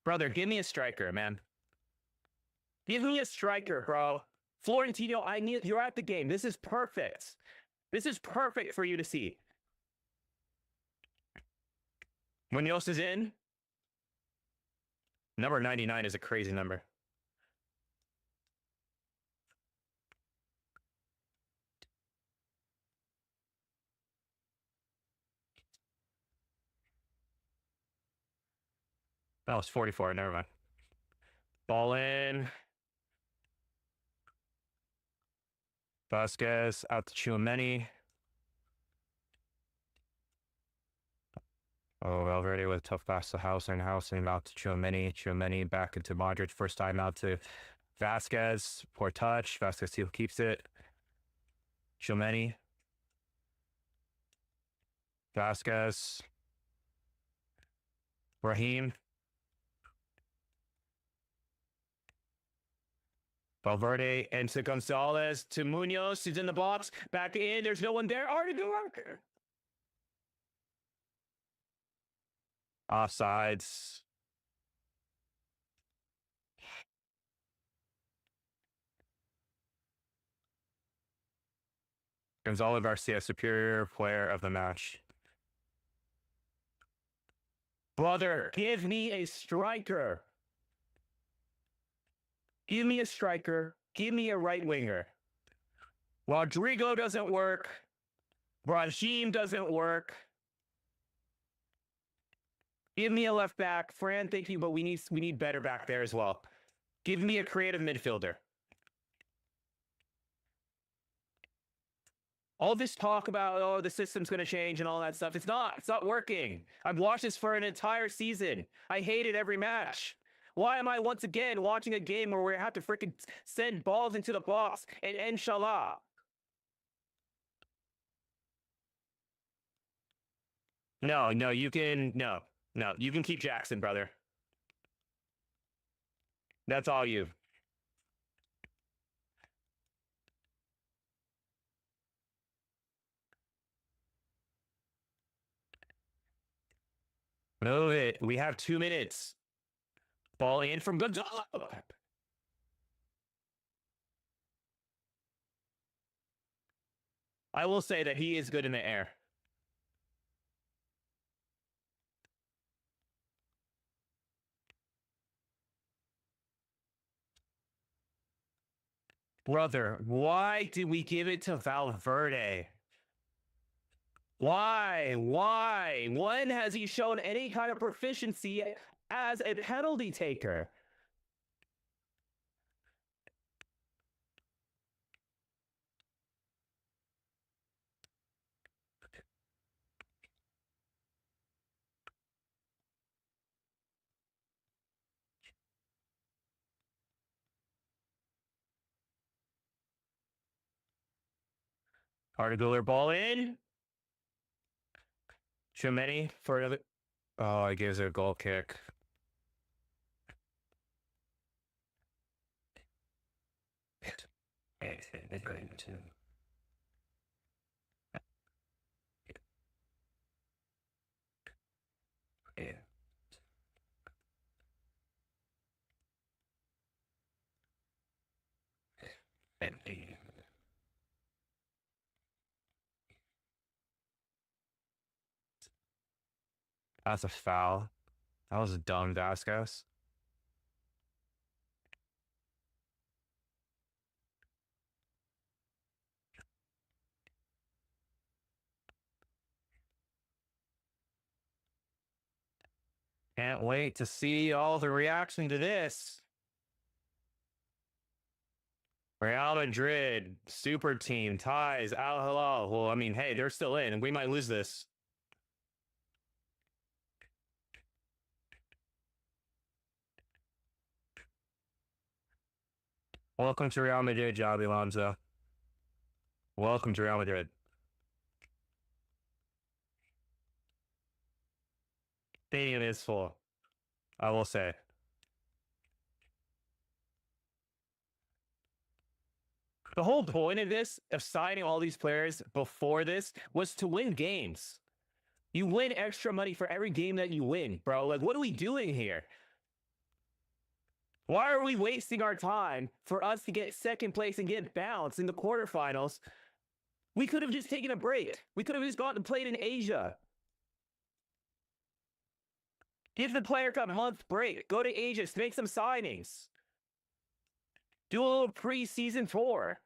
S1: Brother, give me a striker, man. Give me a striker, bro. Florentino, I need you're at the game. This is perfect. This is perfect for you to see. Munoz is in. Number 99 is a crazy number. That was 44. Never mind. Ball in. Vasquez out to Tchouaméni. Oh, Valverde with a tough pass to Housen out to Tchouaméni. Tchouaméni back into Madrid. First time out to Vasquez. Poor touch. Vasquez still keeps it. Tchouaméni. Vasquez. Raheem. Valverde and to Gonzalez to Munoz. He's in the box. Back in. There's no one there. Already do work. Offsides. Gonzalo Garcia, superior player of the match. Brother, give me a striker. Give me a striker. Give me a right winger. Rodrigo doesn't work. Brahim doesn't work. Give me a left back. Fran, thank you, but we need better back there as well. Give me a creative midfielder. All this talk about, oh, the system's going to change and all that stuff. It's not. It's not working. I've watched this for an entire season. I hated every match. Why am I once again watching a game where we have to freaking send balls into the box and inshallah? No, you can, you can keep Jackson, brother. That's all you. Move it. We have 2 minutes. Ball in from Gonzalo. I will say that he is good in the air. Brother, why did we give it to Valverde? Why? When has he shown any kind of proficiency as a penalty taker? Articular ball in. Too many for another. Oh, it gives it a goal kick. That's a foul. That was a dumb Vasquez. Can't wait to see all the reaction to this. Real Madrid, super team, ties, Al Hilal. Well, I mean, hey, they're still in, and we might lose this. Welcome to Real Madrid, Javi Alonso. Welcome to Real Madrid. Stadium is full, I will say. The whole point of this, of signing all these players before this, was to win games. You win extra money for every game that you win, bro. Like, what are we doing here? Why are we wasting our time for us to get second place and get bounced in the quarterfinals? We could have just taken a break. We could have just gone and played in Asia. Give the player a month break. Go to Asia, make some signings. Do a little preseason tour.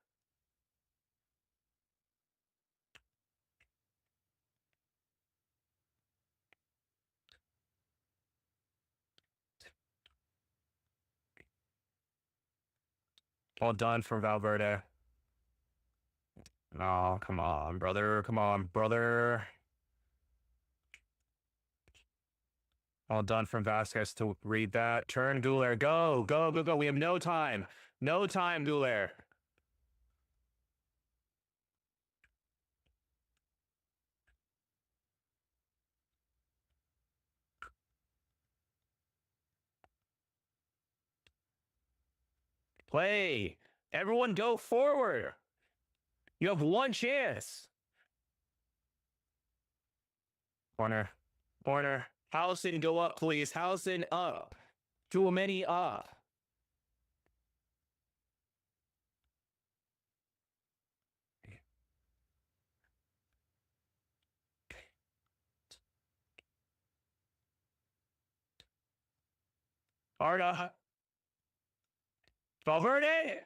S1: Well done from Valverde. Oh, come on, brother. Come on, brother. Well done from Vasquez to read that. Turn, Guler. Go, go, go, go. We have no time. No time, Guler. Play. Everyone go forward. You have one chance. Corner. Corner. Howson, go up, please. Howson, up. Too many up. Arda. Valverde.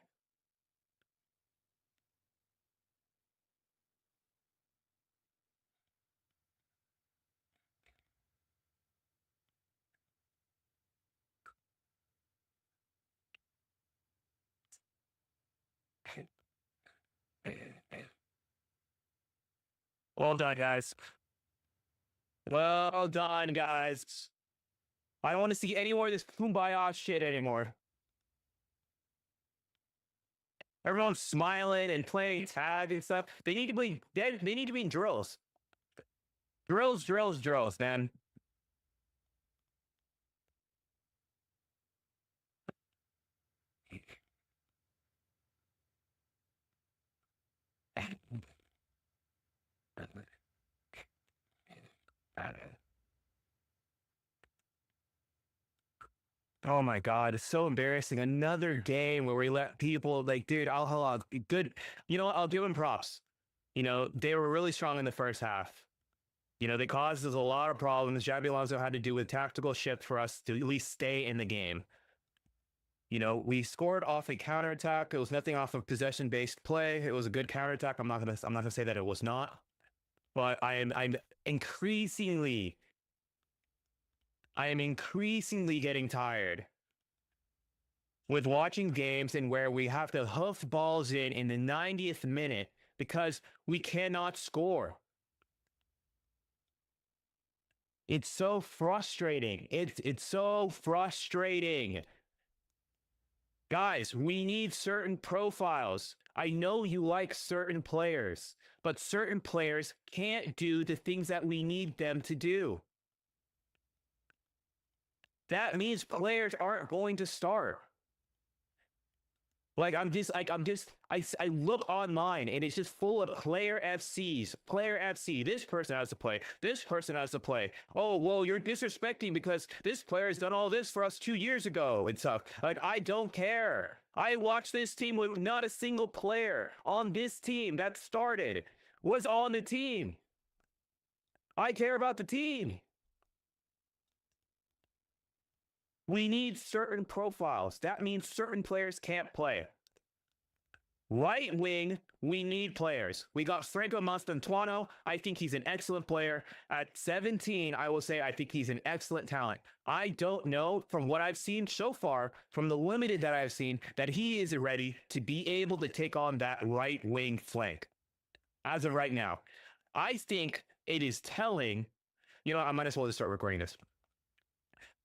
S1: Well done, guys. Well done, guys. I don't want to see any more of this kumbaya shit anymore. Everyone's smiling and playing tag and stuff. They need to be dead. They need to be in drills. Drills, drills, drills, man. Oh my God, it's so embarrassing. Another game where we let people like, dude, Al Hilal, good. You know what? I'll give him props. You know, they were really strong in the first half. You know, they caused us a lot of problems. Xabi Alonso had to do with tactical shift for us to at least stay in the game. You know, we scored off a counterattack. It was nothing off of possession-based play. It was a good counterattack. I'm not gonna say that it was not. But I'm increasingly getting tired with watching games and where we have to hoof balls in the 90th minute because we cannot score. It's so frustrating. It's so frustrating. Guys, we need certain profiles. I know you like certain players, but certain players can't do the things that we need them to do. That means players aren't going to start. I look online and it's just full of player FCs. Player FC. This person has to play. This person has to play. Oh, well, you're disrespecting because this player has done all this for us 2 years ago and stuff. Like, I don't care. I watched this team with not a single player on this team that started was on the team. I care about the team. We need certain profiles. That means certain players can't play. Right wing, we need players. We got Franco Mastantuono. I think he's an excellent player. At 17, I will say I think he's an excellent talent. I don't know from what I've seen so far, from the limited that I've seen, that he is ready to be able to take on that right wing flank. As of right now, I think it is telling, I might as well just start recording this.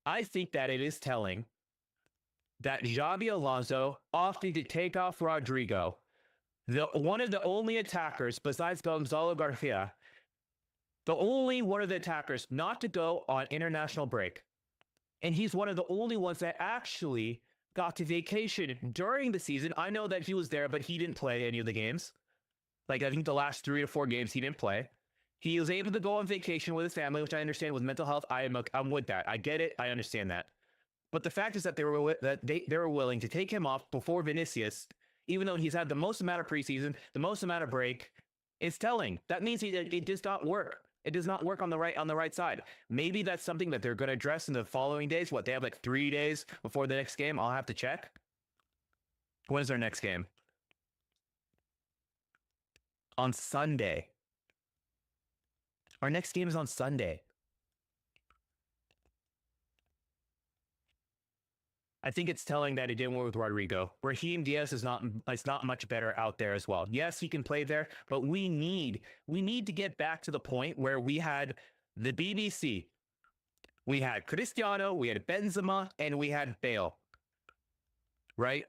S1: I think that it is telling that Xabi Alonso opted to take off Rodrigo, one of the only attackers besides Gonzalo Garcia, the only one of the attackers not to go on international break. And he's one of the only ones that actually got to vacation during the season. I know that he was there, but he didn't play any of the games. Like, I think the last 3 to 4 games he didn't play. He was able to go on vacation with his family, which I understand with mental health. I'm with that. I get it. I understand that. But the fact is that they were willing to take him off before Vinicius, even though he's had the most amount of preseason, the most amount of break. It's telling. That means it does not work. It does not work on the right side. Maybe that's something that they're going to address in the following days. What, they have like 3 days before the next game? I'll have to check. When is our next game? On Sunday. Our next game is on Sunday. I think it's telling that it didn't work with Rodrigo. Raheem Diaz is not much better out there as well. Yes, he can play there, but we need to get back to the point where we had the BBC. We had Cristiano, we had Benzema, and we had Bale. Right?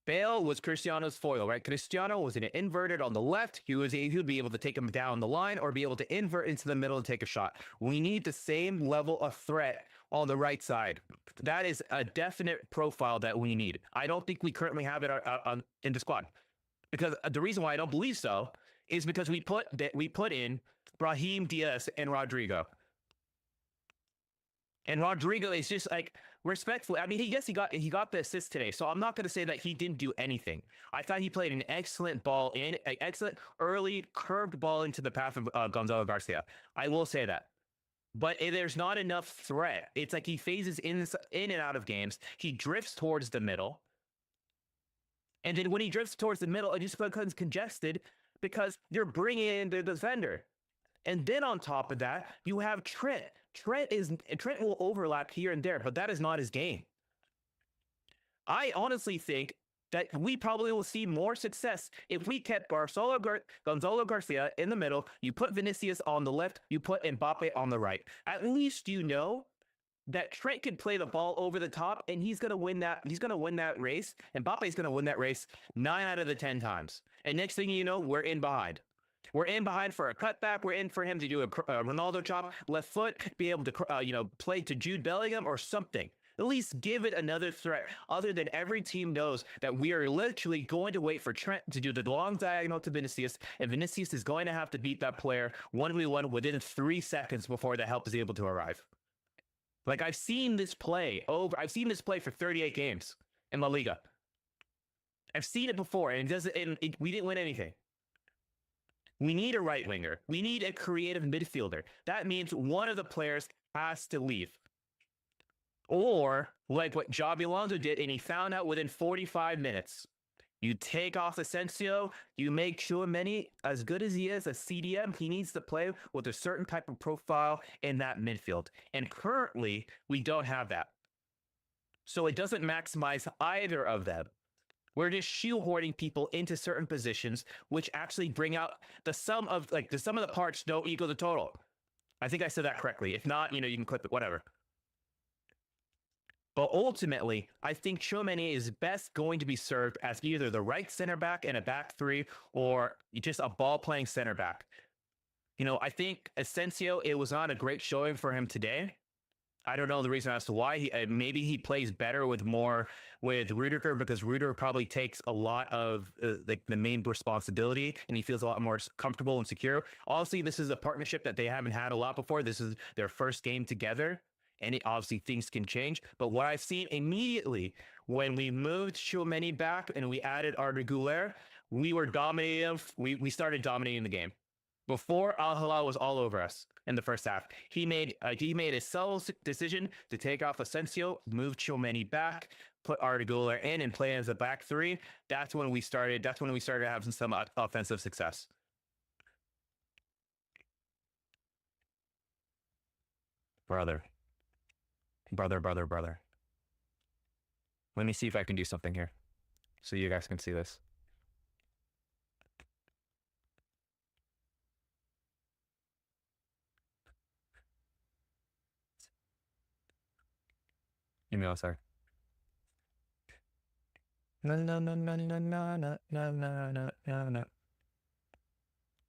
S1: Bale was Cristiano's foil, right? Cristiano was inverted on the left. He would be able to take him down the line or be able to invert into the middle and take a shot. We need the same level of threat on the right side. That is a definite profile that we need. I don't think we currently have it in the squad. Because the reason why I don't believe so is because we put in Brahim Diaz and Rodrigo. And Rodrigo is just like, respectfully, I mean, he got the assist today, so I'm not going to say that he didn't do anything. I thought he played an excellent ball an excellent early curved ball into the path of Gonzalo Garcia. I will say that. But there's not enough threat. It's like he phases in and out of games. He drifts towards the middle. And then when he drifts towards the middle, it just becomes congested because you're bringing in the defender. And then on top of that, you have Trent. Trent will overlap here and there, but that is not his game. I honestly think that we probably will see more success if we kept Gonzalo Garcia in the middle, you put Vinicius on the left, you put Mbappe on the right. At least you know that Trent can play the ball over the top and he's going to win that. He's going to win that race. Mbappe's going to win that race 9 out of the 10 times. And next thing you know, we're in behind. We're in behind for a cutback. We're in for him to do a Ronaldo chop, left foot, be able to, play to Jude Bellingham or something. At least give it another threat, other than every team knows that we are literally going to wait for Trent to do the long diagonal to Vinicius, and Vinicius is going to have to beat that player 1v1 within 3 seconds before the help is able to arrive. Like, I've seen this play for 38 games in La Liga. I've seen it before, and we didn't win anything. We need a right winger. We need a creative midfielder. That means one of the players has to leave. Or like what Xabi Alonso did, and he found out within 45 minutes. You take off Asensio, you make Tchouaméni, as good as he is, a CDM, he needs to play with a certain type of profile in that midfield. And currently, we don't have that. So it doesn't maximize either of them. We're just shoehorning people into certain positions, which actually bring out the sum of the parts don't equal the total. I think I said that correctly. If not, you can clip it, whatever. But ultimately, I think Chouameni is best going to be served as either the right center back in a back three or just a ball playing center back. I think Asensio, it was not a great showing for him today. I don't know the reason as to why. Maybe he plays better with Rudiger because Rudiger probably takes a lot of like the main responsibility and he feels a lot more comfortable and secure. Obviously, this is a partnership that they haven't had a lot before. This is their first game together. And obviously things can change. But what I've seen immediately when we moved Chouameni back and we added Arda Güler, we were dominating. We started dominating the game. Before Al Hilal was all over us in the first half, he made a subtle decision to take off Asensio, move Chouameni back, put Arda Güler in, and play as a back three. That's when we started. That's when we started having some offensive success. Brother. Let me see if I can do something here so you guys can see this. Email, sorry. No.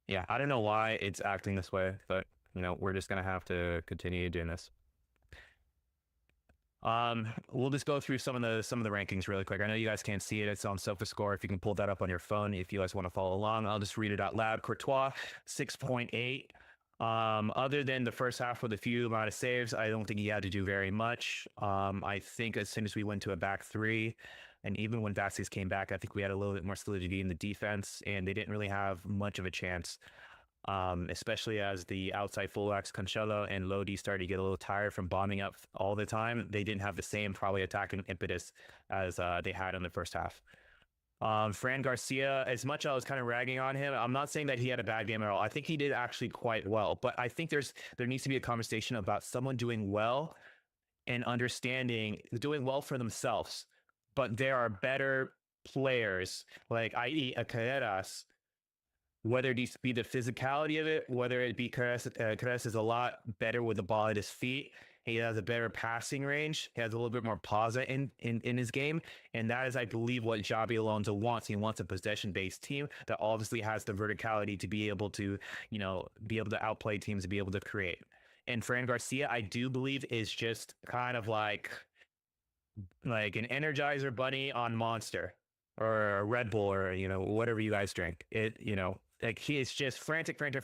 S1: Yeah, I don't know why it's acting this way, but we're just gonna have to continue doing this. We'll just go through some of the rankings really quick. I know you guys can't see it. It's on SofaScore. If you can pull that up on your phone, if you guys want to follow along, I'll just read it out loud. Courtois, 6.8. Other than the first half with a few amount of saves, I don't think he had to do very much. I think as soon as we went to a back three, and even when Vasquez came back, I think we had a little bit more solidity in the defense, and they didn't really have much of a chance. Especially as the outside fullbacks Cancelo and Lodi started to get a little tired from bombing up all the time. They didn't have the same probably attacking impetus as they had in the first half. Fran Garcia, as much as I was kind of ragging on him, I'm not saying that he had a bad game at all. I think he did actually quite well, but I think there needs to be a conversation about someone doing well and understanding doing well for themselves, but there are better players like i.e. a Carreras, whether it be the physicality of it, whether it be Carreras is a lot better with the ball at his feet. He has a better passing range. He has a little bit more pausa in his game. And that is, I believe, what Xabi Alonso wants. He wants a possession-based team that obviously has the verticality to be able to, be able to outplay teams, to be able to create. And Fran Garcia, I do believe, is just kind of like an Energizer bunny on Monster or a Red Bull or, whatever you guys drink. Like he is just frantic. And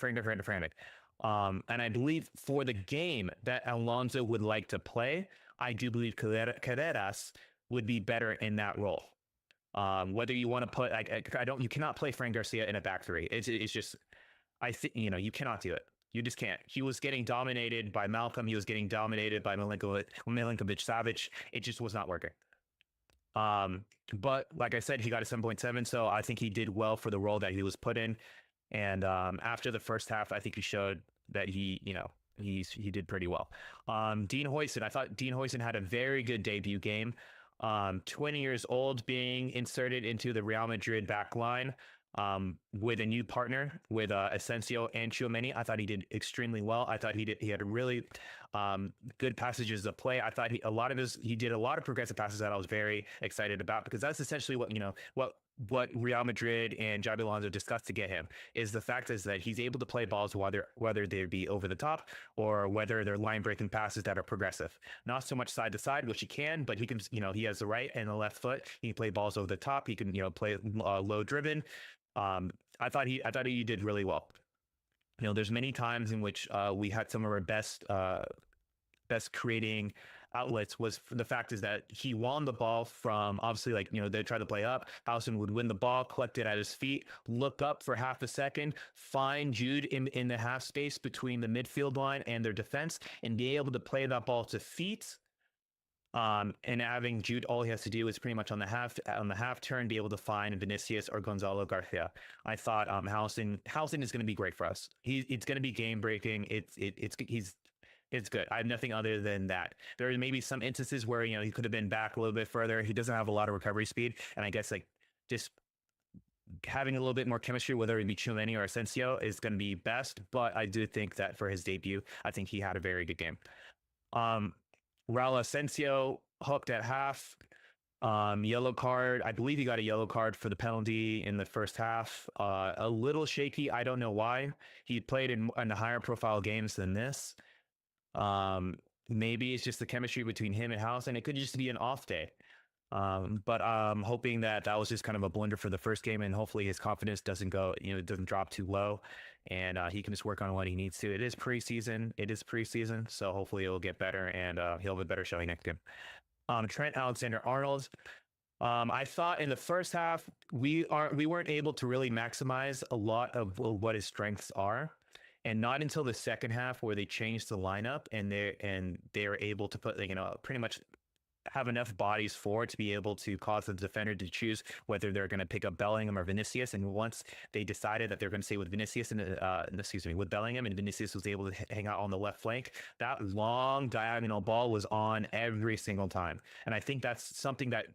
S1: I believe for the game that Alonso would like to play, I do believe Carreras would be better in that role. Whether you want to put, you cannot play Fran Garcia in a back three. It's just, I think, you cannot do it. You just can't. He was getting dominated by Malcolm. He was getting dominated by Milinkovic-Savic. It just was not working. But like I said, he got a 7.7. So I think he did well for the role that he was put in. And after the first half, I think he showed that he did pretty well. Dean Huijsen, I thought Dean Huijsen had a very good debut game. 20 years old, being inserted into the Real Madrid back line with a new partner with Asensio and Chouameni. I thought he did extremely well. I thought he had really good passages of play. I thought he did a lot of progressive passes that I was very excited about, because that's essentially what Real Madrid and Xabi Alonso discussed to get him, is the fact is that he's able to play balls whether they be over the top or whether they're line breaking passes that are progressive. Not so much side to side, which he can, but he can, he has the right and the left foot. He can play balls over the top. He can, play low driven. I thought he did really well. There's many times in which we had some of our best creating outlets. Was the fact is that he won the ball from, obviously, they tried to play up. Howson would win the ball, collect it at his feet, look up for half a second, find Jude in the half space between the midfield line and their defense, and be able to play that ball to feet. And having Jude, all he has to do is pretty much on the half turn be able to find Vinicius or Gonzalo Garcia. I thought Howson is going to be great for us. It's going to be game breaking. It's good. I have nothing other than that. There may be some instances where he could have been back a little bit further. He doesn't have a lot of recovery speed, and I guess just having a little bit more chemistry, whether it be Chouameni or Asensio, is going to be best. But I do think that for his debut, I think he had a very good game. Raul Asensio hooked at half. Yellow card. I believe he got a yellow card for the penalty in the first half. A little shaky. I don't know why. He played in higher profile games than this. Maybe it's just the chemistry between him and House, and it could just be an off day. But I'm hoping that that was just kind of a blunder for the first game, and hopefully his confidence doesn't go, it doesn't drop too low, and he can just work on what he needs to. It is preseason. It is preseason, so hopefully it'll get better, and he'll have a better showing next game. Trent Alexander-Arnold. I thought in the first half we weren't able to really maximize a lot of what his strengths are, and not until the second half where they changed the lineup and they were able to put pretty much have enough bodies forward to be able to cause the defender to choose whether they're going to pick up Bellingham or Vinicius. And once they decided that they're going to stay with Vinicius and with Bellingham, and Vinicius was able to hang out on the left flank, that long diagonal ball was on every single time. And I think that's something that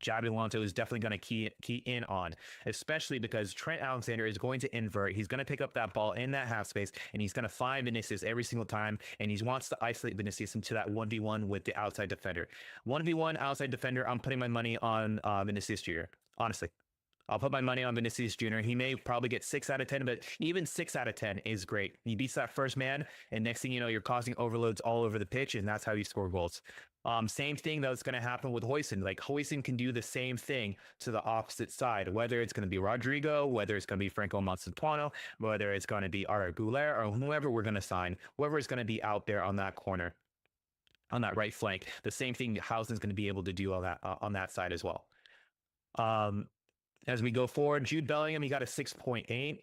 S1: Xabi Alonso is definitely going to key in on, especially because Trent Alexander is going to invert. He's going to pick up that ball in that half space, and he's going to find Vinicius every single time, and he wants to isolate Vinicius into that 1v1 with the outside defender. 1v1 outside defender, I'm putting my money on Vinicius Jr., honestly. I'll put my money on Vinicius Jr. He may probably get 6 out of 10, but even 6 out of 10 is great. He beats that first man, and next thing you know, you're causing overloads all over the pitch, and that's how you score goals. Same thing that's going to happen with Hoyson. Like Hoyson can do the same thing to the opposite side, whether it's going to be Rodrigo, whether it's going to be Franco Manzantuano, whether it's going to be Arda Güler, or whoever we're going to sign, whoever is going to be out there on that corner, on that right flank. The same thing Housen's going to be able to do on that side as well. As we go forward, Jude Bellingham, he got a 6.8.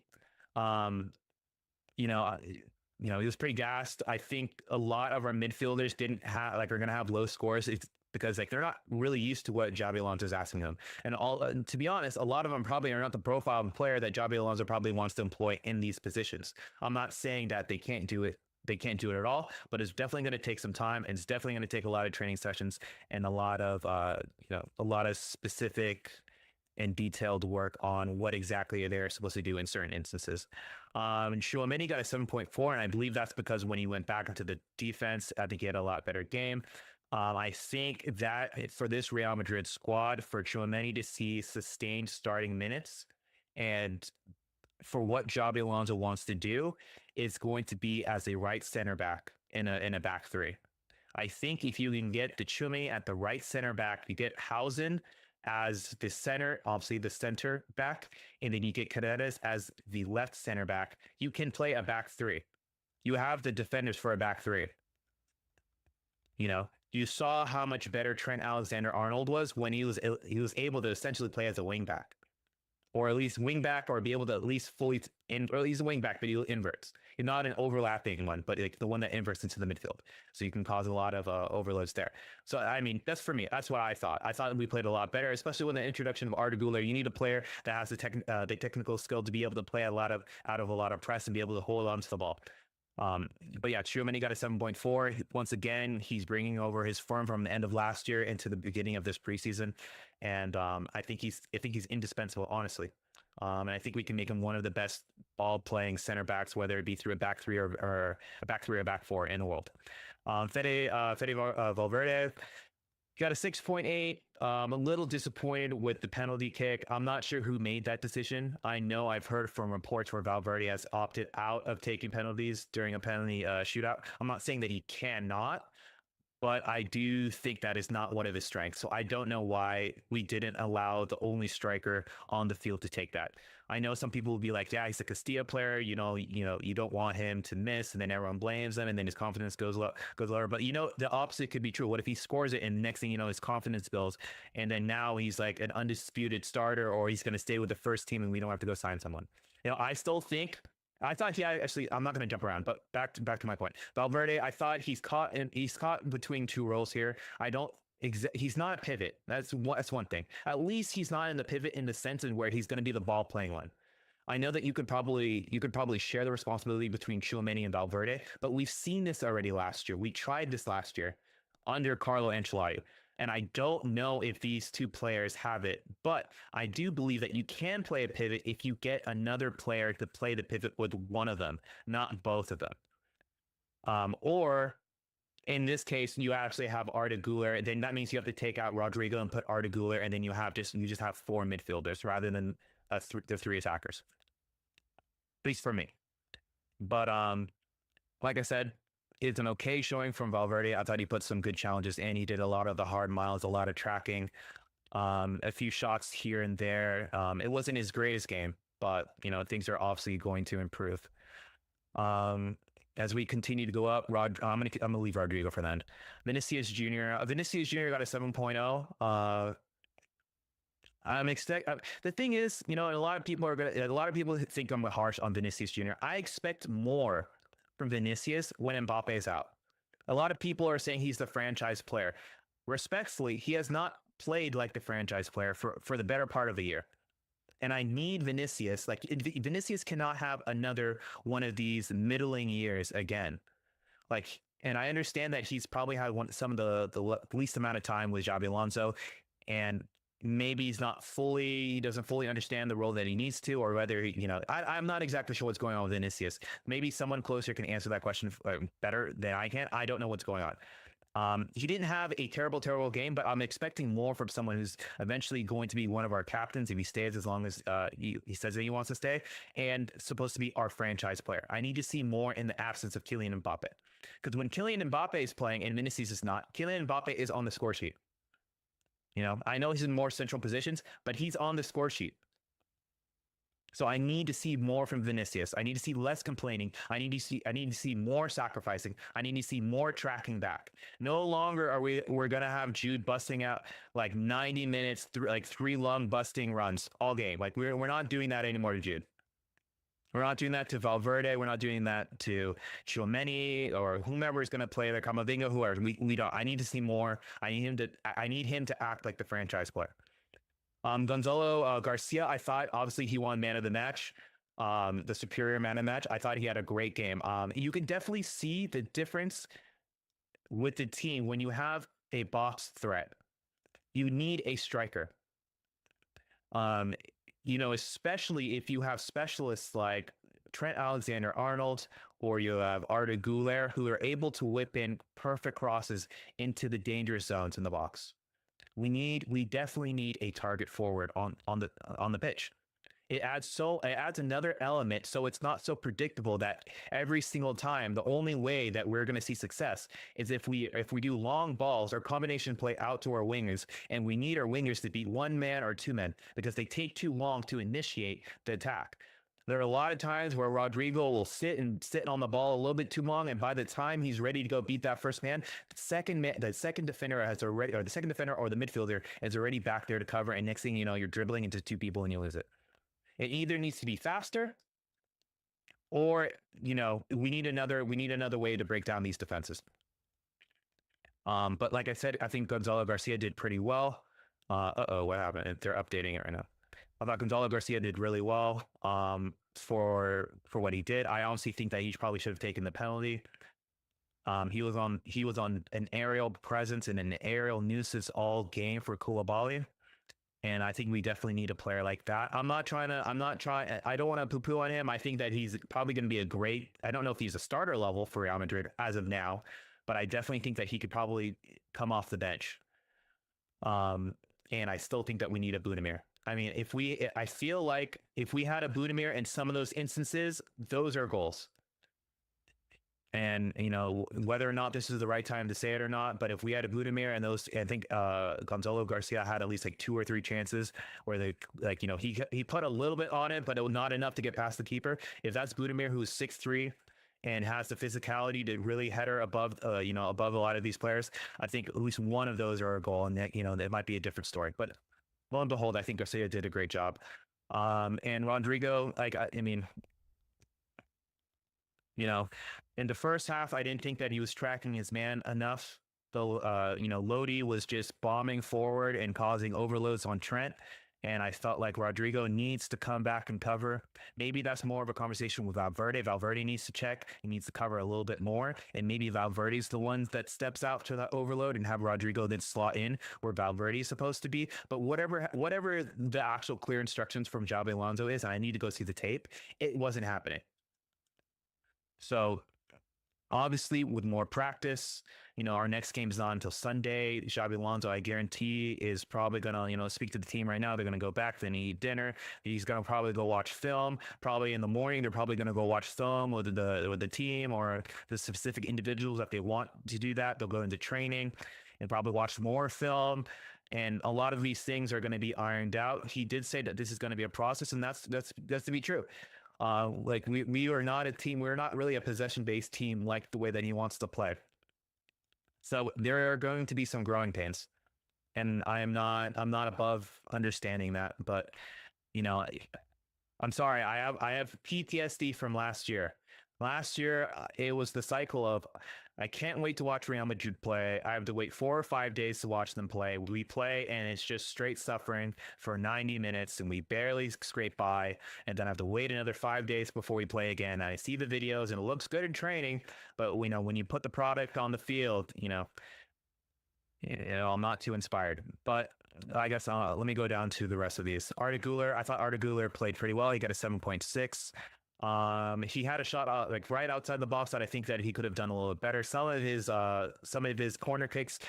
S1: He was pretty gassed. I think a lot of our midfielders are going to have low scores. It's because they're not really used to what Xabi Alonso is asking them. And to be honest, a lot of them probably are not the profile of a player that Xabi Alonso probably wants to employ in these positions. I'm not saying that they can't do it. They can't do it at all, but it's definitely going to take some time, and it's definitely going to take a lot of training sessions and a lot of specific and detailed work on what exactly they're supposed to do in certain instances. And Tchouaméni got a 7.4, and I believe that's because when he went back into the defense, I think he had a lot better game. I think that for this Real Madrid squad, for Tchouaméni to see sustained starting minutes and for what Xabi Alonso wants to do is going to be as a right center back in a back three. I think if you can get the Tchouaméni at the right center back, you get Housen as the center, obviously the center back, and then you get Paredes as the left center back, you can play a back three. You have the defenders for a back three. You saw how much better Trent Alexander-Arnold was when he was able to essentially play as a wing back, or at least wing back, or be able to at least or he's a wing back, but he inverts. He's not an overlapping one, but like the one that inverts into the midfield. So you can cause a lot of overloads there. So, I mean, that's for me. That's what I thought. I thought we played a lot better, especially with the introduction of Arda Güler. You need a player that has the technical skill to be able to play out of a lot of press and be able to hold on to the ball. But yeah, Tchouaméni got a 7.4. Once again, he's bringing over his form from the end of last year into the beginning of this preseason, and I think he's indispensable, honestly. And I think we can make him one of the best ball-playing center backs, whether it be through a back three or a back three or back four in the world. Fede Valverde got a 6.8. I'm a little disappointed with the penalty kick. I'm not sure who made that decision. I know I've heard from reports where Valverde has opted out of taking penalties during a penalty shootout. I'm not saying that he cannot, but I do think that is not one of his strengths. So I don't know why we didn't allow the only striker on the field to take that. I know some people will be like, yeah, he's a Castilla player. You don't want him to miss, and then everyone blames him, and then his confidence goes lower. But the opposite could be true. What if he scores it, and next thing you know, his confidence builds, and then now he's like an undisputed starter, or he's going to stay with the first team, and we don't have to go sign someone. I still think. I thought, actually, I'm not going to jump around, but back to my point. Valverde, I thought he's caught between two roles here. He's not a pivot. That's one thing. At least he's not in the pivot in the sense in where he's going to be the ball playing one. I know that you could probably share the responsibility between Tchouaméni and Valverde, but we've seen this already last year. We tried this last year under Carlo Ancelotti. And I don't know if these two players have it, but I do believe that you can play a pivot if you get another player to play the pivot with one of them, not both of them. Or In this case, you actually have Arda Güler. Then that means you have to take out Rodrigo and put Arda Güler, and then you just have four midfielders rather than the three attackers. At least for me. But like I said, it's an okay showing from Valverde. I thought he put some good challenges in. He did a lot of the hard miles, a lot of tracking, a few shots here and there. It wasn't his greatest game, but things are obviously going to improve. As we continue to go up, I'm gonna leave Rodrigo for then. Vinicius Jr. Vinicius Jr. got a 7.0. The thing is, a lot of people think I'm harsh on Vinicius Jr. I expect more from Vinicius when Mbappe is out. A lot of people are saying he's the franchise player. Respectfully, he has not played like the franchise player for the better part of the year. And I need Vinicius. Like, Vinicius cannot have another one of these middling years again. Like, and I understand that he's probably had some of the least amount of time with Xabi Alonso, and maybe he doesn't fully understand the role that he needs to, or whether, I'm not exactly sure what's going on with Vinicius. Maybe someone closer can answer that question better than I can. I don't know what's going on. He didn't have a terrible game, but I'm expecting more from someone who's eventually going to be one of our captains if he stays as long as he says that he wants to stay, and supposed to be our franchise player. I need to see more in the absence of Kylian Mbappe. Because when Kylian Mbappe is playing and Vinicius is not, Kylian Mbappe is on the score sheet. I know he's in more central positions, but he's on the score sheet. So I need to see more from Vinicius. I need to see less complaining. I need to see more sacrificing. I need to see more tracking back. No longer we're gonna have Jude busting out like 90 minutes, like 3 long busting runs all game. Like we're not doing that anymore to Jude. We're not doing that to Valverde. We're not doing that to Tchouameni or whomever is going to play there, Camavinga, whoever. We don't. I need to see more. I need him to act like the franchise player. Gonzalo Garcia, I thought obviously he won man of the match, the superior man of the match. I thought he had a great game. You can definitely see the difference with the team when you have a box threat. You need a striker. Especially if you have specialists like Trent Alexander-Arnold or you have Arda Güler, who are able to whip in perfect crosses into the dangerous zones in the box. We definitely need a target forward on the pitch. It adds another element, so it's not so predictable that every single time the only way that we're going to see success is if we do long balls or combination play out to our wingers, and we need our wingers to be 1 man or 2 men because they take too long to initiate the attack. There are a lot of times where Rodrigo will sit on the ball a little bit too long, and by the time he's ready to go beat that first man, the second defender or the midfielder is already back there to cover, and next thing you know, you're dribbling into 2 people and you lose it. It either needs to be faster, or we need another way to break down these defenses. But like I said, I think Gonzalo Garcia did pretty well. What happened? They're updating it right now. I thought Gonzalo Garcia did really well for what he did. I honestly think that he probably should have taken the penalty. He was on an aerial presence and an aerial nuisance all game for Koulibaly. And I think we definitely need a player like that. I don't want to poo-poo on him. I think that he's probably going to be I don't know if he's a starter level for Real Madrid as of now, but I definitely think that he could probably come off the bench. And I still think that we need a Budimir. I mean, I feel like if we had a Budimir in some of those instances, those are goals. And, whether or not this is the right time to say it or not, but if we had a Budimir and I think Gonzalo Garcia had at least like 2 or 3 chances where he put a little bit on it, but it was not enough to get past the keeper. If that's Budimir, who's 6'3", and has the physicality to really header above a lot of these players, I think at least one of those are a goal, and that might be a different story. But lo and behold, I think Garcia did a great job. And Rodrigo, in the first half, I didn't think that he was tracking his man enough. Lodi was just bombing forward and causing overloads on Trent. And I felt like Rodrigo needs to come back and cover. Maybe that's more of a conversation with Valverde. Valverde needs to check. He needs to cover a little bit more. And maybe Valverde's the one that steps out to that overload and have Rodrigo then slot in where Valverde is supposed to be. But whatever the actual clear instructions from Xabi Alonso is, and I need to go see the tape, it wasn't happening. So Obviously, with more practice, our next game is not until Sunday. Xabi Alonso, I guarantee, is probably gonna, speak to the team right now. They're gonna go back, then eat dinner. He's gonna probably go watch film. Probably in the morning, they're probably gonna go watch film with the team or the specific individuals that they want to do that. They'll go into training and probably watch more film. And a lot of these things are going to be ironed out. He did say that this is going to be a process, and that's to be true. Like we are not a team. We're not really a possession-based team like the way that he wants to play. So there are going to be some growing pains, and I'm not above understanding that. But I'm sorry. I have PTSD from last year. Last year, it was the cycle of I can't wait to watch Real Madrid play. I have to wait 4 or 5 days to watch them play. We play, and it's just straight suffering for 90 minutes, and we barely scrape by. And then I have to wait another 5 days before we play again. I see the videos, and it looks good in training, but when you put the product on the field, I'm not too inspired. But I guess let me go down to the rest of these. Arda Güler, I thought Arda Güler played pretty well. He got a 7.6. He had a shot like right outside the box that I think that he could have done a little bit better. Some of his corner kicks,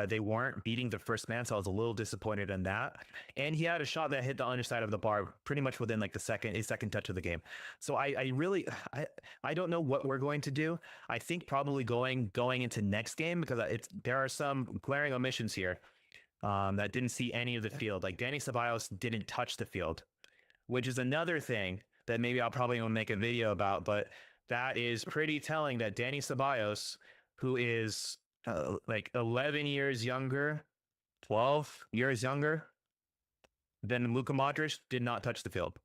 S1: they weren't beating the first man, so I was a little disappointed in that. And he had a shot that hit the underside of the bar pretty much within like his second touch of the game. So I really don't know what we're going to do. I think probably going into next game, because there are some glaring omissions here that didn't see any of the field. Like Dani Ceballos didn't touch the field, which is another thing that maybe I'll probably make a video about, but that is pretty telling that Dani Ceballos, who is like 11 years younger, 12 years younger than Luka Modric, did not touch the field.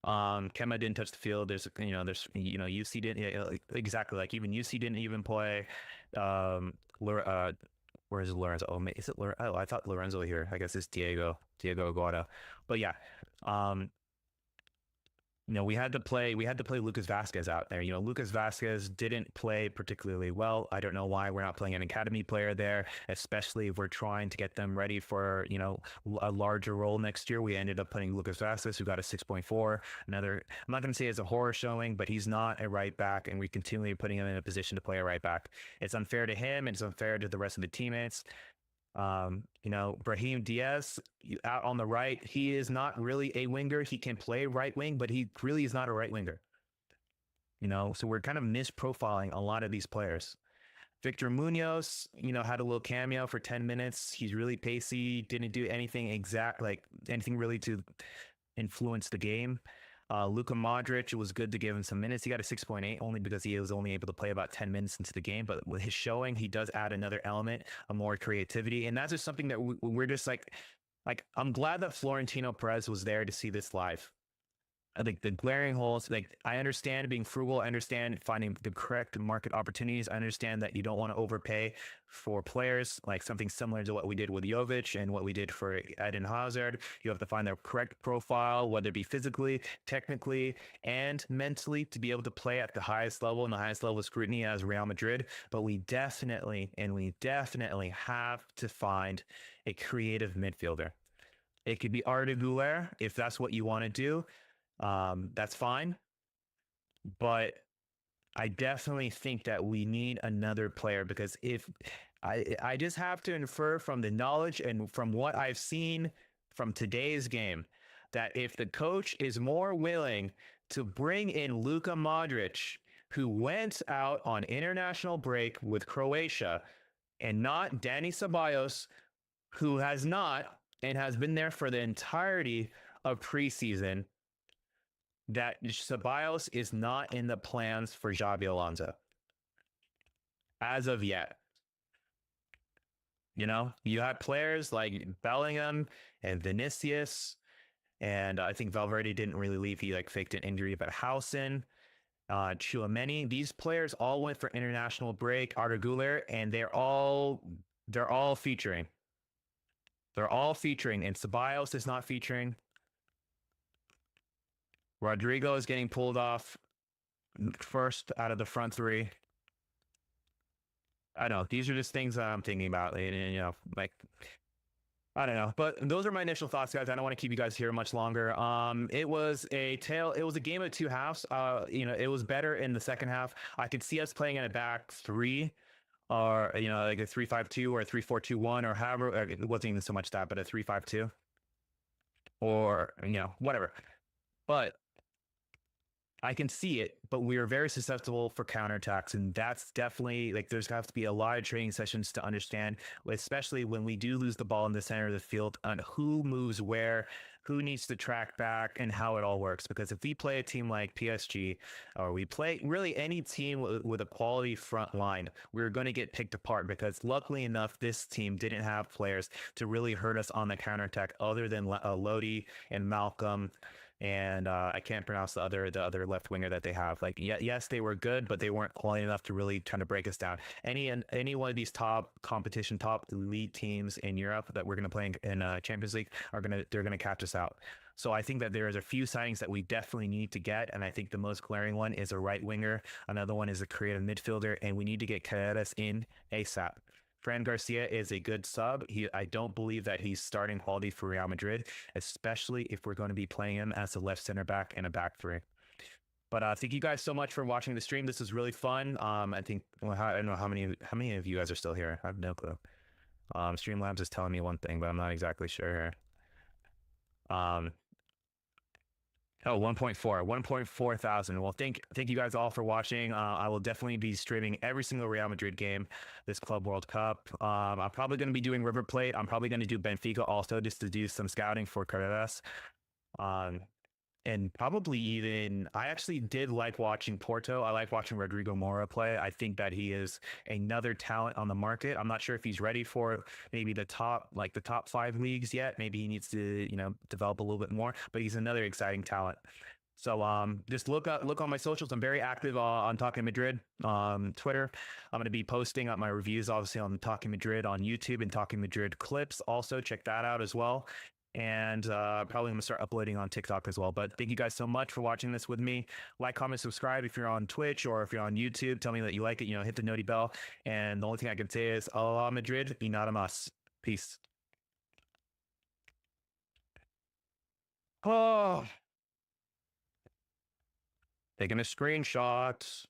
S1: Kema didn't touch the field. There's UC didn't, exactly, like even UC didn't even play. Where is Lorenzo? Oh, is it Lorenzo? Oh, I thought Lorenzo here. I guess it's Diego Aguado. But yeah, we had to play Lucas Vazquez out there. Lucas Vazquez didn't play particularly well. I don't know why we're not playing an academy player there, especially if we're trying to get them ready for, a larger role next year. We ended up putting Lucas Vazquez, who got a 6.4. Another, I'm not going to say it's a horror showing, but he's not a right back, and we continue putting him in a position to play a right back. It's unfair to him, and it's unfair to the rest of the teammates. Brahim Diaz out on the right, he is not really a winger. He can play right wing, but he really is not a right winger. So we're kind of misprofiling a lot of these players. Victor Munoz, had a little cameo for 10 minutes. He's really pacey, didn't do anything anything really to influence the game. Luka Modric, it was good to give him some minutes. He got a 6.8 only because he was only able to play about 10 minutes into the game. But with his showing, he does add another element of more creativity. And that's just something that we're just like I'm glad that Florentino Perez was there to see this live. I think the glaring holes, I understand being frugal. I understand finding the correct market opportunities. I understand that you don't want to overpay for players, like something similar to what we did with Jovic and what we did for Eden Hazard. You have to find the correct profile, whether it be physically, technically, and mentally, to be able to play at the highest level and the highest level of scrutiny as Real Madrid. But we definitely have to find a creative midfielder. It could be Arda Güler if that's what you want to do. That's fine, but I definitely think that we need another player, because if I just have to infer from the knowledge and from what I've seen from today's game, that if the coach is more willing to bring in Luka Modric, who went out on international break with Croatia, and not Dani Ceballos, who has not and has been there for the entirety of preseason, that Ceballos is not in the plans for Xabi Alonso as of yet. You had players like Bellingham and Vinicius, and I think Valverde didn't really leave. He faked an injury, but Housen, Tchouaméni, these players all went for international break. Arda Güler, and they're all featuring. They're all featuring, and Ceballos is not featuring. Rodrigo is getting pulled off first out of the front three. I know these are just things I'm thinking about. And, I don't know, but those are my initial thoughts, guys. I don't want to keep you guys here much longer. It was a tale. It was a game of two halves. It was better in the second half. I could see us playing in a back three, or like a 3-5-2 or a 3-4-2-1, or however. It wasn't even so much that, but a 3-5-2, or whatever. But I can see it, but we are very susceptible for counterattacks. And that's definitely like there's have to be a lot of training sessions to understand, especially when we do lose the ball in the center of the field, on who moves where, who needs to track back, and how it all works. Because if we play a team like PSG, or we play really any team with a quality front line, we're going to get picked apart because luckily enough, this team didn't have players to really hurt us on the counterattack other than Lodi and Malcolm, and I can't pronounce the other left winger that they have. Like, yes, they were good, but they weren't quality enough to really try to break us down. Any one of these top elite teams in Europe that we're going to play in Champions League they're gonna catch us out. So I think that there is a few signings that we definitely need to get, and I think the most glaring one is a right winger. Another one is a creative midfielder, and we need to get Carreras in ASAP. Fran Garcia is a good sub. I don't believe that he's starting quality for Real Madrid, especially if we're going to be playing him as a left center back and a back three. But thank you guys so much for watching the stream. This was really fun. I think I don't know how many of you guys are still here. I have no clue. Streamlabs is telling me one thing, but I'm not exactly sure. Oh, 1.4 thousand. Well, thank you guys all for watching. I will definitely be streaming every single Real Madrid game this Club World Cup. I'm probably going to be doing River Plate. I'm probably going to do Benfica also just to do some scouting for Carreras. And probably even, I actually did like watching Porto. I like watching Rodrigo Mora play. I think that he is another talent on the market. I'm not sure if he's ready for maybe the top 5 leagues yet. Maybe he needs to, develop a little bit more, but he's another exciting talent. So just look on my socials. I'm very active on Talking Madrid Twitter. I'm going to be posting up my reviews, obviously, on Talking Madrid on YouTube and Talking Madrid clips. Also, check that out as well. And probably I'm gonna start uploading on TikTok as well. But thank you guys so much for watching this with me. Like, comment, subscribe if you're on Twitch or if you're on YouTube. Tell me that you like it. Hit the noti bell. And the only thing I can say is, Ala Madrid y nada más. Peace. Oh, taking a screenshot.